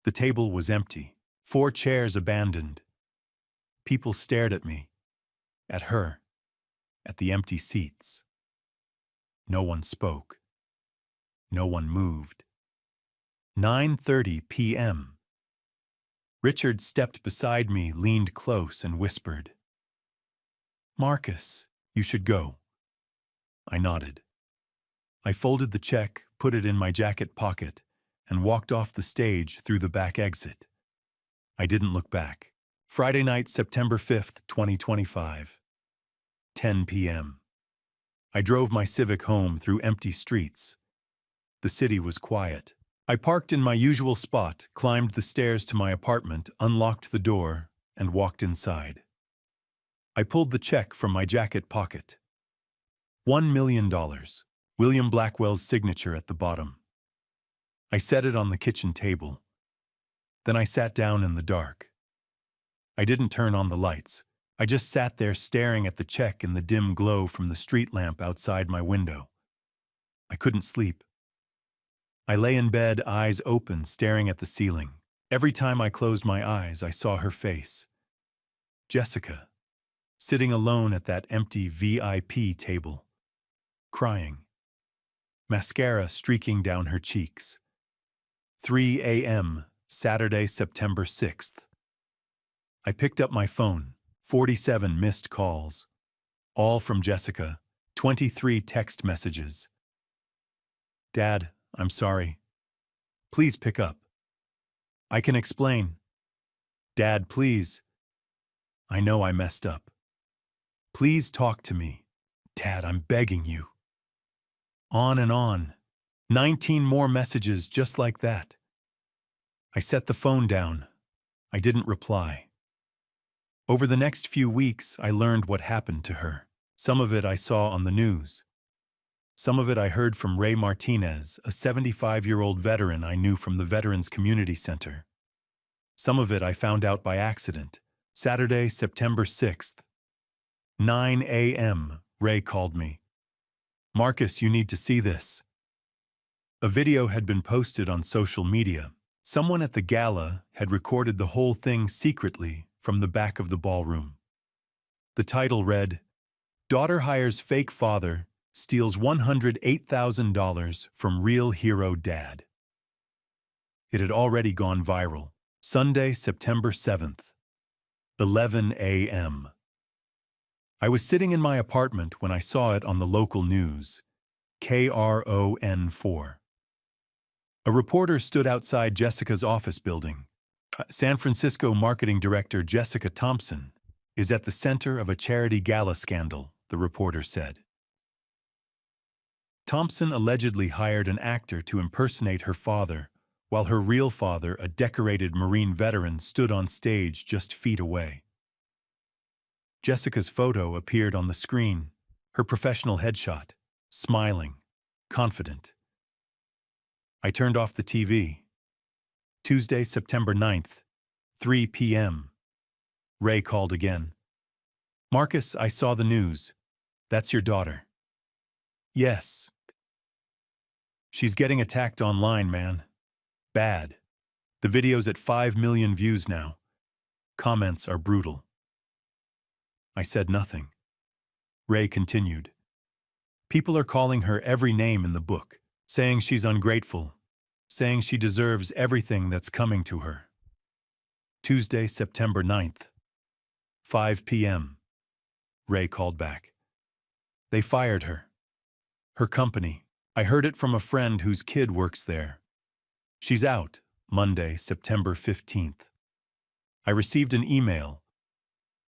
The table was empty, 4 chairs abandoned. People stared at me, at her, at the empty seats. No one spoke. No one moved. 9:30 p.m. Richard stepped beside me, leaned close, and whispered, "Marcus, you should go." I nodded. I folded the check, put it in my jacket pocket, and walked off the stage through the back exit. I didn't look back. Friday night, September 5th, 2025. 10 p.m. I drove my Civic home through empty streets. The city was quiet. I parked in my usual spot, climbed the stairs to my apartment, unlocked the door, and walked inside. I pulled the check from my jacket pocket. $1 million. William Blackwell's signature at the bottom. I set it on the kitchen table. Then I sat down in the dark. I didn't turn on the lights. I just sat there staring at the check in the dim glow from the street lamp outside my window. I couldn't sleep. I lay in bed, eyes open, staring at the ceiling. Every time I closed my eyes, I saw her face. Jessica, sitting alone at that empty VIP table, crying. Mascara streaking down her cheeks. 3 a.m., Saturday, September 6th. I picked up my phone, 47 missed calls. All from Jessica, 23 text messages. "Dad, I'm sorry. Please pick up. I can explain. Dad, please. I know I messed up. Please talk to me. Dad, I'm begging you." On and on. 19 more messages just like that. I set the phone down. I didn't reply. Over the next few weeks, I learned what happened to her. Some of it I saw on the news. Some of it I heard from Ray Martinez, a 75-year-old veteran I knew from the Veterans Community Center. Some of it I found out by accident. Saturday, September 6th. 9 a.m., Ray called me. "Marcus, you need to see this." A video had been posted on social media. Someone at the gala had recorded the whole thing secretly from the back of the ballroom. The title read, "Daughter hires fake father, steals $108,000 from real hero dad." It had already gone viral. Sunday, September 7th, 11 a.m. I was sitting in my apartment when I saw it on the local news, KRON4. A reporter stood outside Jessica's office building. San Francisco marketing director Jessica Thompson is at the center of a charity gala scandal, the reporter said. Thompson allegedly hired an actor to impersonate her father, while her real father, a decorated Marine veteran, stood on stage just feet away. Jessica's photo appeared on the screen, her professional headshot, smiling, confident. I turned off the TV. Tuesday, September 9th, 3 p.m. Ray called again. "Marcus, I saw the news. That's your daughter." Yes. She's getting attacked online, man. Bad. The video's at 5 million views now. Comments are brutal. I said nothing. Ray continued. People are calling her every name in the book, saying she's ungrateful, saying she deserves everything that's coming to her. Tuesday, September 9th, 5 p.m. Ray called back. They fired her. Her company. I heard it from a friend whose kid works there. She's out, Monday, September 15th. I received an email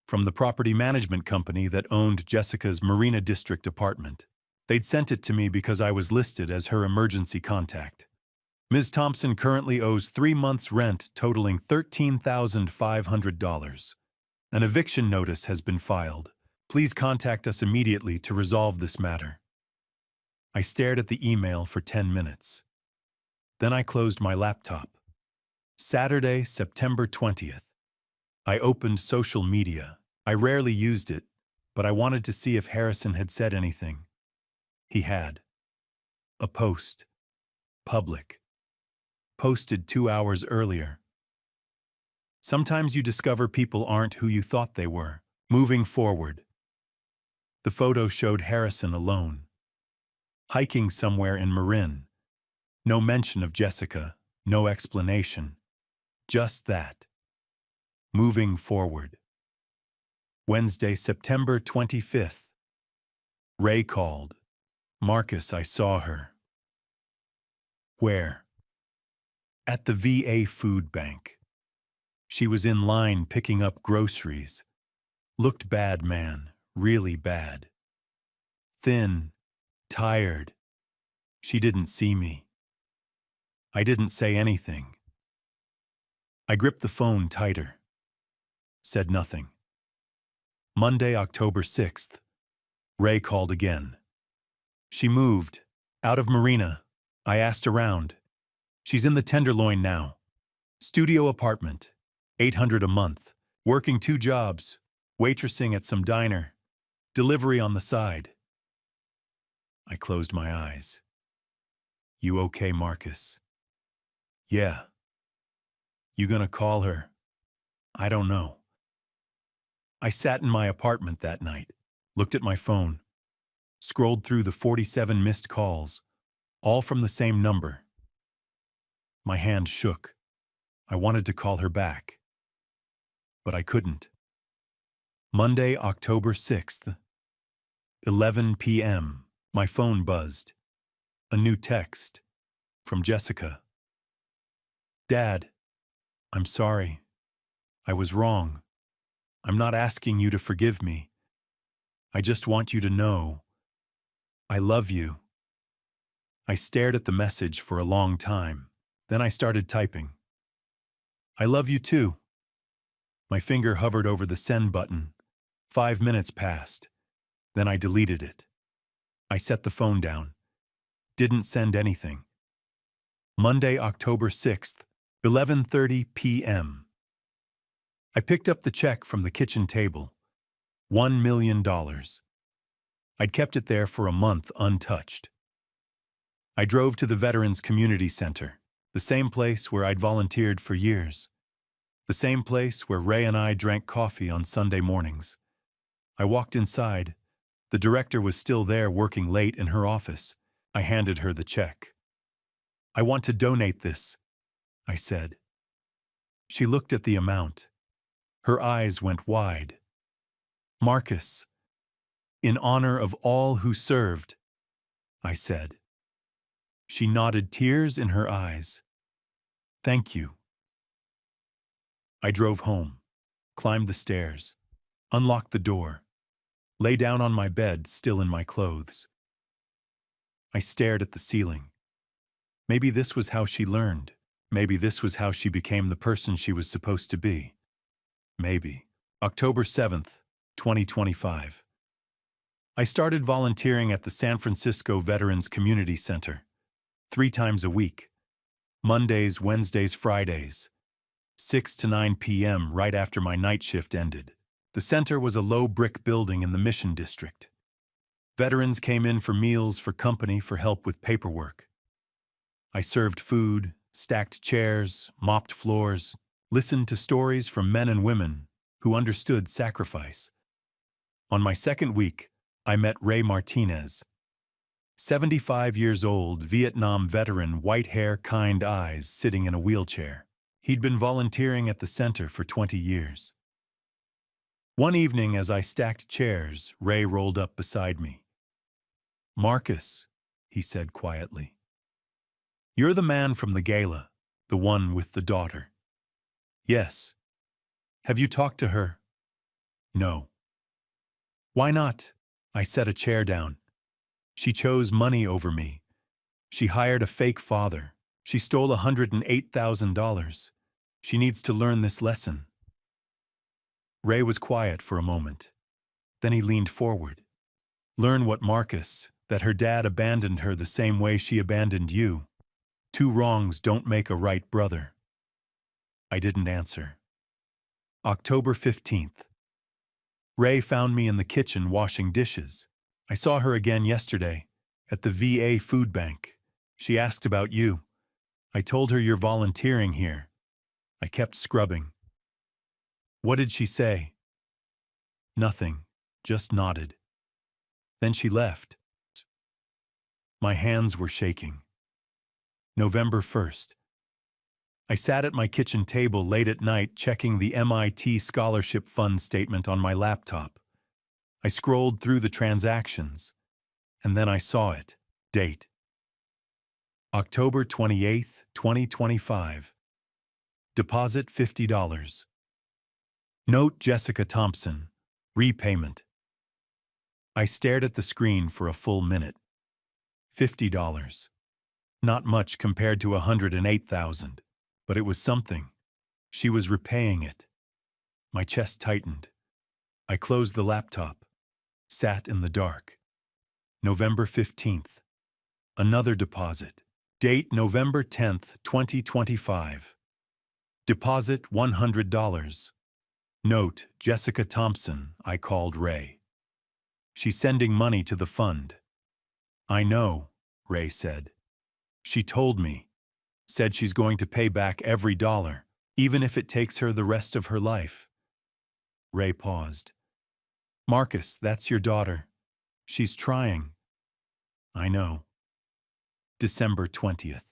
from the property management company that owned Jessica's Marina District apartment. They'd sent it to me because I was listed as her emergency contact. Ms. Thompson currently owes 3 months' rent totaling $13,500. An eviction notice has been filed. Please contact us immediately to resolve this matter. I stared at the email for 10 minutes. Then I closed my laptop. Saturday, September 20th. I opened social media. I rarely used it, but I wanted to see if Harrison had said anything. He had. A post. Public. Posted 2 hours earlier. Sometimes you discover people aren't who you thought they were. Moving forward. The photo showed Harrison alone. Hiking somewhere in Marin. No mention of Jessica, no explanation. Just that. Moving forward. Wednesday, September 25th. Ray called. Marcus, I saw her. Where? At the VA food bank. She was in line picking up groceries. Looked bad, man, really bad. Thin, tired. She didn't see me. I didn't say anything. I gripped the phone tighter. Said nothing. Monday, October 6th. Ray called again. She moved. Out of Marina. I asked around. She's in the Tenderloin now. Studio apartment. $800 a month. Working 2 jobs. Waitressing at some diner. Delivery on the side. I closed my eyes. You okay, Marcus? Yeah. You gonna call her? I don't know. I sat in my apartment that night, looked at my phone, scrolled through the 47 missed calls, all from the same number. My hand shook. I wanted to call her back, but I couldn't. Monday, October 6th, 11 p.m. My phone buzzed. A new text from Jessica. Dad, I'm sorry. I was wrong. I'm not asking you to forgive me. I just want you to know I love you. I stared at the message for a long time. Then I started typing. I love you too. My finger hovered over the send button. 5 minutes passed. Then I deleted it. I set the phone down. Didn't send anything. Monday, October 6th, 11:30 p.m. I picked up the check from the kitchen table. $1 million. I'd kept it there for a month untouched. I drove to the Veterans Community Center, the same place where I'd volunteered for years. The same place where Ray and I drank coffee on Sunday mornings. I walked inside. The director was still there working late in her office. I handed her the check. I want to donate this, I said. She looked at the amount. Her eyes went wide. Marcus, in honor of all who served, I said. She nodded, tears in her eyes. Thank you. I drove home, climbed the stairs, unlocked the door, lay down on my bed, still in my clothes. I stared at the ceiling. Maybe this was how she learned. Maybe this was how she became the person she was supposed to be. Maybe. October 7th, 2025. I started volunteering at the San Francisco Veterans Community Center. 3 times a week. Mondays, Wednesdays, Fridays. 6 to 9 p.m. right after my night shift ended. The center was a low brick building in the Mission District. Veterans came in for meals, for company, for help with paperwork. I served food, stacked chairs, mopped floors, listened to stories from men and women who understood sacrifice. On my second week, I met Ray Martinez, 75 years old, Vietnam veteran, white hair, kind eyes, sitting in a wheelchair. He'd been volunteering at the center for 20 years. One evening, as I stacked chairs, Ray rolled up beside me. "Marcus," he said quietly, "you're the man from the gala, the one with the daughter." "Yes." "Have you talked to her?" "No." "Why not?" I set a chair down. "She chose money over me. She hired a fake father. She stole $108,000. She needs to learn this lesson." Ray was quiet for a moment. Then he leaned forward. "Learn what, Marcus? That her dad abandoned her the same way she abandoned you. Two wrongs don't make a right, brother." I didn't answer. October 15th. Ray found me in the kitchen washing dishes. "I saw her again yesterday, at the VA food bank. She asked about you. I told her you're volunteering here." I kept scrubbing. "What did she say?" "Nothing, just nodded. Then she left." My hands were shaking. November 1st. I sat at my kitchen table late at night checking the MIT Scholarship Fund statement on my laptop. I scrolled through the transactions, and then I saw it. Date: October 28th, 2025. Deposit $50. Note: Jessica Thompson. Repayment. I stared at the screen for a full minute. $50. Not much compared to $108,000, but it was something. She was repaying it. My chest tightened. I closed the laptop, sat in the dark. November 15th. Another deposit. Date: November 10th, 2025. Deposit $100. Note: Jessica Thompson. I called Ray. She's sending money to the fund. "I know," Ray said. "She told me. Said she's going to pay back every dollar, even if it takes her the rest of her life." Ray paused. "Marcus, that's your daughter. She's trying." "I know." December 20th.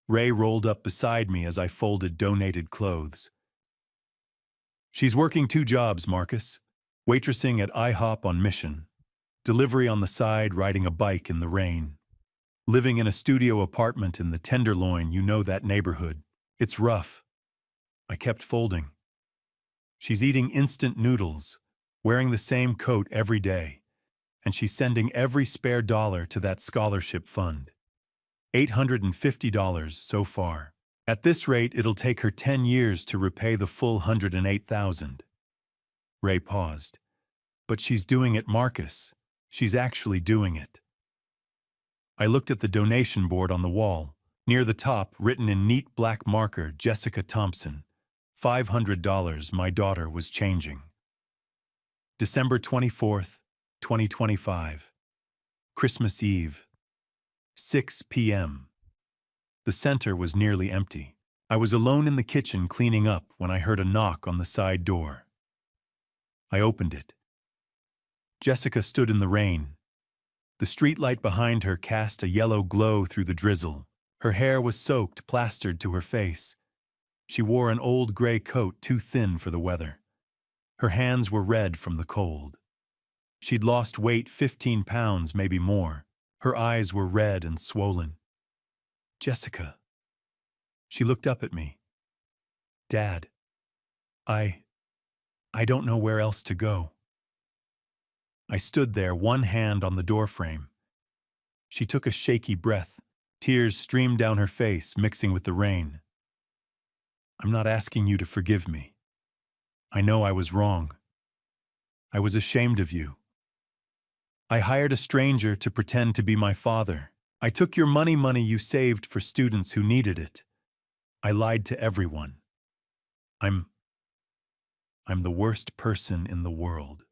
Ray rolled up beside me as I folded donated clothes. "She's working 2 jobs, Marcus. Waitressing at IHOP on Mission. Delivery on the side, riding a bike in the rain. Living in a studio apartment in the Tenderloin, you know that neighborhood. It's rough." I kept folding. "She's eating instant noodles, wearing the same coat every day, and she's sending every spare dollar to that scholarship fund. $850 so far. At this rate, it'll take her 10 years to repay the full $108,000. Ray paused. "But she's doing it, Marcus. She's actually doing it." I looked at the donation board on the wall. Near the top, written in neat black marker, Jessica Thompson. $500 my daughter was changing. December 24th, 2025. Christmas Eve. 6 p.m. The center was nearly empty. I was alone in the kitchen cleaning up when I heard a knock on the side door. I opened it. Jessica stood in the rain. The streetlight behind her cast a yellow glow through the drizzle. Her hair was soaked, plastered to her face. She wore an old gray coat too thin for the weather. Her hands were red from the cold. She'd lost weight, 15 pounds, maybe more. Her eyes were red and swollen. "Jessica." She looked up at me. "Dad, I don't know where else to go." I stood there, one hand on the doorframe. She took a shaky breath. Tears streamed down her face, mixing with the rain. "I'm not asking you to forgive me. I know I was wrong. I was ashamed of you. I hired a stranger to pretend to be my father. I took your money you saved for students who needed it. I lied to everyone. I'm the worst person in the world."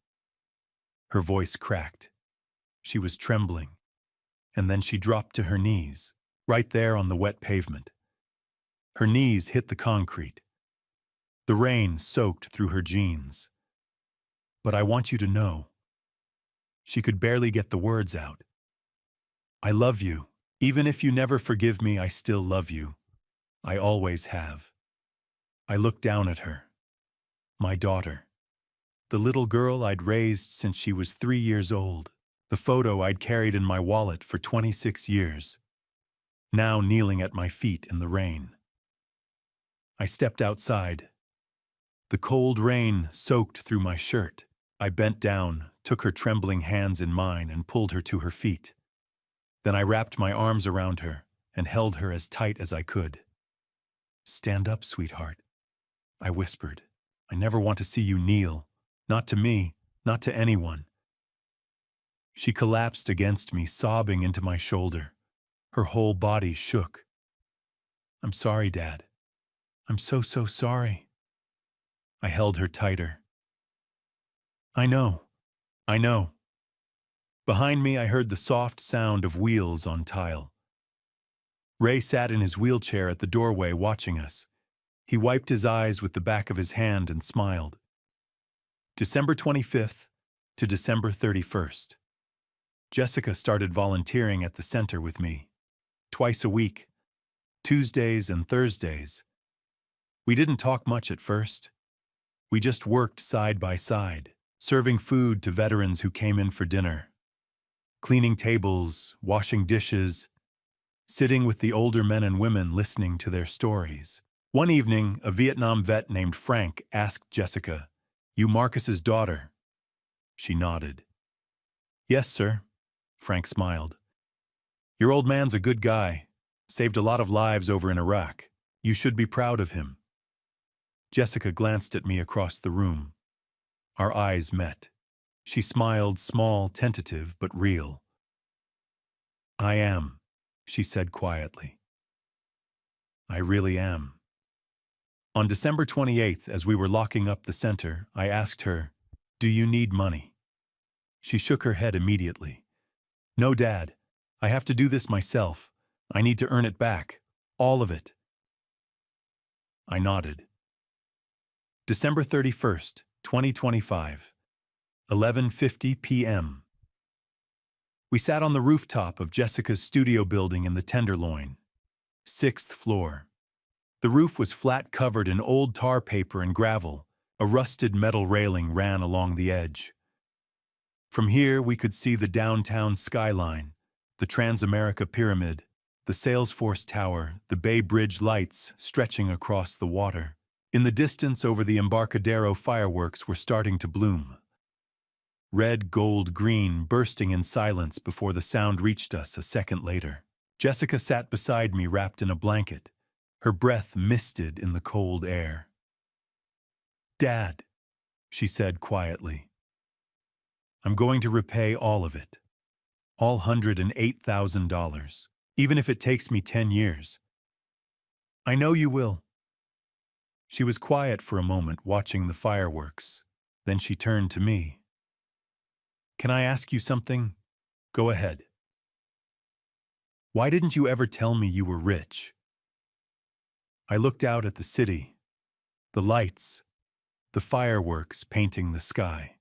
Her voice cracked. She was trembling, and then she dropped to her knees, right there on the wet pavement. Her knees hit the concrete. The rain soaked through her jeans. "But I want you to know." She could barely get the words out. "I love you. Even if you never forgive me, I still love you. I always have." I looked down at her. My daughter. The little girl I'd raised since she was 3 years old. The photo I'd carried in my wallet for 26 years. Now kneeling at my feet in the rain. I stepped outside. The cold rain soaked through my shirt. I bent down, took her trembling hands in mine, and pulled her to her feet. Then I wrapped my arms around her and held her as tight as I could. "Stand up, sweetheart," I whispered. "I never want to see you kneel. Not to me, not to anyone." She collapsed against me, sobbing into my shoulder. Her whole body shook. "I'm sorry, Dad. I'm so sorry." I held her tighter. I know. Behind me, I heard the soft sound of wheels on tile. Ray sat in his wheelchair at the doorway watching us. He wiped his eyes with the back of his hand and smiled. December 25th to December 31st. Jessica started volunteering at the center with me. Twice a week, Tuesdays and Thursdays. We didn't talk much at first. We just worked side by side, serving food to veterans who came in for dinner, cleaning tables, washing dishes, sitting with the older men and women listening to their stories. One evening, a Vietnam vet named Frank asked Jessica, "You Marcus's daughter?" She nodded. "Yes, sir." Frank smiled. "Your old man's a good guy. Saved a lot of lives over in Iraq. You should be proud of him." Jessica glanced at me across the room. Our eyes met. She smiled, small, tentative, but real. "I am," she said quietly. "I really am." On December 28th, as we were locking up the center, I asked her, "Do you need money?" She shook her head immediately. "No, Dad. I have to do this myself. I need to earn it back. All of it." I nodded. December 31st, 2025, 11:50 p.m. We sat on the rooftop of Jessica's studio building in the Tenderloin, 6th floor. The roof was flat, covered in old tar paper and gravel. A rusted metal railing ran along the edge. From here, we could see the downtown skyline, the Transamerica Pyramid, the Salesforce Tower, the Bay Bridge lights stretching across the water. In the distance, over the Embarcadero, fireworks were starting to bloom. Red, gold, green, bursting in silence before the sound reached us a second later. Jessica sat beside me, wrapped in a blanket, her breath misted in the cold air. "Dad," she said quietly, "I'm going to repay all of it. All $108,000, even if it takes me 10 years. I know you will." She was quiet for a moment, watching the fireworks. Then she turned to me. "Can I ask you something?" "Go ahead." "Why didn't you ever tell me you were rich?" I looked out at the city, the lights, the fireworks painting the sky.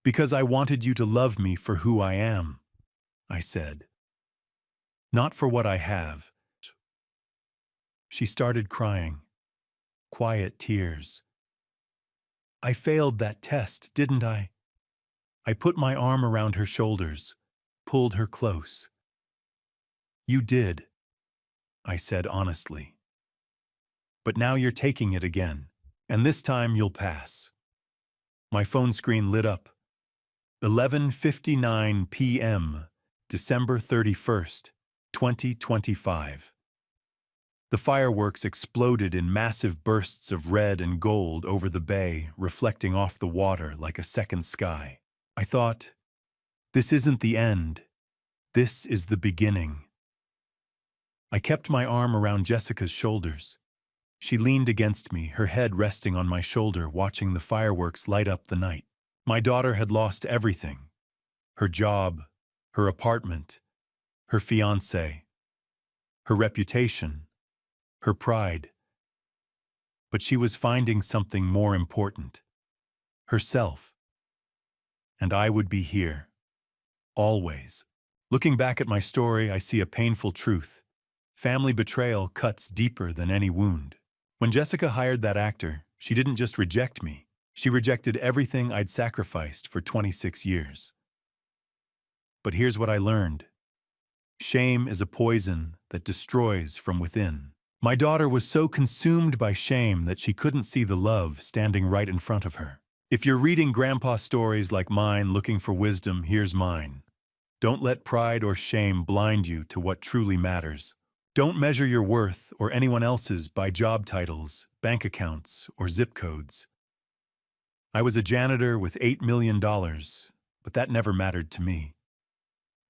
"Because I wanted you to love me for who I am," I said. "Not for what I have." She started crying, quiet tears. "I failed that test, didn't I?" I put my arm around her shoulders, pulled her close. "You did," I said honestly. "But now you're taking it again, and this time you'll pass." My phone screen lit up. 11:59 p.m., December 31st, 2025. The fireworks exploded in massive bursts of red and gold over the bay, reflecting off the water like a second sky. I thought, this isn't the end. This is the beginning. I kept my arm around Jessica's shoulders. She leaned against me, her head resting on my shoulder, watching the fireworks light up the night. My daughter had lost everything. her job, her apartment, her fiancé, her reputation, her pride. But she was finding something more important, herself. And I would be here, always. Looking back at my story, I see a painful truth. Family betrayal cuts deeper than any wound. When Jessica hired that actor, she didn't just reject me. She rejected everything I'd sacrificed for 26 years. But here's what I learned. Shame is a poison that destroys from within. My daughter was so consumed by shame that she couldn't see the love standing right in front of her. If you're reading grandpa stories like mine looking for wisdom, here's mine. Don't let pride or shame blind you to what truly matters. Don't measure your worth or anyone else's by job titles, bank accounts, or zip codes. I was a janitor with $8 million, but that never mattered to me.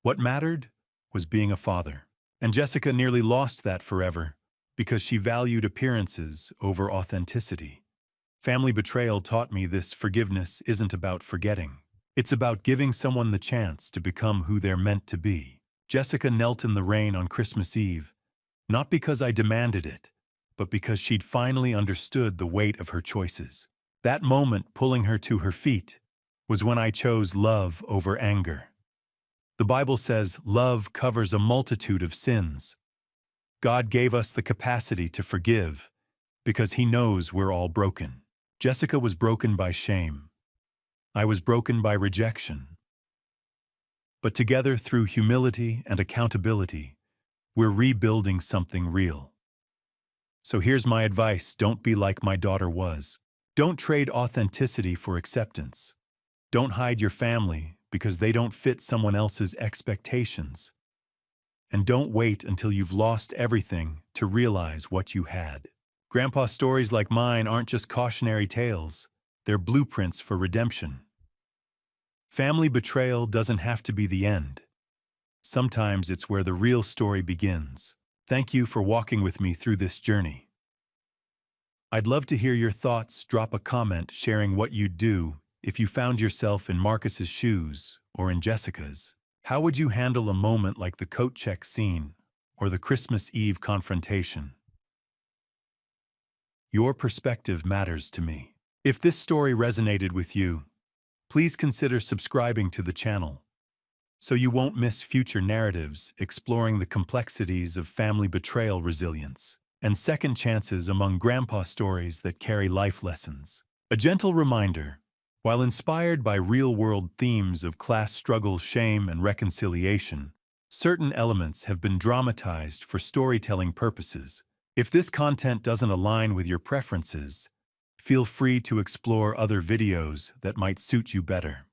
What mattered was being a father. And Jessica nearly lost that forever because she valued appearances over authenticity. Family betrayal taught me this: forgiveness isn't about forgetting. It's about giving someone the chance to become who they're meant to be. Jessica knelt in the rain on Christmas Eve, not because I demanded it, but because she'd finally understood the weight of her choices. That moment pulling her to her feet was when I chose love over anger. The Bible says love covers a multitude of sins. God gave us the capacity to forgive because He knows we're all broken. Jessica was broken by shame. I was broken by rejection. But together, through humility and accountability, we're rebuilding something real. So here's my advice: don't be like my daughter was. Don't trade authenticity for acceptance. Don't hide your family because they don't fit someone else's expectations. And don't wait until you've lost everything to realize what you had. Grandpa stories like mine aren't just cautionary tales, they're blueprints for redemption. Family betrayal doesn't have to be the end. Sometimes it's where the real story begins. Thank you for walking with me through this journey. I'd love to hear your thoughts. Drop a comment sharing what you'd do if you found yourself in Marcus's shoes or in Jessica's. How would you handle a moment like the coat check scene or the Christmas Eve confrontation? Your perspective matters to me. If this story resonated with you, please consider subscribing to the channel so you won't miss future narratives exploring the complexities of family betrayal, resilience, and second chances among grandpa stories that carry life lessons. A gentle reminder: while inspired by real-world themes of class struggle, shame, and reconciliation, certain elements have been dramatized for storytelling purposes. If this content doesn't align with your preferences, feel free to explore other videos that might suit you better.